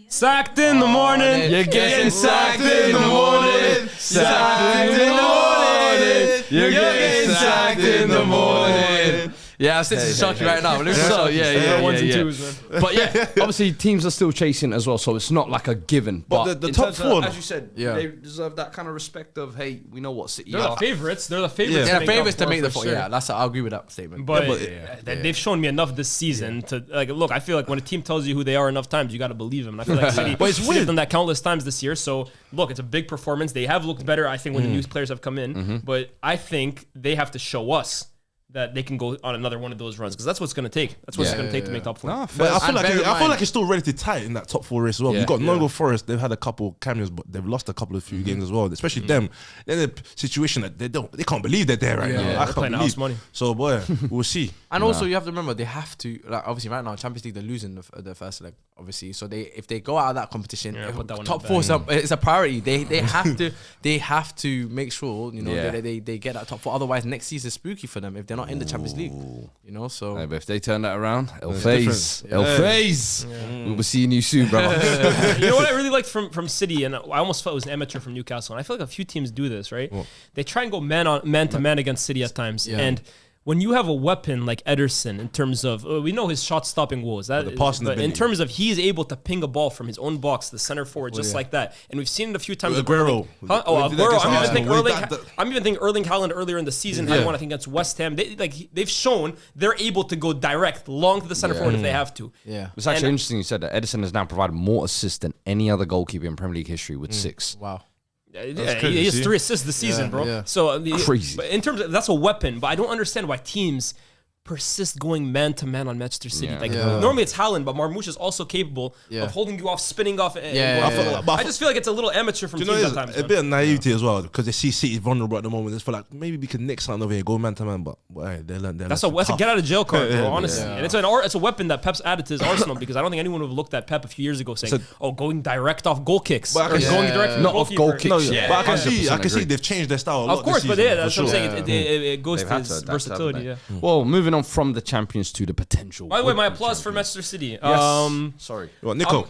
[SPEAKER 2] sacked in the morning.
[SPEAKER 1] You're getting sacked in the morning. Sacked in the morning. You're getting sacked in the morning. Yeah, I'm sitting Sharky right now. So, yeah.
[SPEAKER 2] Ones and twos, man.
[SPEAKER 1] But yeah, obviously teams are still chasing as well, so it's not like a given.
[SPEAKER 3] But the
[SPEAKER 1] in
[SPEAKER 3] top
[SPEAKER 1] terms of,
[SPEAKER 3] four,
[SPEAKER 1] as you said,
[SPEAKER 4] Yeah.
[SPEAKER 1] they deserve that kind of respect of, hey, we know what City
[SPEAKER 2] They're the
[SPEAKER 1] are.
[SPEAKER 2] favorites. They're the favorites.
[SPEAKER 4] Yeah,
[SPEAKER 2] to
[SPEAKER 4] the favorites
[SPEAKER 2] make
[SPEAKER 4] to make the
[SPEAKER 2] four,
[SPEAKER 4] four.
[SPEAKER 2] for sure.
[SPEAKER 4] Yeah, I agree with that statement.
[SPEAKER 2] But,
[SPEAKER 3] but-
[SPEAKER 2] they've shown me enough this season to like. Look, I feel like when a team tells you who they are enough times, you got to believe them. And I feel like City,
[SPEAKER 3] But it's
[SPEAKER 2] City have
[SPEAKER 3] weird.
[SPEAKER 2] done that countless times this year. So look, it's a big performance. They have looked better, I think, when the new players have come in. But I think they have to show us that they can go on another one of those runs because that's what's going to take. That's what it's going to take to make top four.
[SPEAKER 1] Nah,
[SPEAKER 3] But
[SPEAKER 1] fair.
[SPEAKER 3] I feel
[SPEAKER 4] And
[SPEAKER 3] like
[SPEAKER 4] bear in
[SPEAKER 3] I feel
[SPEAKER 4] mind-
[SPEAKER 3] like it's still relatively tight in that top four race as well.
[SPEAKER 1] Yeah.
[SPEAKER 3] You've got Nottingham Forest. They've had a couple cameos, but they've lost a couple of few games as well. Especially them. They're in a situation that they can't believe they're there right now. I
[SPEAKER 2] they're
[SPEAKER 3] can't
[SPEAKER 2] playing
[SPEAKER 3] believe.
[SPEAKER 2] house money.
[SPEAKER 3] So boy, we'll see.
[SPEAKER 4] And also, you have to remember they have to like obviously right now Champions League they're losing the first leg obviously. So if they go out of that competition,
[SPEAKER 2] Yeah,
[SPEAKER 4] if
[SPEAKER 2] put that one
[SPEAKER 4] top
[SPEAKER 2] in
[SPEAKER 4] four
[SPEAKER 2] the
[SPEAKER 4] is a priority. They have to make sure
[SPEAKER 1] Yeah.
[SPEAKER 4] they get that top four. Otherwise, next season's spooky for them if they're not in the Champions League. You know, so
[SPEAKER 1] Hey, but if they turn that around, El
[SPEAKER 3] It's
[SPEAKER 1] Faze.
[SPEAKER 3] different.
[SPEAKER 1] El Faze. We will see you soon, brother.
[SPEAKER 2] You know what I really liked from City, and I almost felt it was an amateur from Newcastle. And I feel like a few teams do this, right? They try and go man to man against City at times,
[SPEAKER 4] Yeah.
[SPEAKER 2] and when you have a weapon like Ederson, in terms of we know his shot stopping woes, that
[SPEAKER 3] the passing
[SPEAKER 2] but in
[SPEAKER 3] ability.
[SPEAKER 2] terms of he's able to ping a ball from his own box to the center forward just like that, and we've seen it a few times.
[SPEAKER 3] With
[SPEAKER 2] with
[SPEAKER 3] Aguero.
[SPEAKER 2] Huh? Oh,
[SPEAKER 3] They did that
[SPEAKER 2] Aguero.
[SPEAKER 3] against
[SPEAKER 2] I'm even
[SPEAKER 3] Arsenal.
[SPEAKER 2] thinking
[SPEAKER 3] That-
[SPEAKER 2] I'm even thinking Erling Haaland earlier in the season had one I think against West Ham. They've shown they're able to go direct long to the center forward if they have to.
[SPEAKER 4] yeah.
[SPEAKER 1] It's actually
[SPEAKER 2] And-
[SPEAKER 1] interesting you said that. Edison has now provided more assists than any other goalkeeper in Premier League history with 6.
[SPEAKER 4] Wow.
[SPEAKER 2] Yeah,
[SPEAKER 3] crazy,
[SPEAKER 2] he has
[SPEAKER 3] see?
[SPEAKER 2] 3 assists this season, bro.
[SPEAKER 4] yeah.
[SPEAKER 2] So
[SPEAKER 1] Crazy.
[SPEAKER 2] But in terms of that's a weapon, but I don't understand why teams persist going man to man on Manchester City.
[SPEAKER 1] Yeah.
[SPEAKER 2] Like
[SPEAKER 4] Yeah.
[SPEAKER 2] normally it's Haaland, but Marmoush is also capable
[SPEAKER 4] Yeah.
[SPEAKER 2] of holding you off, spinning off. And
[SPEAKER 4] Yeah,
[SPEAKER 2] going
[SPEAKER 4] yeah,
[SPEAKER 2] forward.
[SPEAKER 3] yeah. But
[SPEAKER 2] I just feel like it's a little amateur from
[SPEAKER 3] Do you know
[SPEAKER 2] teams
[SPEAKER 3] it's
[SPEAKER 2] at times.
[SPEAKER 3] a
[SPEAKER 2] man.
[SPEAKER 3] bit of naivety as well because they see City vulnerable at the moment. They feel like maybe we can nick something over here, go man to man, but hey, they learn.
[SPEAKER 2] That's a get out of jail card, bro.
[SPEAKER 3] Yeah,
[SPEAKER 2] Honestly, and it's a weapon that Pep's added to his arsenal because I don't think anyone would have looked at Pep a few years ago saying,
[SPEAKER 3] So-
[SPEAKER 2] going direct off goal kicks
[SPEAKER 3] But I
[SPEAKER 2] or
[SPEAKER 3] can-
[SPEAKER 2] going
[SPEAKER 4] Yeah.
[SPEAKER 2] direct from the
[SPEAKER 1] Not off goal
[SPEAKER 2] goalkeeper.
[SPEAKER 1] kicks.
[SPEAKER 3] No,
[SPEAKER 1] Yeah,
[SPEAKER 3] but I can
[SPEAKER 1] 100%
[SPEAKER 3] see
[SPEAKER 1] agree.
[SPEAKER 3] they've changed their style a lot
[SPEAKER 2] Of course,
[SPEAKER 3] this
[SPEAKER 2] but
[SPEAKER 3] season,
[SPEAKER 2] yeah, that's
[SPEAKER 3] for
[SPEAKER 2] what I'm
[SPEAKER 3] sure.
[SPEAKER 2] saying. It goes
[SPEAKER 1] They've
[SPEAKER 2] to
[SPEAKER 1] had
[SPEAKER 2] his
[SPEAKER 1] to adapt,
[SPEAKER 2] versatility.
[SPEAKER 1] haven't
[SPEAKER 2] Yeah.
[SPEAKER 1] Well, moving on from the champions to the potential.
[SPEAKER 2] By the way, my
[SPEAKER 1] would-be
[SPEAKER 2] applause for
[SPEAKER 1] champions.
[SPEAKER 2] Manchester City.
[SPEAKER 1] Yes. Sorry.
[SPEAKER 3] Well, Nico,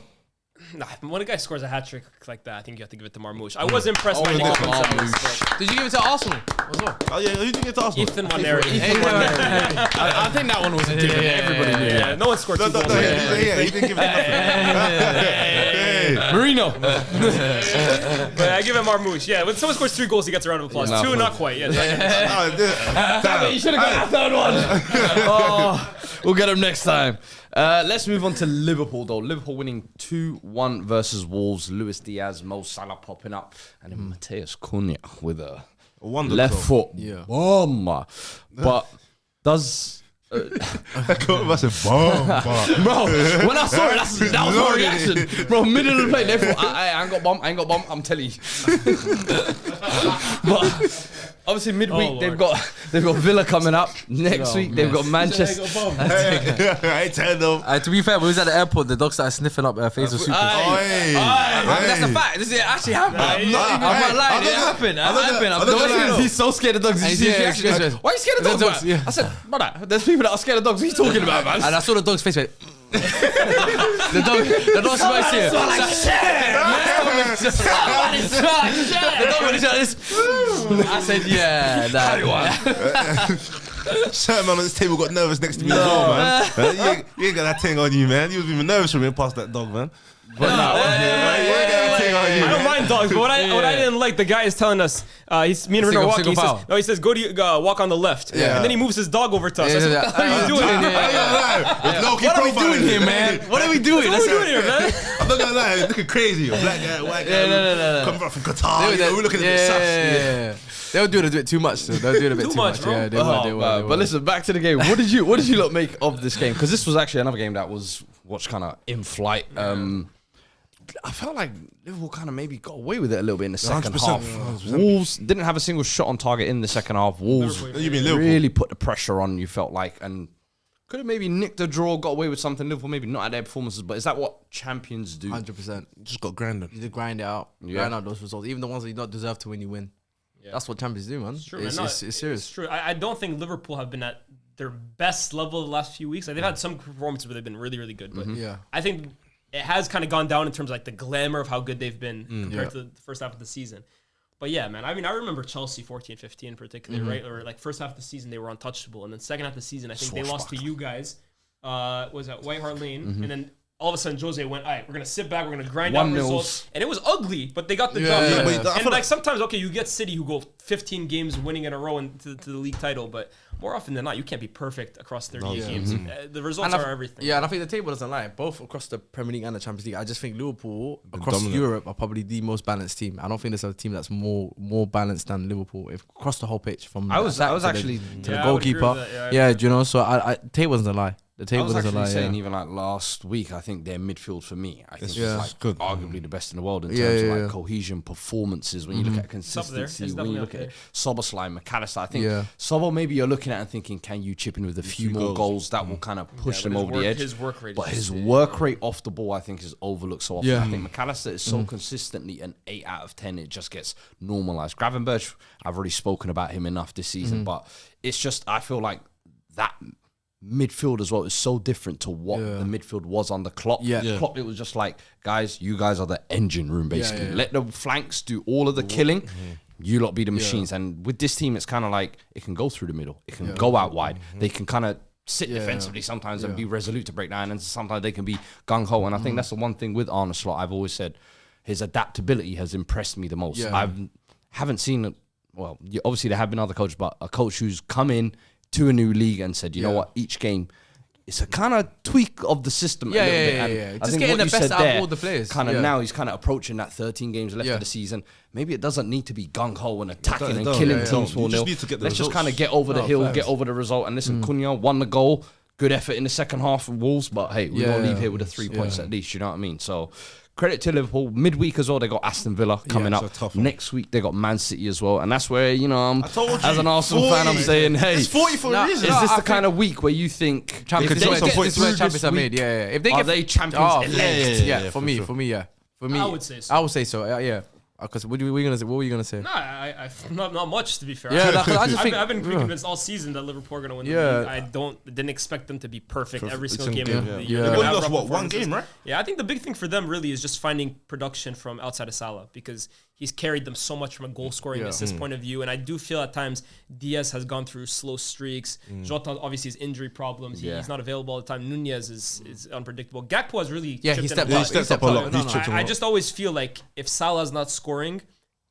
[SPEAKER 2] Nah, when a guy scores a hat trick like that, I think you have to give it to Marmoush. I was impressed by
[SPEAKER 1] Oh,
[SPEAKER 2] his
[SPEAKER 1] Marmoush.
[SPEAKER 4] Did you give it to Arsenal as well?
[SPEAKER 3] oh yeah, who did you get to Arsenal?
[SPEAKER 2] Ethan Waneri.
[SPEAKER 1] I think that one was a given. Everybody knew.
[SPEAKER 2] Yeah, no one scored
[SPEAKER 3] No,
[SPEAKER 2] two
[SPEAKER 3] no,
[SPEAKER 2] goals.
[SPEAKER 3] no, yeah, he didn't give it nothing.
[SPEAKER 1] Marino.
[SPEAKER 2] But I give him Marmoush. Yeah, when someone scores 3 goals, he gets a round of applause.
[SPEAKER 1] Yeah.
[SPEAKER 2] 2, not quite. Yeah,
[SPEAKER 1] You should have got that third one. Oh, we'll get him next time. Let's move on to Liverpool, though. Liverpool winning 2-1 versus Wolves. Luis Diaz, Mo Salah popping up, and then Mateus Cunha with a
[SPEAKER 3] Wonder
[SPEAKER 1] left
[SPEAKER 3] throw.
[SPEAKER 1] foot
[SPEAKER 4] Yeah.
[SPEAKER 1] bomb. But does...
[SPEAKER 3] That's a bomb.
[SPEAKER 1] Bro, when I saw it, that was my reaction. Bro, middle of the play, they thought, I ain't got bomb, I'm telling you. But obviously midweek
[SPEAKER 2] Oh,
[SPEAKER 1] they've got Villa coming up. Next week they've got Manchester.
[SPEAKER 3] I ain't telling them.
[SPEAKER 4] To be fair, when we was at the airport, the dog started sniffing up Facebook Super. That's a fact. This actually happened. I'm not lying. It happened.
[SPEAKER 1] He's so scared of dogs. Why are you scared of dogs? Man? I said, brother, there's people that are scared of dogs. What are you talking about, man?
[SPEAKER 4] And I saw the dog's face. Went, the dog smells here. The dog went like this. I said, yeah, nah.
[SPEAKER 3] Certain man on this table got nervous next to me as well, man. You ain't got that thing on you, man. You was even nervous when we passed that dog, man. But you ain't got that thing on you.
[SPEAKER 2] I don't mind dogs, but what I didn't like, the guy is telling us, me and Renner are walking. He says, go to walk on the left, and then he moves his dog over to us. I said, what are you doing?
[SPEAKER 3] What are we doing here, man?
[SPEAKER 4] What are we doing?
[SPEAKER 2] What are we doing here, man?
[SPEAKER 3] I'm not gonna lie, looking crazy. A black guy, white guy, coming back from Qatar. We're looking at the sus.
[SPEAKER 4] They'll do it a bit too much. They'll do it a bit too much.
[SPEAKER 2] bro.
[SPEAKER 4] Yeah, they will.
[SPEAKER 1] But listen, back to the game. What did you lot make of this game? Because this was actually another game that was watched kind of in flight. I felt like Liverpool kind of maybe got away with it a little bit in the second
[SPEAKER 3] 100%,
[SPEAKER 1] half.
[SPEAKER 3] 100%.
[SPEAKER 1] Wolves didn't have a single shot on target in the second half. Wolves
[SPEAKER 3] You mean Liverpool?
[SPEAKER 1] really put the pressure on, you felt like, and could have maybe nicked a draw, got away with something. Liverpool maybe not at their performances, but is that what champions do?
[SPEAKER 4] 100%.
[SPEAKER 3] Just got grinded.
[SPEAKER 4] You just grind it out. Grind out those results. Even the ones that you don't deserve to win, you win. Yeah. That's what champions do, man.
[SPEAKER 2] It's true,
[SPEAKER 4] it's,
[SPEAKER 2] man.
[SPEAKER 4] it's serious.
[SPEAKER 2] It's true. I don't think Liverpool have been at their best level the last few weeks. Like, they've had some performances where they've been really, really good. But I think it has kind of gone down in terms of like the glamour of how good they've been compared to the first half of the season. But yeah, man, I mean, I remember Chelsea 14-15 in particular, right? Or like first half of the season, they were untouchable. And then second half of the season, I think they lost to you guys. Was at White Hart Lane. And then all of a sudden, Jose went, all right, we're going to sit back, we're going to grind out
[SPEAKER 1] 1-0.
[SPEAKER 2] results. And it was ugly, but they got the job done.
[SPEAKER 3] but I
[SPEAKER 2] And
[SPEAKER 3] feel
[SPEAKER 2] like sometimes, okay, you get City who go 15 games winning in a row to the league title, but more often than not, you can't be perfect across 38 games. The results are everything.
[SPEAKER 4] Yeah, and I think the table doesn't lie. Both across the Premier League and the Champions League, I just think Liverpool across
[SPEAKER 3] dominant.
[SPEAKER 4] Europe are probably the most balanced team. I don't think there's a team that's more balanced than Liverpool across the whole pitch. From
[SPEAKER 1] I was actually
[SPEAKER 4] to the
[SPEAKER 2] I would agree
[SPEAKER 4] goalkeeper.
[SPEAKER 2] with that,
[SPEAKER 4] Yeah, do you know? So I table doesn't lie. The
[SPEAKER 1] I
[SPEAKER 4] table
[SPEAKER 1] was
[SPEAKER 4] doesn't
[SPEAKER 1] actually
[SPEAKER 4] lie.
[SPEAKER 1] saying
[SPEAKER 4] Yeah.
[SPEAKER 1] even like last week, I think their midfield for me, I think
[SPEAKER 3] Yeah.
[SPEAKER 1] is like
[SPEAKER 3] Good.
[SPEAKER 1] arguably the best in the world in terms
[SPEAKER 4] Yeah,
[SPEAKER 1] of
[SPEAKER 4] yeah,
[SPEAKER 1] like
[SPEAKER 4] yeah.
[SPEAKER 1] cohesion, performances. When you look at
[SPEAKER 2] there.
[SPEAKER 1] consistency,
[SPEAKER 2] It's
[SPEAKER 1] when you
[SPEAKER 2] definitely
[SPEAKER 1] look
[SPEAKER 2] up
[SPEAKER 1] at
[SPEAKER 2] there.
[SPEAKER 1] Soboslai, McAllister, I think
[SPEAKER 4] Yeah.
[SPEAKER 1] Sobo maybe you're looking at and thinking, can you chip in with a few more goals that will kind of push them over the edge?
[SPEAKER 2] His work rate.
[SPEAKER 1] But his work rate off the ball, I think, is overlooked so often.
[SPEAKER 4] Yeah.
[SPEAKER 1] I think McAllister is so consistently an 8 out of 10. It just gets normalized. Gravenberch, I've already spoken about him enough this season, but it's just, I feel like that midfield as well is so different to what the midfield was on the Klopp. Klopp, it was just like, guys, you guys are the engine room, basically. Let the flanks do all of the killing. You lot be the machines. And with this team, it's kind of like, it can go through the middle. It can go out wide. They can kind of sit defensively sometimes and be resolute to break down. And sometimes they can be gung-ho. And I think that's the one thing with Arne Slot. I've always said his adaptability has impressed me the most. I haven't seen, well, obviously there have been other coaches, but a coach who's come in to a new league and said, you know what, each game, it's a kind of tweak of the system a little bit. And I
[SPEAKER 4] Just
[SPEAKER 1] think
[SPEAKER 4] getting
[SPEAKER 1] what
[SPEAKER 4] the
[SPEAKER 1] you
[SPEAKER 4] best
[SPEAKER 1] said
[SPEAKER 4] out
[SPEAKER 1] there,
[SPEAKER 4] of all the players.
[SPEAKER 1] kind of now he's kind of approaching that 13 games left of the season. Maybe it doesn't need to be gung-ho and attacking and killing teams 4-0. Let's just kind of get over the hill, get over the result. And listen, Cunha won the goal. Good effort in the second half of Wolves, but hey, we don't leave here with the 3 points at least, you know what I mean? So credit to Liverpool. Midweek as well, they got Aston Villa coming
[SPEAKER 3] it's a
[SPEAKER 1] up.
[SPEAKER 3] tough one.
[SPEAKER 1] Next week, they got Man City as well. And that's where, you know,
[SPEAKER 3] told
[SPEAKER 1] as
[SPEAKER 3] you,
[SPEAKER 1] an Arsenal fan, I'm
[SPEAKER 3] 40.
[SPEAKER 1] saying, hey,
[SPEAKER 3] It's 40 for a reason.
[SPEAKER 1] is this the kind of week where you think
[SPEAKER 4] Champions,
[SPEAKER 1] if
[SPEAKER 4] this
[SPEAKER 1] they
[SPEAKER 4] is
[SPEAKER 1] get
[SPEAKER 4] where
[SPEAKER 1] through
[SPEAKER 4] champions
[SPEAKER 1] this
[SPEAKER 4] are made.
[SPEAKER 1] week,
[SPEAKER 4] If they
[SPEAKER 1] are
[SPEAKER 4] get
[SPEAKER 1] they champions elect?
[SPEAKER 4] Yeah, for me, yeah. For me,
[SPEAKER 2] I would say so.
[SPEAKER 4] I would say so. Yeah. Because what were you gonna say? What were you gonna say?
[SPEAKER 2] No, I not much to be fair.
[SPEAKER 4] Yeah, I just think
[SPEAKER 2] I've been pretty convinced all season that Liverpool are going to win the league. I didn't expect them to be perfect every single game of the year.
[SPEAKER 3] They
[SPEAKER 2] They're
[SPEAKER 3] only
[SPEAKER 2] gonna have
[SPEAKER 3] lost,
[SPEAKER 2] rough
[SPEAKER 3] one
[SPEAKER 2] performances.
[SPEAKER 3] game, right?
[SPEAKER 2] Yeah, I think the big thing for them really is just finding production from outside of Salah because he's carried them so much from a goal scoring assist point of view. And I do feel at times Diaz has gone through slow streaks. Jota obviously has injury problems. He's not available all the time. Nunez is unpredictable. Gakpo has really
[SPEAKER 4] he stepped up
[SPEAKER 3] a lot.
[SPEAKER 2] I just always feel like if Salah's not scoring,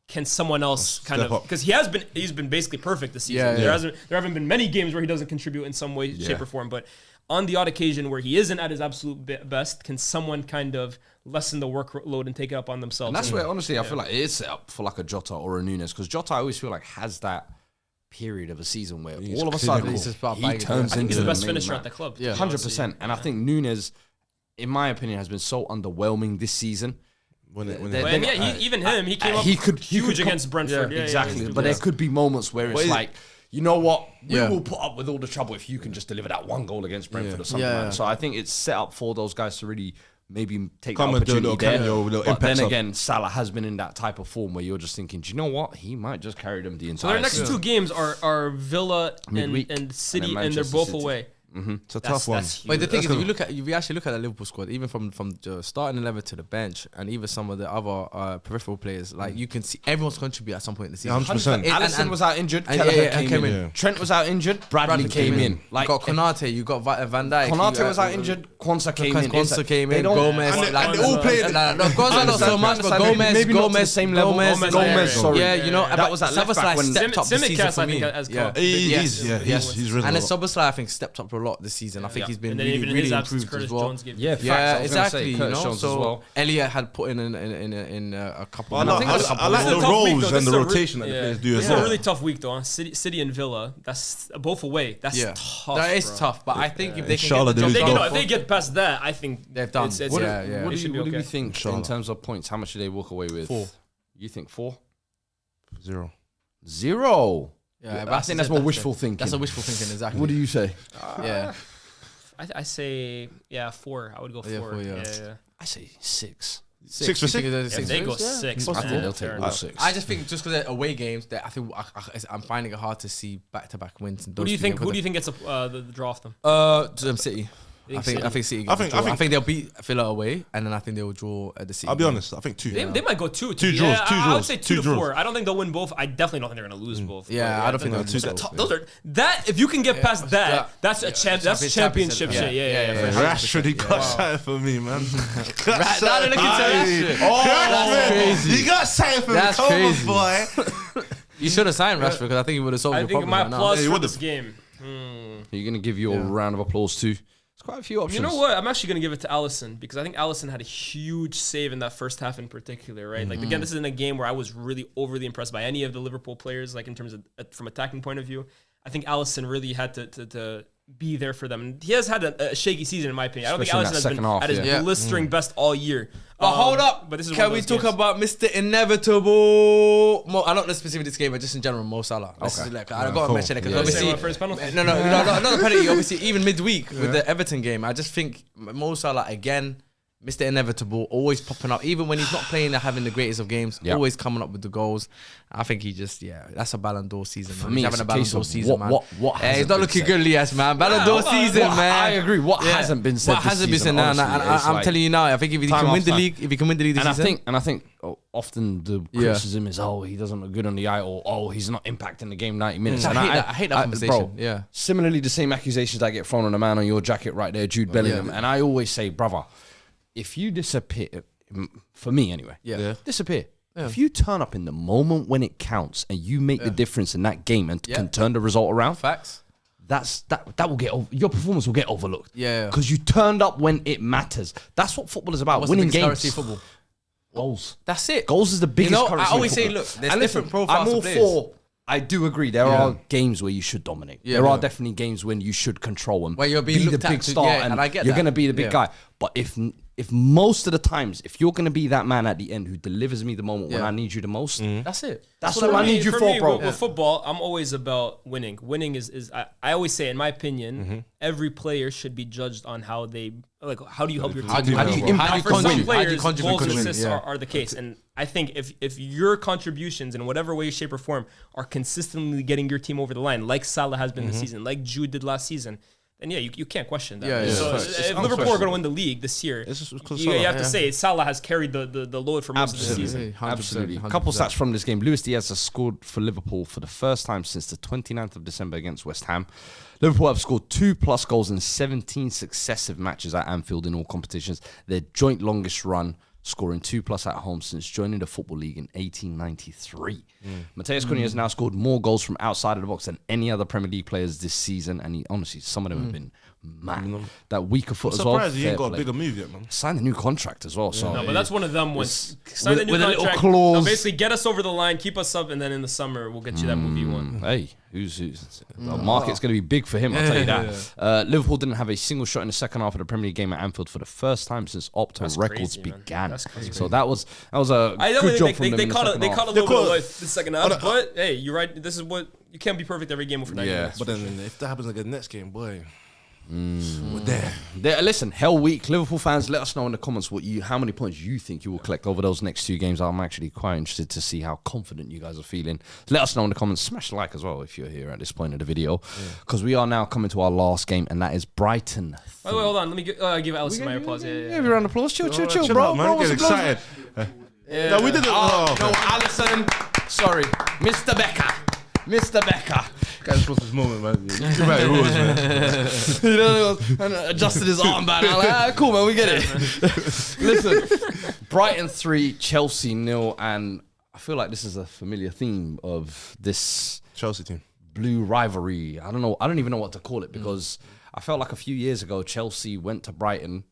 [SPEAKER 2] can someone else kind
[SPEAKER 3] Step
[SPEAKER 2] of,
[SPEAKER 3] up.
[SPEAKER 2] because he's been basically perfect this season. There haven't been many games where he doesn't contribute in some way, shape, or form. But on the odd occasion where he isn't at his absolute best, can someone kind of lessen the workload and take it up on themselves?
[SPEAKER 1] And that's where, honestly, I feel like it is set up for like a Jota or a Nunes, because Jota, I always feel like, has that period of a season where all of a sudden
[SPEAKER 4] He's just about
[SPEAKER 1] he
[SPEAKER 4] banging.
[SPEAKER 1] turns
[SPEAKER 2] I think
[SPEAKER 1] into
[SPEAKER 2] he's the
[SPEAKER 1] the
[SPEAKER 2] best
[SPEAKER 1] main
[SPEAKER 2] finisher
[SPEAKER 1] man.
[SPEAKER 2] at the club.
[SPEAKER 4] Yeah.
[SPEAKER 1] 100%. And I think Nunes, in my opinion, has been so underwhelming this season.
[SPEAKER 2] And yeah, even him, he came up huge against Brentford. Yeah,
[SPEAKER 1] exactly.
[SPEAKER 2] Yeah,
[SPEAKER 1] but there could be moments where it's
[SPEAKER 3] But
[SPEAKER 1] like, you know what? We will put up with all the trouble if you can just deliver that one goal against Brentford or something like that. So I think it's set up for those guys to really maybe take
[SPEAKER 3] Come
[SPEAKER 1] the
[SPEAKER 3] and do a
[SPEAKER 1] opportunity
[SPEAKER 3] little
[SPEAKER 1] there.
[SPEAKER 3] cameo, little
[SPEAKER 1] But
[SPEAKER 3] impact
[SPEAKER 1] then
[SPEAKER 3] sub.
[SPEAKER 1] again, Salah has been in that type of form where you're just thinking, do you know what? He might just carry them the entire
[SPEAKER 2] So their next
[SPEAKER 1] season.
[SPEAKER 2] two games are Villa
[SPEAKER 1] Midweek.
[SPEAKER 2] and City,
[SPEAKER 1] And then
[SPEAKER 2] and they're
[SPEAKER 1] Manchester
[SPEAKER 2] both
[SPEAKER 1] City.
[SPEAKER 2] away.
[SPEAKER 3] It's a tough one.
[SPEAKER 2] That's
[SPEAKER 4] But the thing
[SPEAKER 2] huge.
[SPEAKER 4] is, if you actually look at the Liverpool squad, even from the starting 11 to the bench, and even some of the other peripheral players, like you can see everyone's contributed at some point in the season.
[SPEAKER 3] 100%.
[SPEAKER 1] Allison was out injured.
[SPEAKER 4] and
[SPEAKER 1] Kelleher
[SPEAKER 4] came
[SPEAKER 1] in.
[SPEAKER 3] in.
[SPEAKER 1] Trent was out injured. Bradley came in.
[SPEAKER 4] Like you got Konate, you got Van Dijk.
[SPEAKER 1] Konate was out injured. Kwanzaa came in.
[SPEAKER 4] Kwanzaa came
[SPEAKER 1] They
[SPEAKER 4] in.
[SPEAKER 1] don't-
[SPEAKER 4] Gomez.
[SPEAKER 3] and
[SPEAKER 4] Like
[SPEAKER 3] they all played-
[SPEAKER 4] Kwanzaa not so much, but Gomez.
[SPEAKER 1] maybe not to the
[SPEAKER 4] Gomez.
[SPEAKER 1] same level.
[SPEAKER 2] Gomez,
[SPEAKER 1] sorry.
[SPEAKER 4] Yeah, you know,
[SPEAKER 1] That
[SPEAKER 4] but
[SPEAKER 1] was at left back
[SPEAKER 4] Szoboszlai
[SPEAKER 1] when
[SPEAKER 4] stepped up this season
[SPEAKER 2] Tsimikas,
[SPEAKER 4] for
[SPEAKER 2] I
[SPEAKER 4] me.
[SPEAKER 2] think, has
[SPEAKER 4] Yeah.
[SPEAKER 2] caught
[SPEAKER 3] He's risen.
[SPEAKER 4] And then
[SPEAKER 3] a lot.
[SPEAKER 4] Szoboszlai, I think, stepped up a lot this season. I think he's been
[SPEAKER 2] And then
[SPEAKER 4] really,
[SPEAKER 2] even in his
[SPEAKER 4] really
[SPEAKER 2] absence,
[SPEAKER 4] improved
[SPEAKER 2] Curtis
[SPEAKER 4] as well.
[SPEAKER 2] Jones gave
[SPEAKER 1] Yeah,
[SPEAKER 2] you.
[SPEAKER 1] facts.
[SPEAKER 4] Yeah,
[SPEAKER 1] I was gonna
[SPEAKER 4] exactly.
[SPEAKER 1] say
[SPEAKER 4] You
[SPEAKER 1] Curtis
[SPEAKER 4] know,
[SPEAKER 1] Jones as
[SPEAKER 4] so
[SPEAKER 1] well.
[SPEAKER 4] Elliot had put in a couple.
[SPEAKER 3] I like
[SPEAKER 1] think it's-
[SPEAKER 3] I like
[SPEAKER 2] this is
[SPEAKER 3] the
[SPEAKER 2] a tough week,
[SPEAKER 3] roles
[SPEAKER 2] though.
[SPEAKER 3] and
[SPEAKER 2] This
[SPEAKER 3] the
[SPEAKER 2] is a
[SPEAKER 3] rotation that the players do
[SPEAKER 2] This
[SPEAKER 3] as
[SPEAKER 2] is a
[SPEAKER 3] well.
[SPEAKER 2] really tough week, though. Huh? City and Villa. That's both away. That's tough.
[SPEAKER 4] That is
[SPEAKER 2] bro.
[SPEAKER 4] tough, but I think if they can
[SPEAKER 3] Inshallah,
[SPEAKER 4] get the
[SPEAKER 3] they
[SPEAKER 4] job
[SPEAKER 3] lose
[SPEAKER 4] done,
[SPEAKER 2] If they get past that, I think
[SPEAKER 4] They've done.
[SPEAKER 2] It's,
[SPEAKER 1] What,
[SPEAKER 4] Yeah,
[SPEAKER 1] do,
[SPEAKER 4] yeah.
[SPEAKER 1] what,
[SPEAKER 2] It
[SPEAKER 1] do,
[SPEAKER 2] should be
[SPEAKER 1] what do we
[SPEAKER 2] okay.
[SPEAKER 1] think
[SPEAKER 3] Inshallah.
[SPEAKER 1] in terms of points? How much do they walk away with?
[SPEAKER 4] 4.
[SPEAKER 1] You think 4?
[SPEAKER 3] 0.
[SPEAKER 1] 0.
[SPEAKER 4] Yeah,
[SPEAKER 1] I think that's more wishful thinking.
[SPEAKER 4] That's a wishful thinking, exactly.
[SPEAKER 1] What do you say?
[SPEAKER 4] Yeah.
[SPEAKER 2] I say 4. I would go 4.
[SPEAKER 4] Yeah, 4, yeah.
[SPEAKER 2] Yeah.
[SPEAKER 1] I say 6.
[SPEAKER 3] 6 for 6.
[SPEAKER 2] If they go 6,
[SPEAKER 1] I think
[SPEAKER 2] man,
[SPEAKER 1] they'll
[SPEAKER 2] fair
[SPEAKER 1] take all
[SPEAKER 2] enough.
[SPEAKER 1] 6.
[SPEAKER 4] I just think just because they're away games, that I think I'm finding it hard to see back-to-back wins.
[SPEAKER 2] Who do you think? Who do you think gets the draw off them?
[SPEAKER 4] City. I
[SPEAKER 2] think
[SPEAKER 4] think City.
[SPEAKER 3] I think
[SPEAKER 4] they'll beat Villa away, and then I think they'll draw at the City.
[SPEAKER 3] I'll be
[SPEAKER 4] game.
[SPEAKER 3] honest. I think 2.
[SPEAKER 2] They might go 2.
[SPEAKER 3] Two draws, two
[SPEAKER 2] I would
[SPEAKER 3] draws,
[SPEAKER 2] say
[SPEAKER 3] two
[SPEAKER 2] 2 to
[SPEAKER 3] draws.
[SPEAKER 2] 4. I don't think they'll win both. I definitely don't think they're going to lose both.
[SPEAKER 4] Yeah, I don't think
[SPEAKER 3] No,
[SPEAKER 4] they'll
[SPEAKER 3] two
[SPEAKER 4] do
[SPEAKER 3] draws.
[SPEAKER 4] so.
[SPEAKER 2] Those are that. If you can get past that, that's a championship shit. Yeah.
[SPEAKER 3] Rashford, he got something for me, man.
[SPEAKER 4] Now look into Rashford.
[SPEAKER 3] That's
[SPEAKER 4] crazy.
[SPEAKER 3] He got something for me.
[SPEAKER 4] That's
[SPEAKER 3] Come
[SPEAKER 4] crazy.
[SPEAKER 3] on, boy.
[SPEAKER 4] You should have signed Rashford because I think he would have solved
[SPEAKER 2] I
[SPEAKER 4] your
[SPEAKER 2] think
[SPEAKER 4] problem
[SPEAKER 2] my
[SPEAKER 4] right now.
[SPEAKER 2] plus
[SPEAKER 3] Yeah, you
[SPEAKER 2] for
[SPEAKER 3] would've.
[SPEAKER 2] this game.
[SPEAKER 1] You're going to give you a round of applause too. There's quite a few options.
[SPEAKER 2] You know what? I'm actually going to give it to Allison because I think Allison had a huge save in that first half in particular, right? Like, again, this isn't a game where I was really overly impressed by any of the Liverpool players, like in terms of from attacking point of view. I think Allison really had to be there for them. And he has had a shaky season, in my opinion. I don't think
[SPEAKER 1] Especially in
[SPEAKER 2] Allison
[SPEAKER 1] that
[SPEAKER 2] has been
[SPEAKER 1] second half,
[SPEAKER 2] at his
[SPEAKER 1] yeah.
[SPEAKER 2] blistering best all year.
[SPEAKER 4] But hold up,
[SPEAKER 2] But this is
[SPEAKER 4] can
[SPEAKER 2] one of
[SPEAKER 4] we
[SPEAKER 2] those
[SPEAKER 4] talk
[SPEAKER 2] games.
[SPEAKER 4] about Mr. Inevitable? I don't know specifically this game, but just in general, Mo Salah. I got to
[SPEAKER 3] cool.
[SPEAKER 4] mention it because
[SPEAKER 2] Yeah.
[SPEAKER 4] obviously,
[SPEAKER 2] Say what, first penalty?
[SPEAKER 4] no, not the penalty. Obviously, even midweek with the Everton game, I just think Mo Salah again, Mr. Inevitable, always popping up, even when he's not playing and having the greatest of games,
[SPEAKER 1] Yep.
[SPEAKER 4] always coming up with the goals. I think he just, that's a Ballon d'Or season.
[SPEAKER 1] For
[SPEAKER 4] man.
[SPEAKER 1] me,
[SPEAKER 4] He's
[SPEAKER 1] it's
[SPEAKER 4] having
[SPEAKER 1] a
[SPEAKER 4] a Ballon
[SPEAKER 1] case
[SPEAKER 4] d'Or
[SPEAKER 1] of
[SPEAKER 4] season, man.
[SPEAKER 1] what
[SPEAKER 4] Yeah,
[SPEAKER 1] hasn't
[SPEAKER 4] he's not
[SPEAKER 1] been
[SPEAKER 4] looking
[SPEAKER 1] said.
[SPEAKER 4] good, Lias, man. Ballon d'Or season, man.
[SPEAKER 1] I agree. What
[SPEAKER 4] Yeah.
[SPEAKER 1] hasn't been said
[SPEAKER 4] What
[SPEAKER 1] this
[SPEAKER 4] hasn't been
[SPEAKER 1] season,
[SPEAKER 4] said now?
[SPEAKER 1] honestly,
[SPEAKER 4] And
[SPEAKER 1] it's
[SPEAKER 4] I'm
[SPEAKER 1] like-
[SPEAKER 4] telling you now, I think if he
[SPEAKER 1] Time
[SPEAKER 4] can win the
[SPEAKER 1] after.
[SPEAKER 4] league, this
[SPEAKER 1] And
[SPEAKER 4] season,
[SPEAKER 1] I think often the criticism is, he doesn't look good on the eye, or he's not impacting the game 90 minutes.
[SPEAKER 4] I
[SPEAKER 1] And
[SPEAKER 4] hate that conversation.
[SPEAKER 1] Bro,
[SPEAKER 4] Yeah.
[SPEAKER 1] Similarly, the same accusations that get thrown on a man on your jacket right there, Jude Bellingham.
[SPEAKER 4] Yeah.
[SPEAKER 1] And I always say, brother, if you disappear, for me anyway,
[SPEAKER 4] Yeah.
[SPEAKER 1] disappear. If you turn up in the moment when it counts and you make the difference in that game and can turn the result around,
[SPEAKER 4] Facts.
[SPEAKER 1] that will get your performance will get overlooked.
[SPEAKER 4] Yeah.
[SPEAKER 1] because you turned up when it matters. That's what football is about.
[SPEAKER 4] What's the
[SPEAKER 1] Winning
[SPEAKER 4] biggest
[SPEAKER 1] games.
[SPEAKER 4] currency in football?
[SPEAKER 1] Goals.
[SPEAKER 4] That's it.
[SPEAKER 1] Goals is the biggest currency.
[SPEAKER 4] I always
[SPEAKER 1] in
[SPEAKER 4] say,
[SPEAKER 1] football.
[SPEAKER 4] look, there's
[SPEAKER 1] And
[SPEAKER 4] different
[SPEAKER 1] listen,
[SPEAKER 4] profiles
[SPEAKER 1] I'm all
[SPEAKER 4] of players.
[SPEAKER 1] for. I do agree. There are games where you should dominate.
[SPEAKER 4] Yeah,
[SPEAKER 1] there are
[SPEAKER 4] yeah.
[SPEAKER 1] definitely games when you should control them.
[SPEAKER 4] Where you're being
[SPEAKER 1] be the
[SPEAKER 4] looked at
[SPEAKER 1] big
[SPEAKER 4] to-
[SPEAKER 1] star,
[SPEAKER 4] yeah,
[SPEAKER 1] and
[SPEAKER 4] and I get
[SPEAKER 1] you're
[SPEAKER 4] that.
[SPEAKER 1] going to be the big
[SPEAKER 4] Yeah.
[SPEAKER 1] guy. But if most of the times, if you're going to be that man at the end who delivers me the moment when
[SPEAKER 4] Yeah.
[SPEAKER 1] I need you the most,
[SPEAKER 4] That's it.
[SPEAKER 1] that's
[SPEAKER 2] For
[SPEAKER 1] what I
[SPEAKER 2] me-
[SPEAKER 1] need you
[SPEAKER 2] for
[SPEAKER 1] for,
[SPEAKER 2] me,
[SPEAKER 1] bro.
[SPEAKER 2] With football, I'm always about winning. Winning is I always say, in my opinion, every player should be judged on how they how do you help your team?
[SPEAKER 4] How do you
[SPEAKER 1] impact
[SPEAKER 2] Now,
[SPEAKER 1] win?
[SPEAKER 2] for some
[SPEAKER 4] How do you
[SPEAKER 2] players,
[SPEAKER 4] contribute
[SPEAKER 2] goals
[SPEAKER 4] to
[SPEAKER 2] and
[SPEAKER 4] win?
[SPEAKER 2] assists
[SPEAKER 4] Yeah.
[SPEAKER 2] are the case. And I think if your contributions in whatever way, shape, or form are consistently getting your team over the line, like Salah has been this season, like Jude did last season, then you can't question that.
[SPEAKER 4] Yeah, yeah.
[SPEAKER 2] So
[SPEAKER 3] It's
[SPEAKER 2] if Liverpool are going to win the league this year,
[SPEAKER 3] It's just 'cause
[SPEAKER 2] you
[SPEAKER 3] Salah,
[SPEAKER 2] have to say Salah has carried the load for most of the season.
[SPEAKER 4] 100%,
[SPEAKER 1] Absolutely.
[SPEAKER 4] 100%.
[SPEAKER 1] Couple stats from this game. Luis Diaz has scored for Liverpool for the first time since the 29th of December against West Ham. Liverpool have scored 2+ goals in 17 successive matches at Anfield in all competitions. Their joint longest run, scoring 2+ at home since joining the Football League in 1893. Mateus Cunha has now scored more goals from outside of the box than any other Premier League players this season, and honestly, some of them have been mad. That weaker foot
[SPEAKER 3] I'm
[SPEAKER 1] as well.
[SPEAKER 3] surprised he
[SPEAKER 1] fair
[SPEAKER 3] ain't got a
[SPEAKER 1] play.
[SPEAKER 3] bigger move yet, man.
[SPEAKER 1] Signed a new contract as well. So
[SPEAKER 2] No, but that's one of them ones. Sign the new
[SPEAKER 1] with a little
[SPEAKER 2] contract.
[SPEAKER 1] clause.
[SPEAKER 2] They'll basically get us over the line, keep us up, and then in the summer we'll get you that movie one.
[SPEAKER 1] Hey, the market's going to be big for him, I'll tell you that. Liverpool didn't have a single shot in the second half of the Premier League game at Anfield for the first time since Opta records began. So that was a good job from them.
[SPEAKER 2] They caught a little bit of life the second half, but hey, you're right. This is what you can't be perfect every game for 90 minutes.
[SPEAKER 3] But then if that happens like the next game, boy. We're there.
[SPEAKER 1] Listen, Hell Week, Liverpool fans, let us know in the comments how many points you think you will collect over those next 2 games. I'm actually quite interested to see how confident you guys are feeling. Let us know in the comments. Smash the like as well if you're here at this point of the video, because we are now coming to our last game, and that is Brighton.
[SPEAKER 2] By the way, hold on. Let me give Alisson my applause.
[SPEAKER 1] Give a round of applause. Chill,
[SPEAKER 3] bro.
[SPEAKER 1] Out,
[SPEAKER 3] man. Get excited.
[SPEAKER 1] No, we didn't. No, Alisson. Sorry, Mr. Becker.
[SPEAKER 3] Guys, what's this moment, man? You can write rules, man.
[SPEAKER 1] You know, and adjusted his armband. I'm like, cool, man, we get it. Listen, Brighton 3, Chelsea 0, and I feel like this is a familiar theme of this
[SPEAKER 3] Chelsea team.
[SPEAKER 1] Blue rivalry. I don't even know what to call it, because I felt like a few years ago, Chelsea went to Brighton,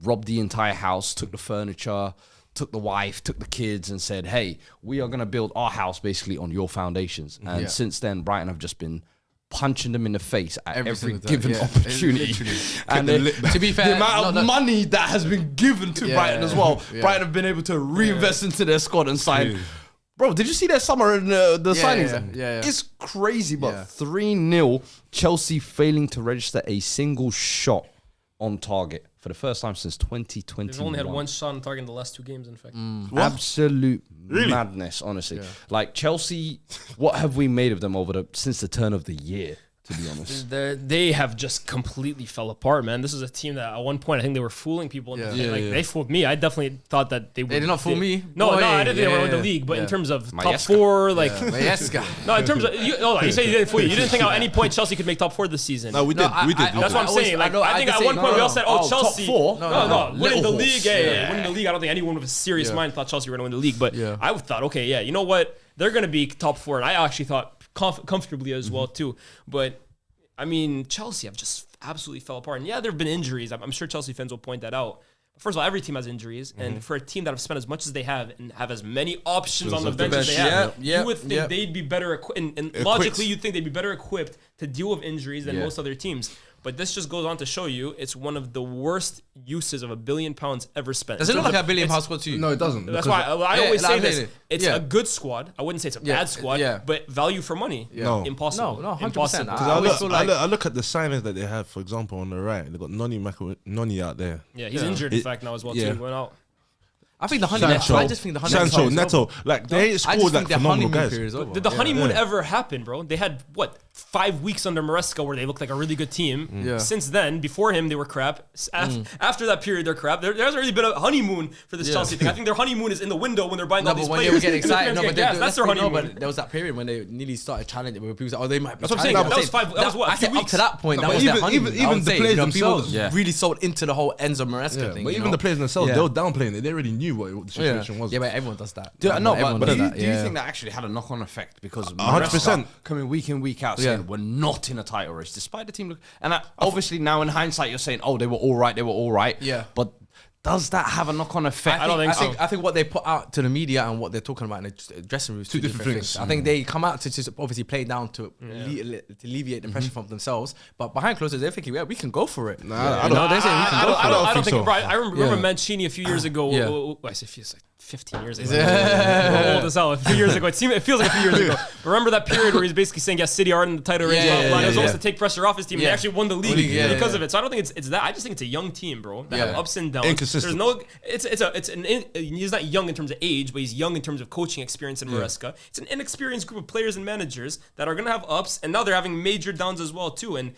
[SPEAKER 1] robbed the entire house, took the furniture, took the wife, took the kids, and said, hey, we are going to build our house basically on your foundations. And since then, Brighton have just been punching them in the face at every given opportunity. And
[SPEAKER 4] to be fair,
[SPEAKER 1] the amount of money that has been given to Brighton as well, Brighton have been able to reinvest into their squad and sign. Bro, did you see their summer and the signings? It's crazy, but 3-0, Chelsea failing to register a single shot on target for the first time since 2021.
[SPEAKER 2] They've only had 1 shot on target in the last 2 games, in fact.
[SPEAKER 1] Absolute madness, honestly. Like Chelsea, what have we made of them since the turn of the year? To be honest,
[SPEAKER 2] they have just completely fell apart, man. This is a team that at one point I think they were fooling people. They fooled me. I definitely thought that they would.
[SPEAKER 4] They did not fool me.
[SPEAKER 2] No, I didn't think they were in the league. But in terms of top 4, like no, in terms of you say you didn't fool you. You didn't think at any point Chelsea could make top 4 this season.
[SPEAKER 3] No, we did.
[SPEAKER 2] That's what I'm saying. Like I think at one point we all said, "Oh, Chelsea."
[SPEAKER 1] Top 4?
[SPEAKER 2] No, winning the league. Winning the league. I don't think anyone with a serious mind thought Chelsea were going to win the league. But I thought, okay, you know what? They're going to be top 4, and I actually thought comfortably as well too. But I mean, Chelsea have just absolutely fell apart. And yeah, there have been injuries. I'm sure Chelsea fans will point that out. First of all, every team has injuries. And for a team that have spent as much as they have and have as many options on the bench as they have, you would think they'd be better equipped. And logically, you'd think they'd be better equipped to deal with injuries than most other teams. But this just goes on to show you it's one of the worst uses of £1 billion ever spent.
[SPEAKER 4] Does it look like £1 billion squad to you?
[SPEAKER 3] No, it doesn't.
[SPEAKER 2] That's why I always say this. It's a good squad. I wouldn't say it's a bad squad, but value for money.
[SPEAKER 3] No.
[SPEAKER 2] Impossible.
[SPEAKER 4] No, 100%.
[SPEAKER 2] Impossible.
[SPEAKER 3] Because I look at the signings that they have, for example, on the right. They've got Noni out there.
[SPEAKER 2] Yeah, he's injured, in fact, now as well, too. He went out.
[SPEAKER 4] I think the honeymoon. I just think the honeymoon.
[SPEAKER 3] Sancho, Neto, like they scored like phenomenal guys.
[SPEAKER 2] Did the honeymoon ever happen, bro? They had 5 weeks under Maresca where they looked like a really good team. Since then, before him, they were crap. After that period, they're crap. There hasn't really been a honeymoon for this Chelsea thing. I think their honeymoon is in the window when they're buying all these players.
[SPEAKER 4] When they were getting excited,
[SPEAKER 2] that's their honeymoon.
[SPEAKER 4] But there was that period when they nearly started challenging. Where people said, "Oh, they might."
[SPEAKER 2] That's what I'm saying. That was 5. That was what?
[SPEAKER 4] I said up to that point. That was their honeymoon.
[SPEAKER 3] Even the players themselves,
[SPEAKER 4] people really sold into the whole Enzo Maresca thing.
[SPEAKER 3] But even the players themselves, they were downplaying it. They already knew what the situation was.
[SPEAKER 4] Yeah, but everyone does that.
[SPEAKER 1] Do you think that actually had a knock-on effect? Because 100% coming week in, week out saying we're not in a title race, despite the team. And obviously now in hindsight, you're saying, oh, they were all right.
[SPEAKER 4] Yeah.
[SPEAKER 1] But does that have a knock-on effect?
[SPEAKER 4] I think what they put out to the media and what they're talking about in the dressing room is two different things. I think they come out to just obviously play down to alleviate the pressure from themselves, but behind closed doors they're thinking, we can go for it.
[SPEAKER 3] I don't think so.
[SPEAKER 2] I remember Mancini a few years ago. I say feels like 15 years ago. I'm old as hell. A few years ago. It feels like a few years ago. Remember that period where he's basically saying, City are in the title race. It was almost to take pressure off his team. And they actually won the league because of it. So I don't think it's that. I just think it's a young team, bro. That have ups and downs.
[SPEAKER 3] Inconsistent.
[SPEAKER 2] He's not young in terms of age, but he's young in terms of coaching experience in Maresca. It's an inexperienced group of players and managers that are going to have ups, and now they're having major downs as well too. And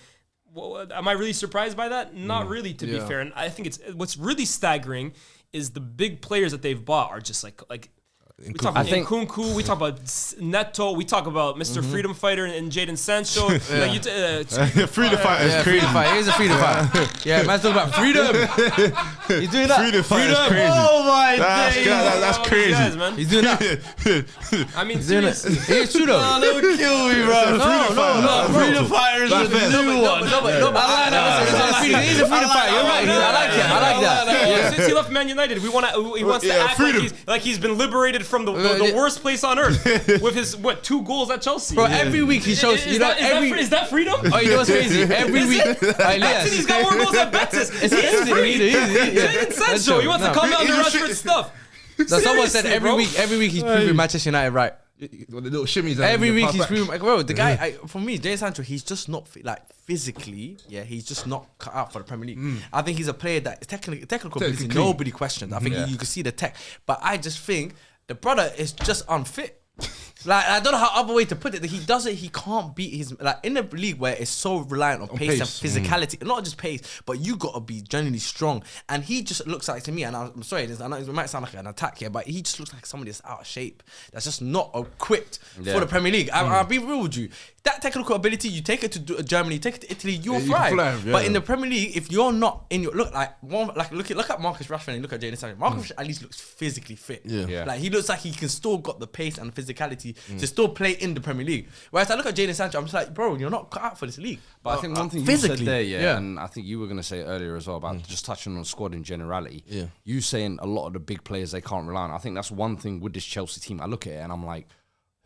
[SPEAKER 2] am I really surprised by that? Not really, to be fair. And I think what's really staggering is the big players that they've bought are just like we talk about Nkunku, we talk about Neto, we talk about Mr. Freedom Fighter and Jadon Sancho.
[SPEAKER 3] Freedom Fighter is crazy.
[SPEAKER 4] He's a freedom fighter. Yeah, man's talking about freedom. He's doing that.
[SPEAKER 3] Freedom Fighter is crazy.
[SPEAKER 1] Oh my days.
[SPEAKER 3] That's crazy.
[SPEAKER 2] Guys, man.
[SPEAKER 4] He's doing that.
[SPEAKER 2] I mean,
[SPEAKER 4] He's true though.
[SPEAKER 1] No, they would kill me, bro. No. Freedom Fighter is the new one.
[SPEAKER 4] He's a freedom fighter. You're right. I like that.
[SPEAKER 2] Since he left Man United, he wants to act like he's been liberated from the worst place on earth with his 2 goals at Chelsea.
[SPEAKER 4] Bro, every week he shows.
[SPEAKER 2] Is that freedom?
[SPEAKER 4] Oh, you know what's crazy? Every week,
[SPEAKER 2] He's got more goals than Betis. He's free. Jadon Sancho, he wants to comment on the Rashford stuff.
[SPEAKER 4] Someone said every week he's proving Manchester United right.
[SPEAKER 3] The little shimmies.
[SPEAKER 4] Every week he's proving, bro. The guy, for me, Jadon Sancho, he's just not physically. Yeah, he's just not cut out for the Premier League. I think he's a player that technical ability nobody questions. I think you can see the tech, but I just think the brother is just unfit. Like, I don't know how other way to put it. He can't beat his, like, in a league where it's so reliant on pace and physicality, not just pace, but you gotta be genuinely strong. And he just looks like, to me, and I'm sorry, I know it might sound like an attack here, but he just looks like somebody that's out of shape, that's just not equipped for the Premier League. I'll be real with you. That technical ability, you take it to Germany, take it to Italy, you'll thrive. But in the Premier League, if you're not in your look at Marcus Rashford and look at Jadon Sancho. Marcus Rashford at least looks physically fit. Like, he looks like he can still got the pace and physicality to still play in the Premier League. Whereas I look at Jadon Sancho, I'm just like, bro, you're not cut out for this league.
[SPEAKER 1] But I think one thing you said there, and I think you were going to say it earlier as well about just touching on squad in generality. You saying a lot of the big players they can't rely on. I think that's one thing with this Chelsea team. I look at it and I'm like,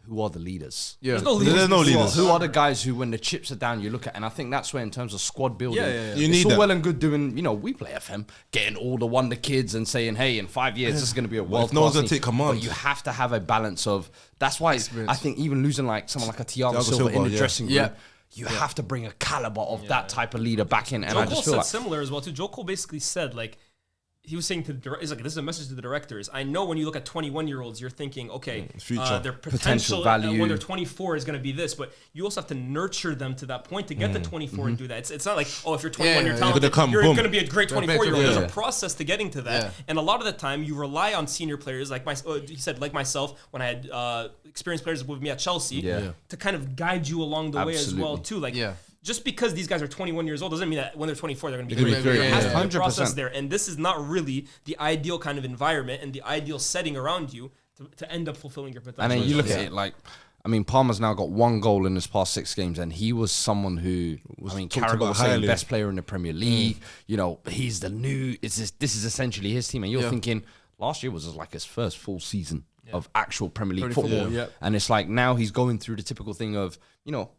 [SPEAKER 1] who are the leaders?
[SPEAKER 2] There's no leaders.
[SPEAKER 1] Who are the guys who, when the chips are down, you look at? And I think that's where, in terms of squad building,
[SPEAKER 3] you
[SPEAKER 1] it's
[SPEAKER 3] need
[SPEAKER 1] all
[SPEAKER 3] that.
[SPEAKER 1] well and good doing, we play FM, getting all the wonder kids and saying, hey, in 5 years, this is going to be a world class.
[SPEAKER 3] No one's going to take command.
[SPEAKER 1] But you have to have a balance of, that's why I think even losing like someone like a Thiago Silva in the dressing room, you have to bring a caliber of that type of leader back in. And
[SPEAKER 2] Joe
[SPEAKER 1] I just
[SPEAKER 2] Cole
[SPEAKER 1] feel
[SPEAKER 2] said
[SPEAKER 1] like
[SPEAKER 2] similar as well too. Joe Cole basically said, like, he was saying to the directors, this is a message to the directors. I know when you look at 21-year-olds, you're thinking, okay,
[SPEAKER 3] future.
[SPEAKER 2] their potential
[SPEAKER 1] value
[SPEAKER 2] when they're 24 is going to be this, but you also have to nurture them to that point to get to 24 and do that. It's not like, oh, if you're 21, you're talented, you're going to be a great 24-year-old. There's a process to getting to that, and a lot of the time you rely on senior players, like he said, like myself, when I had experienced players with me at Chelsea, to kind of guide you along the way as well too. Like, just because these guys are 21 years old doesn't mean that when they're 24 they're going to be great. There has to be a process there, and this is not really the ideal kind of environment and the ideal setting around you to end up fulfilling your potential.
[SPEAKER 1] And then you look at it like, I mean, Palmer's now got 1 goal in his past 6 games, and he was someone who, Carragher was saying best player in the Premier League. He's the new. This is essentially his team, and you're thinking last year was like his first full season of actual Premier League football. And it's like now he's going through the typical thing of,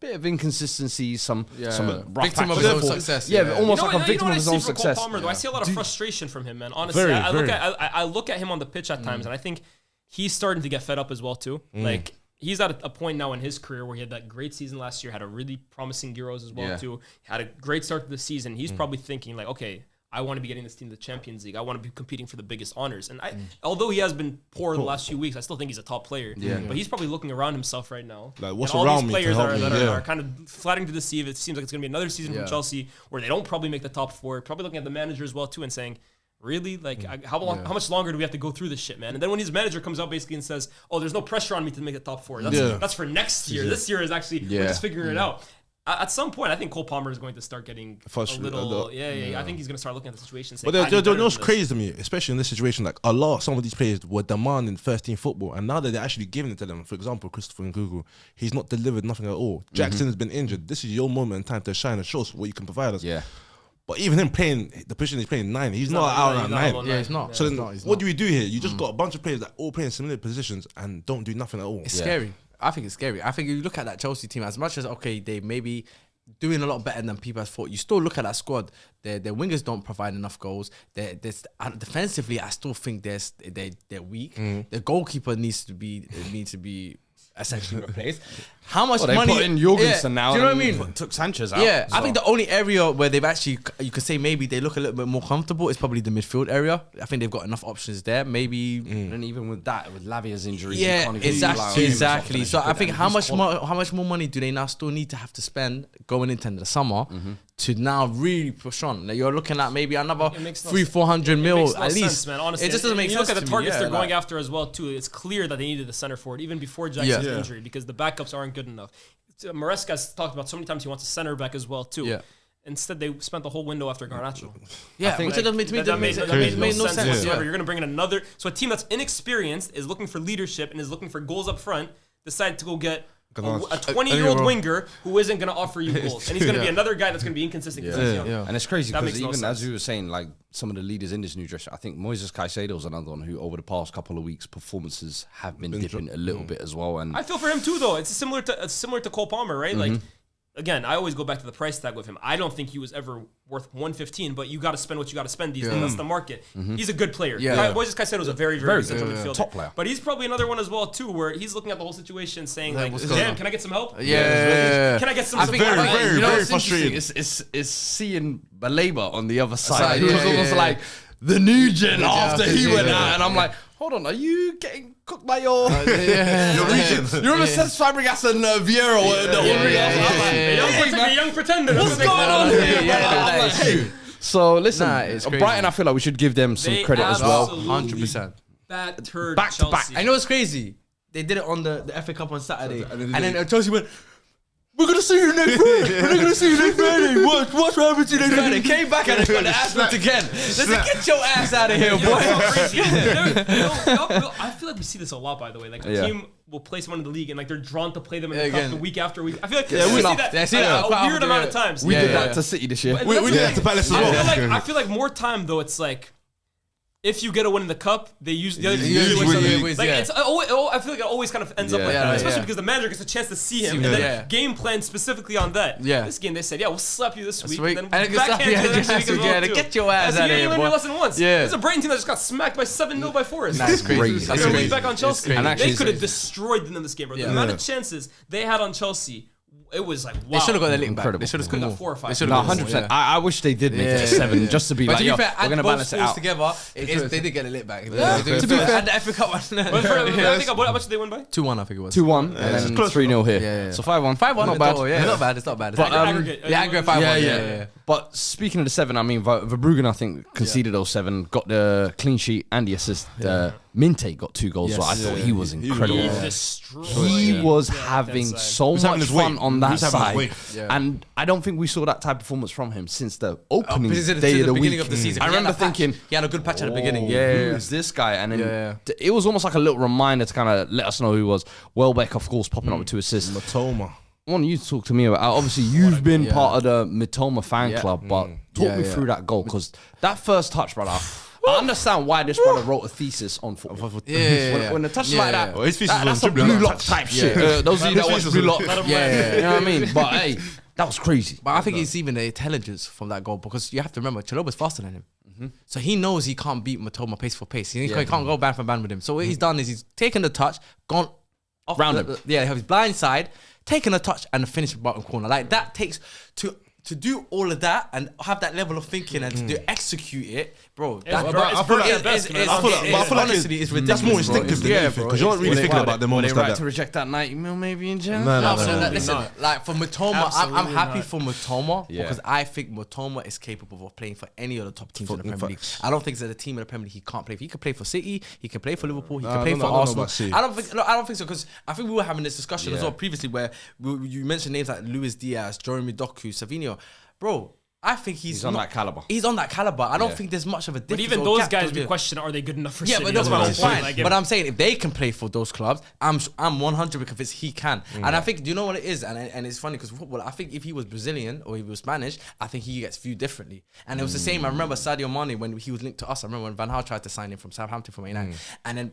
[SPEAKER 1] bit of inconsistency, some rough
[SPEAKER 4] victim of his own success.
[SPEAKER 1] Almost like a victim of his own success.
[SPEAKER 2] Palmer, I see a lot of frustration from him, man. Honestly, I look at him on the pitch at times, and I think he's starting to get fed up as well too. Like, he's at a point now in his career where he had that great season last year, had a really promising Euros as well too, had a great start to the season. He's probably thinking like, okay, I want to be getting this team to the Champions League. I want to be competing for the biggest honors. And although he has been poor the last few weeks, I still think he's a top player. But he's probably looking around himself right now.
[SPEAKER 3] Like, what's
[SPEAKER 2] and all
[SPEAKER 3] around
[SPEAKER 2] these
[SPEAKER 3] me
[SPEAKER 2] players
[SPEAKER 3] to help me?
[SPEAKER 2] are kind of flattering to deceive. It seems like it's going to be another season from Chelsea where they don't probably make the top 4. Probably looking at the manager as well too and saying, really? Like, how much longer do we have to go through this shit, man? And then when his manager comes out basically and says, oh, there's no pressure on me to make the top 4. That's for next year. This year is actually, we're just figuring it out. At some point, I think Cole Palmer is going to start getting
[SPEAKER 3] frustrated.
[SPEAKER 2] A little. I think he's going to start looking at the situation. Saying,
[SPEAKER 3] but you know what's crazy to me, especially in this situation, like some of these players were demanding first team football, and now that they're actually giving it to them. For example, Christopher Nkunku, he's not delivered nothing at all. Jackson has been injured. This is your moment in time to shine and show us what you can provide us. But even him playing the position he's playing 9, he's not out around 9.
[SPEAKER 4] He's not.
[SPEAKER 3] So then, what do we do here? You just got a bunch of players that all play in similar positions and don't do nothing at all.
[SPEAKER 4] It's scary. I think it's scary. I think if you look at that Chelsea team, as much as, okay, they may be doing a lot better than people have thought, you still look at that squad, their wingers don't provide enough goals. Defensively, I still think they're weak. The goalkeeper needs to be essentially replaced. How much money?
[SPEAKER 1] Put in Jorgensen now.
[SPEAKER 4] Do you know what I mean?
[SPEAKER 1] Took Sanchez out.
[SPEAKER 4] Yeah, I think the only area where they've actually, you could say maybe they look a little bit more comfortable is probably the midfield area. I think they've got enough options there. Maybe,
[SPEAKER 1] and even with that, with Lavia's injuries,
[SPEAKER 4] exactly. So I think how much more money do they now still need to have to spend going into the summer to now really push on? Like, you're looking at maybe another 300-400 mil at least.
[SPEAKER 2] Man, honestly,
[SPEAKER 4] it just doesn't make sense.
[SPEAKER 2] You look at the targets they're going
[SPEAKER 4] like,
[SPEAKER 2] after as well too. It's clear that they needed the center forward even before Jackson's injury because the backups aren't good enough. Maresca's talked about so many times he wants a center back as well too. Instead, they spent the whole window after Garnacho.
[SPEAKER 4] Yeah, which doesn't make no sense whatsoever.
[SPEAKER 2] You're going to bring in another. So a team that's inexperienced is looking for leadership and is looking for goals up front. Decide to go get a 20-year-old winger who isn't going to offer you goals. And he's going to be another guy that's going to be inconsistent because he's young.
[SPEAKER 1] And it's crazy
[SPEAKER 2] That
[SPEAKER 1] because
[SPEAKER 2] makes no
[SPEAKER 1] even
[SPEAKER 2] sense.
[SPEAKER 1] as you were saying, like some of the leaders in this new dress, I think Moises Caicedo's another one who over the past couple of weeks performances have been dipping a little bit as well. And
[SPEAKER 2] I feel for him too, though. It's similar to Cole Palmer, right? Like, again, I always go back to the price tag with him. I don't think he was ever worth 115, but you got to spend what you got to spend these days. That's the market. He's a good player. Moises Caicedo's a very, very good central midfielder.
[SPEAKER 1] Top player.
[SPEAKER 2] But he's probably another one as well too, where he's looking at the whole situation, saying like,
[SPEAKER 4] what's going
[SPEAKER 2] "Damn,
[SPEAKER 4] on?"
[SPEAKER 2] can I get some help?
[SPEAKER 4] Yeah.
[SPEAKER 2] Can I get some
[SPEAKER 4] I
[SPEAKER 2] support?"
[SPEAKER 4] think
[SPEAKER 3] very frustrating.
[SPEAKER 1] It's seeing Baleba on the other side.
[SPEAKER 4] Side,
[SPEAKER 1] He was
[SPEAKER 4] yeah,
[SPEAKER 1] almost
[SPEAKER 4] yeah.
[SPEAKER 1] like the new gen after he went
[SPEAKER 4] yeah.
[SPEAKER 1] out, and I'm like, hold on, are you getting cooked by your
[SPEAKER 3] Your region.
[SPEAKER 1] You remember Cesc Fabregas and Vieira?
[SPEAKER 2] A young pretender.
[SPEAKER 1] What's going on here?
[SPEAKER 4] Yeah,
[SPEAKER 1] I'm like, hey. So listen,
[SPEAKER 4] it's crazy.
[SPEAKER 1] Brighton, I feel like we should give them some
[SPEAKER 2] They
[SPEAKER 1] credit as well.
[SPEAKER 2] absolutely
[SPEAKER 4] 100%.
[SPEAKER 2] battered
[SPEAKER 1] Back to
[SPEAKER 2] Chelsea.
[SPEAKER 1] back.
[SPEAKER 4] I know it's crazy. They did it on the FA Cup on Saturday, and then Chelsea went, "We're gonna see you next Friday. We're gonna see you next Friday. Watch what happens to you next Friday." Came back and they got the ass whipped again. Listen, get your ass out of here, boy.
[SPEAKER 2] I feel like we see this a lot, by the way. Like a team will play someone in the league, and like they're drawn to play them in the cup
[SPEAKER 4] again.
[SPEAKER 2] the week after week. I feel like
[SPEAKER 1] we
[SPEAKER 2] we see
[SPEAKER 1] see
[SPEAKER 2] that,
[SPEAKER 4] that.
[SPEAKER 2] a weird amount of times.
[SPEAKER 1] We did
[SPEAKER 4] Yeah.
[SPEAKER 1] that to City this year.
[SPEAKER 2] And
[SPEAKER 3] We
[SPEAKER 2] that's
[SPEAKER 3] did
[SPEAKER 2] the
[SPEAKER 3] that
[SPEAKER 2] thing.
[SPEAKER 3] to Palace as well.
[SPEAKER 2] I feel like more time though. It's like if you get a win in the cup, they use the other team.
[SPEAKER 4] Yeah,
[SPEAKER 2] to win
[SPEAKER 4] yeah,
[SPEAKER 2] something.
[SPEAKER 4] yeah,
[SPEAKER 2] Like
[SPEAKER 4] yeah.
[SPEAKER 2] it's I feel like it always kind of ends up like
[SPEAKER 1] Yeah,
[SPEAKER 2] that,
[SPEAKER 1] yeah,
[SPEAKER 2] especially
[SPEAKER 4] yeah.
[SPEAKER 2] because the manager gets a chance to see him
[SPEAKER 4] him,
[SPEAKER 2] and then
[SPEAKER 4] yeah.
[SPEAKER 2] game plan specifically on that.
[SPEAKER 4] Yeah.
[SPEAKER 2] This game they said, yeah, we'll slap you this week,
[SPEAKER 4] week.
[SPEAKER 2] and then
[SPEAKER 4] And it gets
[SPEAKER 2] backhand
[SPEAKER 4] slapped
[SPEAKER 2] you the
[SPEAKER 4] you
[SPEAKER 2] next week as well
[SPEAKER 4] again.
[SPEAKER 2] too.
[SPEAKER 4] Get your ass
[SPEAKER 2] so
[SPEAKER 4] out of
[SPEAKER 2] you
[SPEAKER 4] here,
[SPEAKER 2] learned
[SPEAKER 4] boy.
[SPEAKER 2] your lesson once.
[SPEAKER 4] Yeah.
[SPEAKER 2] There's a Brighton team that just got smacked by 7-0 by Forest.
[SPEAKER 4] That's crazy.
[SPEAKER 2] They're way back on Chelsea.
[SPEAKER 1] crazy. And actually
[SPEAKER 2] They could have
[SPEAKER 1] it's-
[SPEAKER 2] destroyed them in this game, bro. The amount of chances they had on Chelsea, it was like, wow.
[SPEAKER 4] They should have got their link back.
[SPEAKER 1] Incredible.
[SPEAKER 4] They should have
[SPEAKER 2] Could've
[SPEAKER 4] scored
[SPEAKER 2] got 4 or 5.
[SPEAKER 4] They should
[SPEAKER 1] No,
[SPEAKER 4] have
[SPEAKER 1] 100%. I wish they did make it a 7 just to be
[SPEAKER 4] But
[SPEAKER 1] like,
[SPEAKER 4] to
[SPEAKER 1] yo,
[SPEAKER 4] be fair,
[SPEAKER 1] we're going to
[SPEAKER 4] both
[SPEAKER 1] balance it
[SPEAKER 4] scores
[SPEAKER 1] out.
[SPEAKER 4] together, they did get a lit back.
[SPEAKER 1] to be fair.
[SPEAKER 4] And the FA Cup one.
[SPEAKER 2] I think how much did they win by?
[SPEAKER 4] 2-1, I think it was.
[SPEAKER 1] 2-1 and then 3-0 here.
[SPEAKER 4] Yeah.
[SPEAKER 1] So 5-1.
[SPEAKER 4] 5-1.
[SPEAKER 1] Not bad.
[SPEAKER 4] Yeah, not bad. It's not bad.
[SPEAKER 1] But,
[SPEAKER 2] Aggregate.
[SPEAKER 4] yeah, aggregate 5-1. Yeah.
[SPEAKER 1] But speaking of the 7, I mean, Verbruggen, I think, conceded those 7, got the clean sheet and the assist. Minte got 2 goals, so I thought he was incredible.
[SPEAKER 2] He
[SPEAKER 3] Yeah.
[SPEAKER 2] destroyed
[SPEAKER 1] He
[SPEAKER 2] them
[SPEAKER 1] was
[SPEAKER 2] on that
[SPEAKER 1] having
[SPEAKER 2] side.
[SPEAKER 1] so
[SPEAKER 3] having
[SPEAKER 1] much
[SPEAKER 3] his way.
[SPEAKER 1] fun on
[SPEAKER 3] He
[SPEAKER 1] that
[SPEAKER 3] was having his
[SPEAKER 1] side.
[SPEAKER 3] way.
[SPEAKER 4] Yeah.
[SPEAKER 1] And I don't think we saw that type of performance from him since the opening
[SPEAKER 4] Since
[SPEAKER 1] day of the
[SPEAKER 4] beginning
[SPEAKER 1] week.
[SPEAKER 4] of the season.
[SPEAKER 1] I
[SPEAKER 4] He had
[SPEAKER 1] remember
[SPEAKER 4] a patch.
[SPEAKER 1] thinking,
[SPEAKER 4] He had a good patch at the beginning.
[SPEAKER 1] who is this guy? And then
[SPEAKER 4] Yeah.
[SPEAKER 1] it was almost like a little reminder to kind of let us know who he was. Welbeck, of course, popping up with 2 assists.
[SPEAKER 3] Matoma.
[SPEAKER 1] I want you to talk to me about. Obviously, you've been
[SPEAKER 4] Yeah.
[SPEAKER 1] part of the Mitoma fan club, but talk
[SPEAKER 4] Yeah,
[SPEAKER 1] me
[SPEAKER 4] yeah.
[SPEAKER 1] through that goal because that first touch, brother. I understand why this brother wrote a thesis on football.
[SPEAKER 4] Yeah.
[SPEAKER 1] When the touch is
[SPEAKER 4] Yeah,
[SPEAKER 1] like that,
[SPEAKER 4] yeah.
[SPEAKER 3] Well, his thesis
[SPEAKER 1] that's
[SPEAKER 3] was
[SPEAKER 1] a
[SPEAKER 3] dribbling
[SPEAKER 1] blue
[SPEAKER 3] that
[SPEAKER 1] lock
[SPEAKER 3] touch.
[SPEAKER 1] type
[SPEAKER 4] Yeah.
[SPEAKER 1] shit. Those of you that watch
[SPEAKER 3] thesis
[SPEAKER 1] blue
[SPEAKER 3] was-
[SPEAKER 1] lock,
[SPEAKER 4] Yeah.
[SPEAKER 1] you know what I mean? But hey, that was crazy.
[SPEAKER 4] But I think it's even the intelligence from that goal because you have to remember Chaloba's faster than him. So he knows he can't beat Matoma pace for pace. He can't go band for band with him. So what he's done is he's taken the touch, gone off
[SPEAKER 1] Round
[SPEAKER 4] the,
[SPEAKER 1] him.
[SPEAKER 4] his blind side, taken a touch and finished bottom corner. Like that takes to do all of that and have that level of thinking and to execute it, bro.
[SPEAKER 2] It's
[SPEAKER 4] That,
[SPEAKER 2] bro- it's brilliant at best, man.
[SPEAKER 3] I feel like
[SPEAKER 4] honestly, it's ridiculous.
[SPEAKER 3] that's more instinctive than anything because you're not really thinking about the moments like that.
[SPEAKER 1] reject that 90 mil maybe in general?
[SPEAKER 3] No.
[SPEAKER 4] Listen, like for Matoma, I'm
[SPEAKER 2] Absolutely
[SPEAKER 4] happy
[SPEAKER 2] not.
[SPEAKER 4] for Matoma
[SPEAKER 1] Yeah.
[SPEAKER 4] because I think Matoma is capable of playing for any of the top teams in the
[SPEAKER 3] In
[SPEAKER 4] Premier League.
[SPEAKER 3] facts.
[SPEAKER 4] I don't think there's a team in the Premier League he can't play for. He could play for City, he can play for Liverpool, he can
[SPEAKER 3] I
[SPEAKER 4] play
[SPEAKER 3] don't
[SPEAKER 4] for
[SPEAKER 3] know- I don't know
[SPEAKER 4] Arsenal.
[SPEAKER 3] about City.
[SPEAKER 4] I don't think so because I think we were having this discussion as
[SPEAKER 1] Yeah.
[SPEAKER 4] well previously where you mentioned names like Luis Diaz, Jeremy Doku, Savinho. Bro, I think he's
[SPEAKER 1] on
[SPEAKER 4] not-
[SPEAKER 1] that caliber.
[SPEAKER 4] He's on that caliber. I don't
[SPEAKER 1] Yeah.
[SPEAKER 4] think there's much of a
[SPEAKER 2] But
[SPEAKER 4] difference.
[SPEAKER 2] even
[SPEAKER 4] or
[SPEAKER 2] those
[SPEAKER 4] gap
[SPEAKER 2] guys,
[SPEAKER 4] between
[SPEAKER 2] we
[SPEAKER 4] them.
[SPEAKER 2] question, are they good enough for
[SPEAKER 4] Yeah,
[SPEAKER 2] City?
[SPEAKER 4] but
[SPEAKER 2] That's
[SPEAKER 4] no,
[SPEAKER 2] my
[SPEAKER 4] it's
[SPEAKER 2] whole point.
[SPEAKER 4] fine.
[SPEAKER 2] Like,
[SPEAKER 4] But I'm saying if they can play for those clubs, I'm 100% convinced he can. And I think, do you know what it is? And it's funny because football, I think if he was Brazilian or he was Spanish, I think he gets viewed differently. And it was the same. I remember Sadio Mane when he was linked to us. I remember when Van Gaal tried to sign him from Southampton from United, and then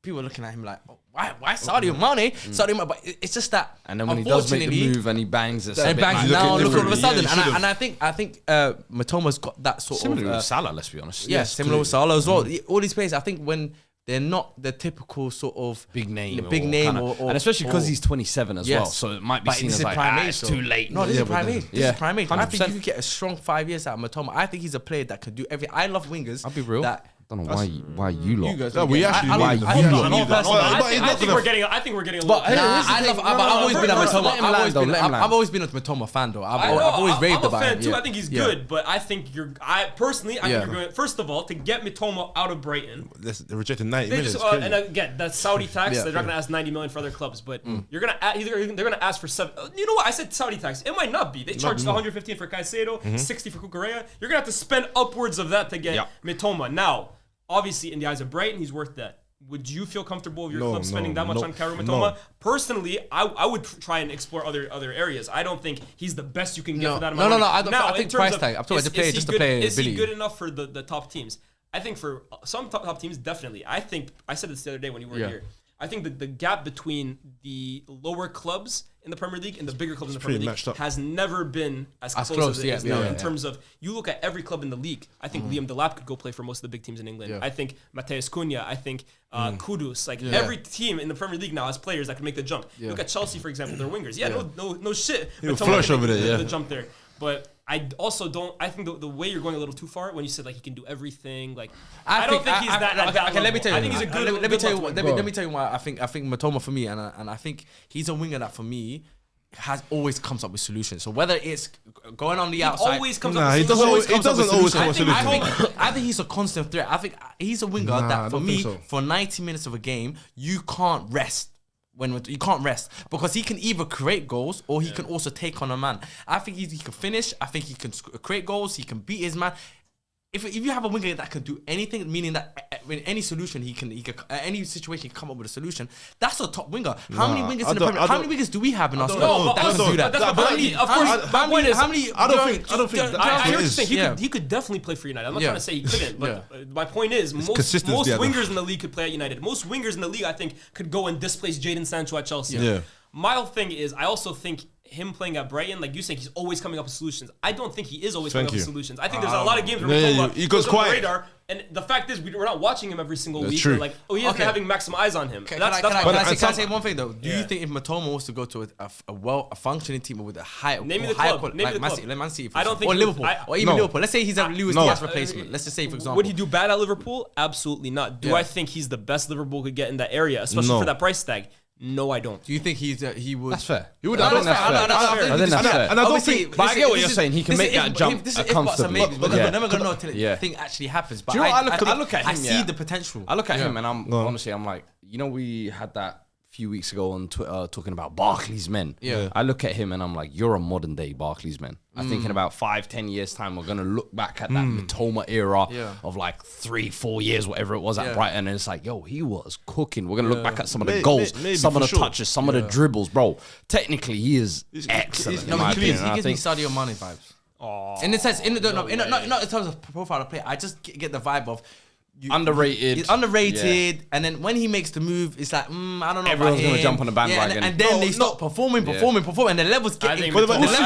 [SPEAKER 4] people were looking at him like, oh, why Sadio Mane? Sadio Mane, but it's just that.
[SPEAKER 1] And then when he does make the
[SPEAKER 4] unfortunately,
[SPEAKER 1] move and he bangs it,
[SPEAKER 4] and bangs
[SPEAKER 3] look
[SPEAKER 4] now
[SPEAKER 3] at
[SPEAKER 4] look all of a
[SPEAKER 3] differently.
[SPEAKER 4] sudden.
[SPEAKER 3] Yeah, he
[SPEAKER 4] And I think Matoma's got that sort
[SPEAKER 1] similarly
[SPEAKER 4] of.
[SPEAKER 1] with Salah, let's be honest.
[SPEAKER 4] Yeah, similar with Salah as well. All these players, I think when they're not the typical sort of
[SPEAKER 1] Big name,
[SPEAKER 4] kinda-
[SPEAKER 1] and especially because he's 27 as well,
[SPEAKER 4] Yes.
[SPEAKER 1] so it might be
[SPEAKER 4] But
[SPEAKER 1] seen
[SPEAKER 4] this
[SPEAKER 1] as
[SPEAKER 4] is
[SPEAKER 1] like
[SPEAKER 4] prime age,
[SPEAKER 1] it's
[SPEAKER 4] though.
[SPEAKER 1] too late.
[SPEAKER 4] No, this is prime age. This
[SPEAKER 1] yeah,
[SPEAKER 4] is prime age. I think
[SPEAKER 1] 100%.
[SPEAKER 4] you could get a strong 5 years out of Matoma. I think he's a player that could do everything. I love wingers.
[SPEAKER 1] I'll be real.
[SPEAKER 4] That
[SPEAKER 1] I don't know why you lot.
[SPEAKER 4] guys.
[SPEAKER 3] No, we actually
[SPEAKER 4] I
[SPEAKER 3] need
[SPEAKER 4] like-
[SPEAKER 3] him.
[SPEAKER 4] I
[SPEAKER 3] You
[SPEAKER 4] like-
[SPEAKER 3] lot
[SPEAKER 4] I
[SPEAKER 3] need
[SPEAKER 4] like-
[SPEAKER 3] that.
[SPEAKER 4] I like-
[SPEAKER 3] But he's
[SPEAKER 2] I
[SPEAKER 3] not
[SPEAKER 2] think
[SPEAKER 3] gonna-
[SPEAKER 2] I think we're getting a little.
[SPEAKER 1] But hey,
[SPEAKER 4] Nah,
[SPEAKER 1] here's the
[SPEAKER 4] I
[SPEAKER 1] thing.
[SPEAKER 4] love.
[SPEAKER 1] No,
[SPEAKER 4] I've
[SPEAKER 1] no,
[SPEAKER 4] always been a
[SPEAKER 1] let him
[SPEAKER 4] Matoma.
[SPEAKER 1] land, though, let him land.
[SPEAKER 4] I've always been a Matoma fan though.
[SPEAKER 2] I know,
[SPEAKER 4] I've always raved
[SPEAKER 2] I'm
[SPEAKER 4] about
[SPEAKER 2] a fan
[SPEAKER 4] him.
[SPEAKER 2] too.
[SPEAKER 4] Yeah.
[SPEAKER 2] I think he's
[SPEAKER 4] Yeah.
[SPEAKER 2] good, but I think I think
[SPEAKER 4] Yeah.
[SPEAKER 2] you're going. First of all, to get Mitoma out of Brighton,
[SPEAKER 3] They're rejecting 90
[SPEAKER 2] they
[SPEAKER 3] minutes.
[SPEAKER 2] just, and again, that's Saudi tax.
[SPEAKER 4] Yeah.
[SPEAKER 2] They're not going to ask 90 million for other clubs, but you're going to either they're going to ask for 7. You know what? I said Saudi tax. It might not be. They charged 115 for Caicedo, 60 for Cucurella. You're going to have to spend upwards of that to get
[SPEAKER 1] Yeah.
[SPEAKER 2] Mitoma. Now, obviously, in the eyes of Brighton, he's worth that. would you feel comfortable with your
[SPEAKER 3] No,
[SPEAKER 2] club spending
[SPEAKER 3] no,
[SPEAKER 2] that much
[SPEAKER 3] no,
[SPEAKER 2] on Kaoru Mitoma?
[SPEAKER 3] no.
[SPEAKER 2] Personally, I would try and explore other areas. I don't think he's the best you can get for that
[SPEAKER 4] No,
[SPEAKER 2] amount of
[SPEAKER 4] no,
[SPEAKER 2] money.
[SPEAKER 4] I
[SPEAKER 2] Now,
[SPEAKER 4] think
[SPEAKER 2] in terms
[SPEAKER 4] price
[SPEAKER 2] of,
[SPEAKER 4] tag. I'm talking about the player,
[SPEAKER 2] is he
[SPEAKER 4] just the
[SPEAKER 2] good-
[SPEAKER 4] player
[SPEAKER 2] Is he
[SPEAKER 4] ability.
[SPEAKER 2] good enough for the top teams? I think for some top teams, definitely. I think I said this the other day when you were here. I think that the gap between the lower clubs in the Premier League and the bigger clubs in the Premier
[SPEAKER 3] pretty
[SPEAKER 2] League
[SPEAKER 3] matched up.
[SPEAKER 2] has never been as close as it
[SPEAKER 4] yeah,
[SPEAKER 2] is now.
[SPEAKER 4] yeah,
[SPEAKER 2] In
[SPEAKER 4] yeah.
[SPEAKER 2] terms of, you look at every club in the league, I think Liam Delap could go play for most of the big teams in England.
[SPEAKER 4] Yeah.
[SPEAKER 2] I think Mateus Cunha, I think Kudus, like every team in the Premier League now has players that can make the jump. Look at Chelsea, for example, their wingers. Yeah, no shit.
[SPEAKER 3] He'll
[SPEAKER 2] Matoma
[SPEAKER 3] flush
[SPEAKER 2] can
[SPEAKER 3] over
[SPEAKER 2] make
[SPEAKER 3] there,
[SPEAKER 2] the
[SPEAKER 3] yeah.
[SPEAKER 2] jump there. But I also don't. I think the way you're going a little too far when you said like he can do everything. Like I don't think he's that.
[SPEAKER 4] Okay, let me tell you.
[SPEAKER 2] I think he's a good.
[SPEAKER 4] Let me tell you.
[SPEAKER 2] good
[SPEAKER 4] Let me tell you why I think Matoma for me, and I think he's a winger that for me always comes up with solutions. So whether it's going on the outside,
[SPEAKER 2] always comes
[SPEAKER 3] Nah,
[SPEAKER 2] up
[SPEAKER 3] he
[SPEAKER 2] with
[SPEAKER 3] doesn't
[SPEAKER 2] solutions.
[SPEAKER 3] always- he doesn't always come with
[SPEAKER 4] I
[SPEAKER 3] solutions.
[SPEAKER 4] think he's a constant threat. I think he's a winger
[SPEAKER 3] Nah, I
[SPEAKER 4] that for
[SPEAKER 3] don't
[SPEAKER 4] me,
[SPEAKER 3] think so.
[SPEAKER 4] for 90 minutes of a game, you can't rest. You can't rest because he can either create goals or he can also take on a man. I think he can finish. I think he can create goals. He can beat his man. If you have a winger that can do anything, meaning that in any solution he can any situation he can come up with a solution. That's a top winger. How many wingers
[SPEAKER 3] I
[SPEAKER 4] in the
[SPEAKER 3] don't-
[SPEAKER 4] Premier?
[SPEAKER 3] I
[SPEAKER 4] How many
[SPEAKER 3] don't-
[SPEAKER 4] wingers do we have in our
[SPEAKER 3] don't
[SPEAKER 4] squad
[SPEAKER 3] know,
[SPEAKER 2] No,
[SPEAKER 4] that
[SPEAKER 2] but
[SPEAKER 4] can do that?
[SPEAKER 2] that's
[SPEAKER 3] But
[SPEAKER 2] my
[SPEAKER 3] I-
[SPEAKER 2] point. Of course, my point is.
[SPEAKER 3] I don't think. I don't think.
[SPEAKER 2] I hear what you're
[SPEAKER 3] is.
[SPEAKER 2] saying.
[SPEAKER 4] Yeah.
[SPEAKER 2] He could definitely play for United. I'm not
[SPEAKER 4] Yeah.
[SPEAKER 2] trying to say he couldn't, but my point is most
[SPEAKER 3] consistency at the-
[SPEAKER 2] wingers in the league could play at United. Most wingers in the league, I think, could go and displace Jadon Sancho at Chelsea.
[SPEAKER 3] Yeah.
[SPEAKER 2] My whole thing is, I also think him playing at Brighton, like you saying, he's always coming up with solutions. I don't think he is always coming
[SPEAKER 3] Thank
[SPEAKER 2] up with
[SPEAKER 3] you.
[SPEAKER 2] solutions. I think there's a lot of games where
[SPEAKER 3] Yeah,
[SPEAKER 2] Matoma
[SPEAKER 3] he goes
[SPEAKER 2] on the
[SPEAKER 3] quiet.
[SPEAKER 2] radar, and the fact is, we're not watching him every single
[SPEAKER 3] That's
[SPEAKER 2] week.
[SPEAKER 3] true.
[SPEAKER 2] We're like, he isn't
[SPEAKER 4] Okay.
[SPEAKER 2] having maximum eyes on him.
[SPEAKER 4] Can
[SPEAKER 2] That's
[SPEAKER 4] I
[SPEAKER 2] my
[SPEAKER 4] say one thing though? Do you think if Matoma was to go to a functioning team with a high,
[SPEAKER 2] Name me the
[SPEAKER 4] higher
[SPEAKER 2] club.
[SPEAKER 4] quality,
[SPEAKER 2] Name
[SPEAKER 4] like
[SPEAKER 2] me the
[SPEAKER 4] Man
[SPEAKER 2] club.
[SPEAKER 4] City, like Man City, for
[SPEAKER 2] I don't
[SPEAKER 4] example,
[SPEAKER 2] think
[SPEAKER 4] or
[SPEAKER 2] he-
[SPEAKER 4] Liverpool,
[SPEAKER 2] I-
[SPEAKER 4] or even
[SPEAKER 3] No.
[SPEAKER 4] Liverpool. Let's say he's a Luis
[SPEAKER 3] No.
[SPEAKER 4] Diaz replacement. Let's just say, for example,
[SPEAKER 2] Would he do bad at Liverpool? Absolutely not. Do
[SPEAKER 4] Yeah.
[SPEAKER 2] I think he's the best Liverpool could get in that area, especially
[SPEAKER 3] No.
[SPEAKER 2] for that price tag? No, I don't.
[SPEAKER 4] Do you think he would?
[SPEAKER 1] That's fair.
[SPEAKER 3] You would-
[SPEAKER 1] I
[SPEAKER 3] I
[SPEAKER 1] think
[SPEAKER 3] don't-
[SPEAKER 1] that's
[SPEAKER 3] I
[SPEAKER 1] fair.
[SPEAKER 3] don't-
[SPEAKER 1] I think that's fair.
[SPEAKER 3] And I don't
[SPEAKER 4] Obviously,
[SPEAKER 3] think.
[SPEAKER 1] But I get what
[SPEAKER 4] this
[SPEAKER 1] you're
[SPEAKER 4] is-
[SPEAKER 1] saying. He can
[SPEAKER 4] this
[SPEAKER 1] make
[SPEAKER 4] is
[SPEAKER 1] that
[SPEAKER 4] if-
[SPEAKER 1] jump
[SPEAKER 4] this is if buts and
[SPEAKER 1] comfortably.
[SPEAKER 4] maybes, because
[SPEAKER 1] Yeah.
[SPEAKER 4] we're never gonna know until
[SPEAKER 1] Yeah.
[SPEAKER 4] the thing actually happens. But
[SPEAKER 1] Do you know what I look at
[SPEAKER 4] I
[SPEAKER 1] him,
[SPEAKER 4] see
[SPEAKER 1] yeah.
[SPEAKER 4] the potential.
[SPEAKER 1] I look at him and I'm
[SPEAKER 3] Go on.
[SPEAKER 1] honestly, I'm like, we had that a few weeks ago on Twitter talking about Barclays men.
[SPEAKER 4] Yeah.
[SPEAKER 1] I look at him and I'm like, you're a modern day Barclays man. I think in about 5-10 years time, we're gonna look back at that Matoma era
[SPEAKER 4] Yeah.
[SPEAKER 1] of like 3-4 years, whatever it was at
[SPEAKER 4] Yeah.
[SPEAKER 1] Brighton, and it's like, yo, he was cooking. We're gonna look back at some of the
[SPEAKER 3] Maybe-
[SPEAKER 1] goals,
[SPEAKER 3] maybe
[SPEAKER 1] some of
[SPEAKER 3] for
[SPEAKER 1] the
[SPEAKER 3] sure.
[SPEAKER 1] touches, some of the dribbles, bro. Technically, he is excellent.
[SPEAKER 3] he's-
[SPEAKER 1] in my
[SPEAKER 4] He
[SPEAKER 1] opinion.
[SPEAKER 4] gives
[SPEAKER 1] And I
[SPEAKER 4] me
[SPEAKER 1] think
[SPEAKER 4] Sadio Mane vibes. In the sense, not in terms of profile of play. I just get the vibe of
[SPEAKER 1] Underrated.
[SPEAKER 4] He's underrated, and then when he makes the move, it's like I don't know.
[SPEAKER 1] Everyone's
[SPEAKER 4] about
[SPEAKER 1] gonna
[SPEAKER 4] him.
[SPEAKER 1] jump on the bandwagon.
[SPEAKER 4] and then they stop performing, and the levels
[SPEAKER 2] I
[SPEAKER 4] get
[SPEAKER 2] think
[SPEAKER 3] But
[SPEAKER 2] Matoma's-
[SPEAKER 3] listen,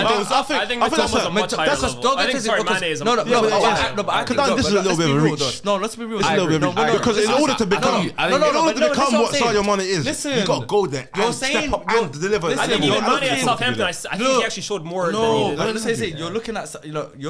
[SPEAKER 2] I think Matoma's a much higher
[SPEAKER 4] that's
[SPEAKER 2] level. I think Mane is a
[SPEAKER 4] no,
[SPEAKER 2] much
[SPEAKER 4] but
[SPEAKER 2] higher
[SPEAKER 4] but
[SPEAKER 2] level.
[SPEAKER 3] This is a little bit of a reach.
[SPEAKER 4] No, let's be real.
[SPEAKER 3] It's a little bit of a reach. Because in order to become, what Sadio Mane is,
[SPEAKER 4] Listen,
[SPEAKER 3] you gotta go there
[SPEAKER 4] you're
[SPEAKER 3] and
[SPEAKER 4] saying-
[SPEAKER 3] step up and deliver.
[SPEAKER 4] listen,
[SPEAKER 2] I think
[SPEAKER 4] you're
[SPEAKER 2] even Mane at
[SPEAKER 4] looking-
[SPEAKER 2] Southampton, I think he actually showed more than he
[SPEAKER 4] No,
[SPEAKER 2] did.
[SPEAKER 4] but let's say you're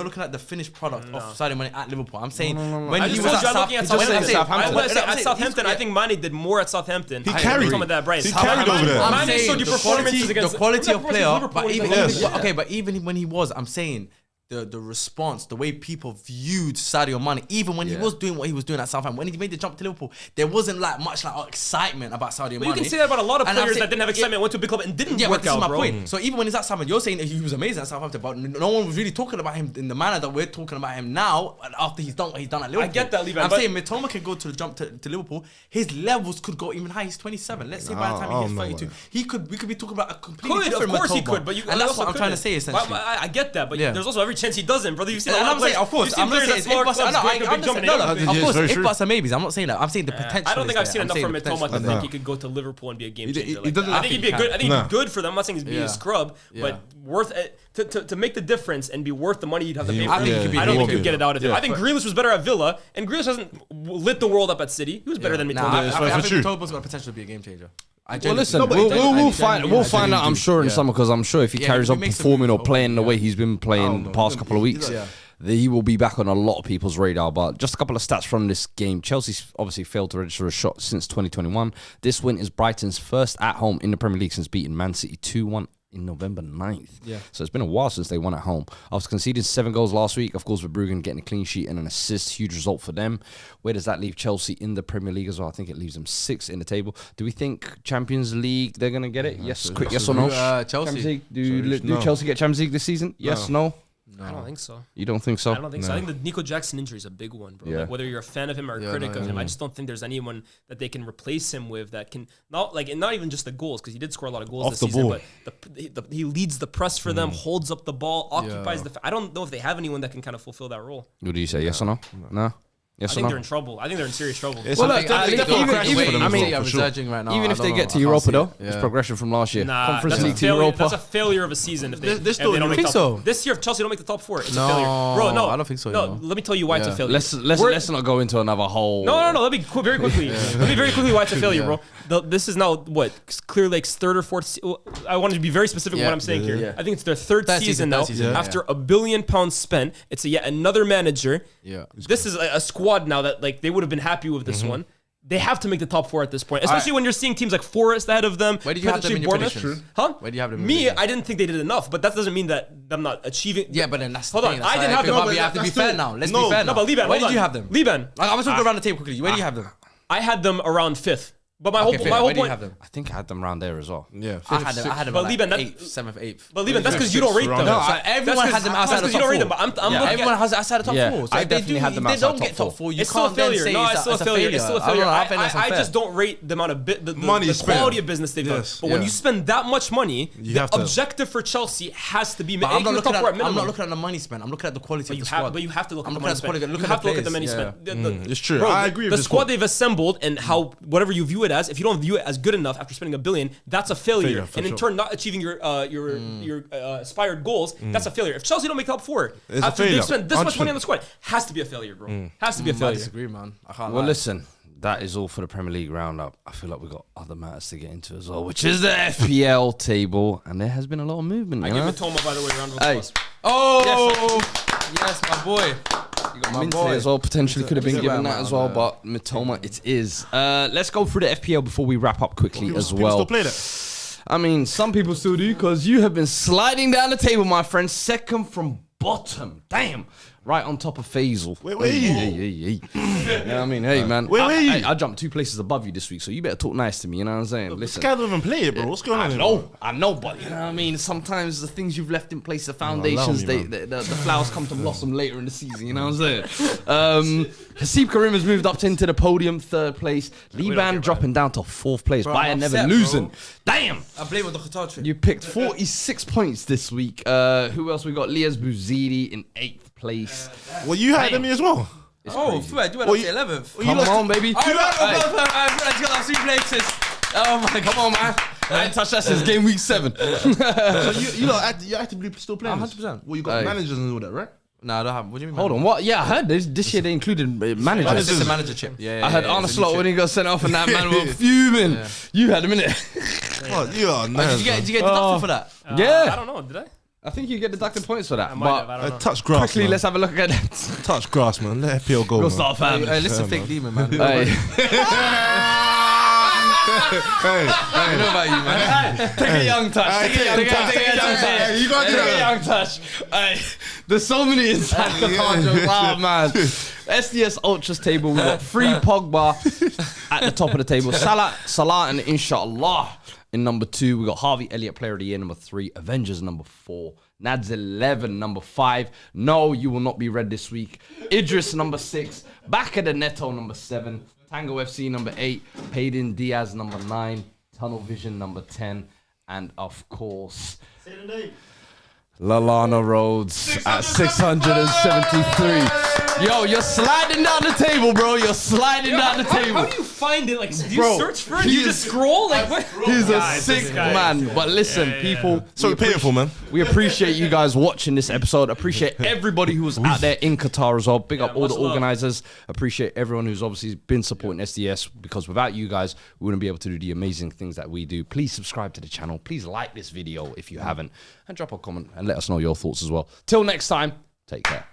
[SPEAKER 4] looking at the finished product of Sadio Mane at Liverpool. I'm saying when
[SPEAKER 2] I
[SPEAKER 4] he
[SPEAKER 2] just
[SPEAKER 4] was
[SPEAKER 2] told you I'm
[SPEAKER 4] at
[SPEAKER 2] looking at
[SPEAKER 4] Southampton.
[SPEAKER 2] Southampton. At Southampton, I think Mane did more at Southampton.
[SPEAKER 3] He carried.
[SPEAKER 2] Some of that Brighton.
[SPEAKER 3] He carried over there.
[SPEAKER 4] I'm
[SPEAKER 2] Mane
[SPEAKER 4] saying
[SPEAKER 2] showed you performances against
[SPEAKER 4] the quality of player,
[SPEAKER 2] Liverpool
[SPEAKER 4] but even
[SPEAKER 3] Yes.
[SPEAKER 4] but even when he was, I'm saying the response, the way people viewed Sadio Mane, even when he was doing what he was doing at Southampton, when he made the jump to Liverpool, there wasn't much excitement about Sadio Mane.
[SPEAKER 2] But you can say that about a lot of
[SPEAKER 4] And I'm
[SPEAKER 2] players
[SPEAKER 4] saying-
[SPEAKER 2] that didn't have excitement, went to a big club and didn't
[SPEAKER 4] Yeah,
[SPEAKER 2] work
[SPEAKER 4] but this is
[SPEAKER 2] out,
[SPEAKER 4] my
[SPEAKER 2] bro.
[SPEAKER 4] point. So even when he's at Southampton, you're saying that he was amazing at Southampton, but no one was really talking about him in the manner that we're talking about him now. After he's done what he's done at Liverpool,
[SPEAKER 2] get that, Levi,
[SPEAKER 4] I'm
[SPEAKER 2] but-
[SPEAKER 4] saying Mitoma can go to the jump to Liverpool. His levels could go even higher. He's 27. Let's say by the time he
[SPEAKER 3] I
[SPEAKER 4] gets
[SPEAKER 3] don't know,
[SPEAKER 4] 32,
[SPEAKER 3] man.
[SPEAKER 4] we could be talking about a completely
[SPEAKER 2] Could, of
[SPEAKER 4] different
[SPEAKER 2] course he
[SPEAKER 4] Mitoma.
[SPEAKER 2] could, but
[SPEAKER 4] and that's what I'm trying to say essentially.
[SPEAKER 2] I get that, but
[SPEAKER 4] Yeah.
[SPEAKER 2] there's also every chance he doesn't, brother. You've seen a
[SPEAKER 4] And
[SPEAKER 2] lot
[SPEAKER 4] I'm
[SPEAKER 2] of
[SPEAKER 4] saying,
[SPEAKER 2] players.
[SPEAKER 4] of course,
[SPEAKER 2] You've seen
[SPEAKER 4] I'm not
[SPEAKER 2] players
[SPEAKER 4] saying
[SPEAKER 2] at
[SPEAKER 4] it's
[SPEAKER 2] smaller
[SPEAKER 4] if
[SPEAKER 2] clubs
[SPEAKER 4] I
[SPEAKER 2] break a big jump and they don't.
[SPEAKER 4] of
[SPEAKER 3] Yeah,
[SPEAKER 4] course,
[SPEAKER 3] it's very
[SPEAKER 4] if
[SPEAKER 3] true.
[SPEAKER 4] buts are maybes. I'm not saying that. I'm saying the potential.
[SPEAKER 2] I don't think I've seen
[SPEAKER 4] I'm
[SPEAKER 2] enough
[SPEAKER 4] saying
[SPEAKER 2] from
[SPEAKER 4] the
[SPEAKER 2] Mitoma to
[SPEAKER 4] potential.
[SPEAKER 2] think
[SPEAKER 3] No.
[SPEAKER 2] he could go to Liverpool and be a game
[SPEAKER 3] He
[SPEAKER 2] changer.
[SPEAKER 3] doesn't-
[SPEAKER 2] I think he'd be a good. I think he'd
[SPEAKER 3] Nah.
[SPEAKER 2] be good for them. I'm not saying he'd be a scrub, but worth it to make the difference and be worth the money you'd have to pay for
[SPEAKER 4] I think he
[SPEAKER 2] him.
[SPEAKER 4] could be
[SPEAKER 2] I don't
[SPEAKER 4] really
[SPEAKER 2] think he'd
[SPEAKER 4] good.
[SPEAKER 2] get it out of him.
[SPEAKER 3] Yeah.
[SPEAKER 2] I think Grealish was better at Villa, and Grealish hasn't lit the world up at City. He was better than
[SPEAKER 4] Nah,
[SPEAKER 2] Mitoma.
[SPEAKER 3] it's
[SPEAKER 4] I
[SPEAKER 3] for
[SPEAKER 4] think
[SPEAKER 3] true.
[SPEAKER 4] Mitoma's got the potential to be a game changer.
[SPEAKER 1] Well, listen,
[SPEAKER 3] No, but
[SPEAKER 1] we'll
[SPEAKER 3] I
[SPEAKER 1] find out. I'm sure in
[SPEAKER 4] Yeah.
[SPEAKER 1] summer because I'm sure if he
[SPEAKER 4] Yeah,
[SPEAKER 1] carries
[SPEAKER 4] if he
[SPEAKER 1] on
[SPEAKER 4] makes the
[SPEAKER 1] performing or
[SPEAKER 4] move,
[SPEAKER 1] playing the
[SPEAKER 4] yeah.
[SPEAKER 1] way he's been playing the past couple of weeks,
[SPEAKER 4] Yeah.
[SPEAKER 1] that he will be back on a lot of people's radar. But just a couple of stats from this game: Chelsea's obviously failed to register a shot since 2021. This win is Brighton's first at home in the Premier League since beating Man City 2-1. In November 9th.
[SPEAKER 4] Yeah.
[SPEAKER 1] So it's been a while since they won at home. After conceding 7 goals last week, of course, with Bruggen getting a clean sheet and an assist, huge result for them. Where does that leave Chelsea in the Premier League as well? I think it leaves them 6th in the table. Do we think Champions League, they're going to get it? Yes, quick, yes or no?
[SPEAKER 4] Chelsea.
[SPEAKER 1] Champions League. Do
[SPEAKER 3] No.
[SPEAKER 1] Chelsea get Champions League this season? Yes, no?
[SPEAKER 2] I don't think so.
[SPEAKER 1] You don't think so?
[SPEAKER 2] I don't think so. I think the Nico Jackson injury is a big one, bro.
[SPEAKER 1] Yeah.
[SPEAKER 2] Like, whether you're a fan of him or a critic of him, I just don't think there's anyone that they can replace him with that can not even just the goals, because he did score a lot of goals
[SPEAKER 3] Off
[SPEAKER 2] this
[SPEAKER 3] the
[SPEAKER 2] season,
[SPEAKER 3] ball.
[SPEAKER 2] but he leads the press for them, holds up the ball, occupies I don't know if they have anyone that can kind of fulfill that role.
[SPEAKER 1] What do you say? Yes or no? No. Yes
[SPEAKER 2] I
[SPEAKER 1] or
[SPEAKER 2] think
[SPEAKER 1] no?
[SPEAKER 2] they're in trouble. I think they're in serious trouble.
[SPEAKER 3] It's
[SPEAKER 1] Well,
[SPEAKER 3] a-
[SPEAKER 1] look,
[SPEAKER 3] it's
[SPEAKER 1] I think
[SPEAKER 3] definitely
[SPEAKER 1] even-
[SPEAKER 3] a crash
[SPEAKER 1] even-
[SPEAKER 3] for them
[SPEAKER 1] I
[SPEAKER 3] as
[SPEAKER 1] mean,
[SPEAKER 3] well,
[SPEAKER 4] I'm
[SPEAKER 3] for sure.
[SPEAKER 4] researching right now.
[SPEAKER 1] Even
[SPEAKER 4] I
[SPEAKER 1] if
[SPEAKER 4] don't
[SPEAKER 1] they
[SPEAKER 4] know.
[SPEAKER 1] get to
[SPEAKER 4] I can't
[SPEAKER 1] Europa,
[SPEAKER 4] see
[SPEAKER 1] though,
[SPEAKER 4] it.
[SPEAKER 1] it's progression from last year.
[SPEAKER 2] Nah,
[SPEAKER 1] Conference
[SPEAKER 2] that's
[SPEAKER 1] League
[SPEAKER 2] a
[SPEAKER 1] to
[SPEAKER 2] failure.
[SPEAKER 1] Europa.
[SPEAKER 2] That's a failure of a season if they
[SPEAKER 3] They're still-
[SPEAKER 2] if they don't
[SPEAKER 3] you
[SPEAKER 2] make
[SPEAKER 4] think
[SPEAKER 2] top
[SPEAKER 4] so?
[SPEAKER 2] four. This year, if Chelsea don't make the top four, it's
[SPEAKER 4] No,
[SPEAKER 2] a failure. Bro, no,
[SPEAKER 4] I don't think so,
[SPEAKER 2] No,
[SPEAKER 4] you know.
[SPEAKER 2] let me tell you why it's a failure.
[SPEAKER 1] Let's not go into another whole.
[SPEAKER 2] No. Let me very quickly. Let me very quickly why it's a failure, bro. This is now what Clear Lake's third or fourth. I wanted to be very specific with what I'm saying here.
[SPEAKER 1] yeah.
[SPEAKER 2] I think it's their third season now.
[SPEAKER 4] third season, yeah.
[SPEAKER 2] After £1 billion spent, it's yet another manager.
[SPEAKER 4] Yeah.
[SPEAKER 2] This is a squad now that like they would have been happy with this one. They have to make the top four at this point, especially when you're seeing teams like Forest ahead of them.
[SPEAKER 4] Where did you have them in your
[SPEAKER 2] Bournemouth.
[SPEAKER 4] predictions?
[SPEAKER 2] Huh?
[SPEAKER 4] Where do you have them in
[SPEAKER 2] Me,
[SPEAKER 4] predictions?
[SPEAKER 2] I didn't think they did enough, but that doesn't mean that I'm not achieving.
[SPEAKER 4] Yeah, but then that's
[SPEAKER 2] Hold
[SPEAKER 4] the
[SPEAKER 2] on,
[SPEAKER 4] thing.
[SPEAKER 2] I didn't have them.
[SPEAKER 4] But
[SPEAKER 2] No,
[SPEAKER 4] we
[SPEAKER 3] but
[SPEAKER 4] have to be
[SPEAKER 3] that's
[SPEAKER 4] fair
[SPEAKER 3] still-
[SPEAKER 4] now. Let's
[SPEAKER 3] no,
[SPEAKER 4] be fair
[SPEAKER 2] No,
[SPEAKER 4] now.
[SPEAKER 2] but Liban,
[SPEAKER 4] Where
[SPEAKER 2] hold
[SPEAKER 4] did
[SPEAKER 2] on.
[SPEAKER 4] you have them?
[SPEAKER 2] Liban,
[SPEAKER 4] I'm just gonna go around the table quickly. Where do you have them?
[SPEAKER 2] I had them around fifth, but my whole
[SPEAKER 4] Okay, fair.
[SPEAKER 2] whole
[SPEAKER 4] Where do you
[SPEAKER 2] point.
[SPEAKER 4] have them?
[SPEAKER 1] I think I had them around there as well.
[SPEAKER 3] Yeah,
[SPEAKER 4] I had them.
[SPEAKER 2] But Liban, that-
[SPEAKER 4] 8th, 7th, 8th.
[SPEAKER 2] But Liban, that's because you don't rate them.
[SPEAKER 3] No,
[SPEAKER 2] That's
[SPEAKER 4] everyone
[SPEAKER 2] because-
[SPEAKER 4] has them outside
[SPEAKER 2] that's
[SPEAKER 4] the
[SPEAKER 2] 'cause
[SPEAKER 4] top
[SPEAKER 2] you don't rate
[SPEAKER 4] four.
[SPEAKER 2] them, but I'm looking
[SPEAKER 4] Everyone
[SPEAKER 2] at.
[SPEAKER 4] has it outside the top
[SPEAKER 1] Yeah,
[SPEAKER 4] four. So
[SPEAKER 1] I
[SPEAKER 4] if they
[SPEAKER 1] definitely had them
[SPEAKER 4] they
[SPEAKER 1] outside
[SPEAKER 4] don't
[SPEAKER 1] top
[SPEAKER 4] get top
[SPEAKER 1] four.
[SPEAKER 4] four, you
[SPEAKER 2] It's still a
[SPEAKER 4] can't then
[SPEAKER 2] failure.
[SPEAKER 4] say
[SPEAKER 2] No, it's still a failure. It's still a failure. I just don't rate the amount of the
[SPEAKER 3] Money
[SPEAKER 2] the
[SPEAKER 3] spent.
[SPEAKER 2] quality of business they've done.
[SPEAKER 3] Yes.
[SPEAKER 2] But when
[SPEAKER 4] Yeah.
[SPEAKER 2] you spend that much money,
[SPEAKER 3] You
[SPEAKER 2] the
[SPEAKER 3] have to-
[SPEAKER 2] objective for Chelsea has to be
[SPEAKER 4] But I'm
[SPEAKER 2] making
[SPEAKER 4] not
[SPEAKER 2] the top four at
[SPEAKER 4] I'm
[SPEAKER 2] minimum.
[SPEAKER 4] not looking at the money spent. I'm looking at the quality of the squad.
[SPEAKER 2] But you have to look at
[SPEAKER 4] I'm
[SPEAKER 2] the
[SPEAKER 4] looking
[SPEAKER 2] money
[SPEAKER 4] at the quality.
[SPEAKER 2] spent.
[SPEAKER 4] Look
[SPEAKER 2] You
[SPEAKER 4] at
[SPEAKER 2] have
[SPEAKER 4] the
[SPEAKER 2] to look at the money
[SPEAKER 4] players,
[SPEAKER 2] spent.
[SPEAKER 3] It's true.
[SPEAKER 2] Bro,
[SPEAKER 3] I agree with
[SPEAKER 2] the
[SPEAKER 3] this
[SPEAKER 2] squad
[SPEAKER 3] quote.
[SPEAKER 2] they've assembled and how whatever you view it as, if you don't view it as good enough after spending $1 billion, that's a failure.
[SPEAKER 3] Failure, for
[SPEAKER 2] And in
[SPEAKER 3] sure.
[SPEAKER 2] turn, not achieving your aspired goals, that's a failure. If Chelsea don't make top four
[SPEAKER 3] It's a
[SPEAKER 2] after they've
[SPEAKER 3] failure.
[SPEAKER 2] spent this much
[SPEAKER 3] 100%.
[SPEAKER 2] money on the squad, has to be a failure, bro. Has to be a
[SPEAKER 4] I
[SPEAKER 2] failure.
[SPEAKER 4] disagree, man. I can't
[SPEAKER 1] Well,
[SPEAKER 4] lie.
[SPEAKER 1] listen, that is all for the Premier League roundup. I feel like we've got other matters to get into as well, which is the FPL table, and there has been a lot of movement.
[SPEAKER 2] I
[SPEAKER 1] you
[SPEAKER 2] give
[SPEAKER 1] know?
[SPEAKER 2] it Toma, by the way, round of
[SPEAKER 1] Hey.
[SPEAKER 2] applause.
[SPEAKER 4] Oh, yes, my boy.
[SPEAKER 1] You got
[SPEAKER 4] My
[SPEAKER 1] Minte
[SPEAKER 4] boy.
[SPEAKER 1] as well. Potentially could have been
[SPEAKER 4] Minte,
[SPEAKER 1] given
[SPEAKER 4] man,
[SPEAKER 1] that as well,
[SPEAKER 4] man.
[SPEAKER 1] but Mitoma it is. Let's go through the FPL before we wrap up quickly as
[SPEAKER 3] People
[SPEAKER 1] well.
[SPEAKER 3] still play that.
[SPEAKER 1] I mean, some people still do because you have been sliding down the table, my friend. Second from bottom. Damn. Right on top of Faisal.
[SPEAKER 3] Where are you?
[SPEAKER 1] Hey. Yeah, I mean, hey, man.
[SPEAKER 3] Where were you?
[SPEAKER 1] I jumped 2 places above you this week, so you better talk nice to me. You know what I'm saying?
[SPEAKER 3] This
[SPEAKER 1] Listen.
[SPEAKER 3] guy don't even play it, bro. What's going on? here, bro?
[SPEAKER 1] I know, but you know what I mean. Sometimes the things you've left in place, the foundations,
[SPEAKER 3] me,
[SPEAKER 1] the flowers come to blossom later in the season. You know what I'm saying? Hasib Karim has moved up into the podium, 3rd place. Liban dropping down to 4th place.
[SPEAKER 4] Bro,
[SPEAKER 1] Bayern
[SPEAKER 4] I'm
[SPEAKER 1] never
[SPEAKER 4] upset,
[SPEAKER 1] losing.
[SPEAKER 4] bro.
[SPEAKER 1] Damn.
[SPEAKER 4] I blame with the Qatar trip.
[SPEAKER 1] You picked 46 points this week. Who else we got? Lias Bouzidi in 8th place.
[SPEAKER 3] Well, you had me as well.
[SPEAKER 4] Oh, Fred, you went
[SPEAKER 3] Well,
[SPEAKER 4] up to
[SPEAKER 3] you-
[SPEAKER 4] 11th.
[SPEAKER 1] Come on, baby.
[SPEAKER 4] I got 3 places. Oh my God.
[SPEAKER 1] Come on, man. I ain't touched that since game week 7.
[SPEAKER 3] So you're actively still playing.
[SPEAKER 4] 100%.
[SPEAKER 3] Well, you got
[SPEAKER 1] Hey.
[SPEAKER 3] managers and all that, right?
[SPEAKER 4] No, I don't have. What do you mean?
[SPEAKER 1] Hold on, what? Yeah, I heard this year they included managers.
[SPEAKER 4] It's a manager chip. Yeah,
[SPEAKER 1] I heard Arne Slot when he got sent off and that man was fuming. You had him in it.
[SPEAKER 3] Oh, you are
[SPEAKER 4] Did
[SPEAKER 3] nice.
[SPEAKER 4] you get deducted for that?
[SPEAKER 1] Yeah.
[SPEAKER 2] I don't know. Did I?
[SPEAKER 1] I think you get deducted points for that.
[SPEAKER 2] I might have. I
[SPEAKER 1] But
[SPEAKER 2] don't know.
[SPEAKER 3] Touch grass,
[SPEAKER 1] quickly,
[SPEAKER 3] man.
[SPEAKER 1] let's have a look at that.
[SPEAKER 3] Touch grass, man. Let FPL go,
[SPEAKER 1] We'll
[SPEAKER 3] man.
[SPEAKER 1] start, fam.
[SPEAKER 4] Listen, fake demon, man.
[SPEAKER 1] Hey.
[SPEAKER 3] Hey,
[SPEAKER 4] I know about you, man.
[SPEAKER 1] Take a young touch. Take a young touch.
[SPEAKER 3] take a young touch. Hey, you gotta do
[SPEAKER 1] Take a
[SPEAKER 3] that.
[SPEAKER 1] young touch. Hey, there's so many inside Qatar jokes. Oh, man. SDS Ultras table. We've got 3 Pogba at the top of the table. Salah and Inshallah in number 2. We got Harvey Elliott, player of the year, number 3. Avengers, number 4. Nads 11, number 5. No, you will not be read this week. Idris, number 6. Back of the Neto, number 7. Tango FC, number 8. Payden Diaz, number 9. Tunnel Vision, number 10. And of course, Lalana Rhodes at 673. Yo, you're sliding down the table, bro. You're sliding down the
[SPEAKER 2] How
[SPEAKER 1] table.
[SPEAKER 2] do you find it? Like, do you
[SPEAKER 1] Bro,
[SPEAKER 2] search for it? Do you just scroll? Like, what?
[SPEAKER 1] He's a
[SPEAKER 2] Guys, this
[SPEAKER 1] sick
[SPEAKER 2] guy
[SPEAKER 1] man.
[SPEAKER 2] is-
[SPEAKER 1] But listen, people.
[SPEAKER 3] So
[SPEAKER 1] we
[SPEAKER 3] we're paying for, man.
[SPEAKER 1] We appreciate you guys watching this episode. Appreciate everybody who was out there in Qatar as well. Big up all the
[SPEAKER 2] much love.
[SPEAKER 1] organizers. Appreciate everyone who's obviously been supporting SDS, because without you guys, we wouldn't be able to do the amazing things that we do. Please subscribe to the channel. Please like this video if you haven't, and drop a comment and let us know your thoughts as well. Till next time, take care.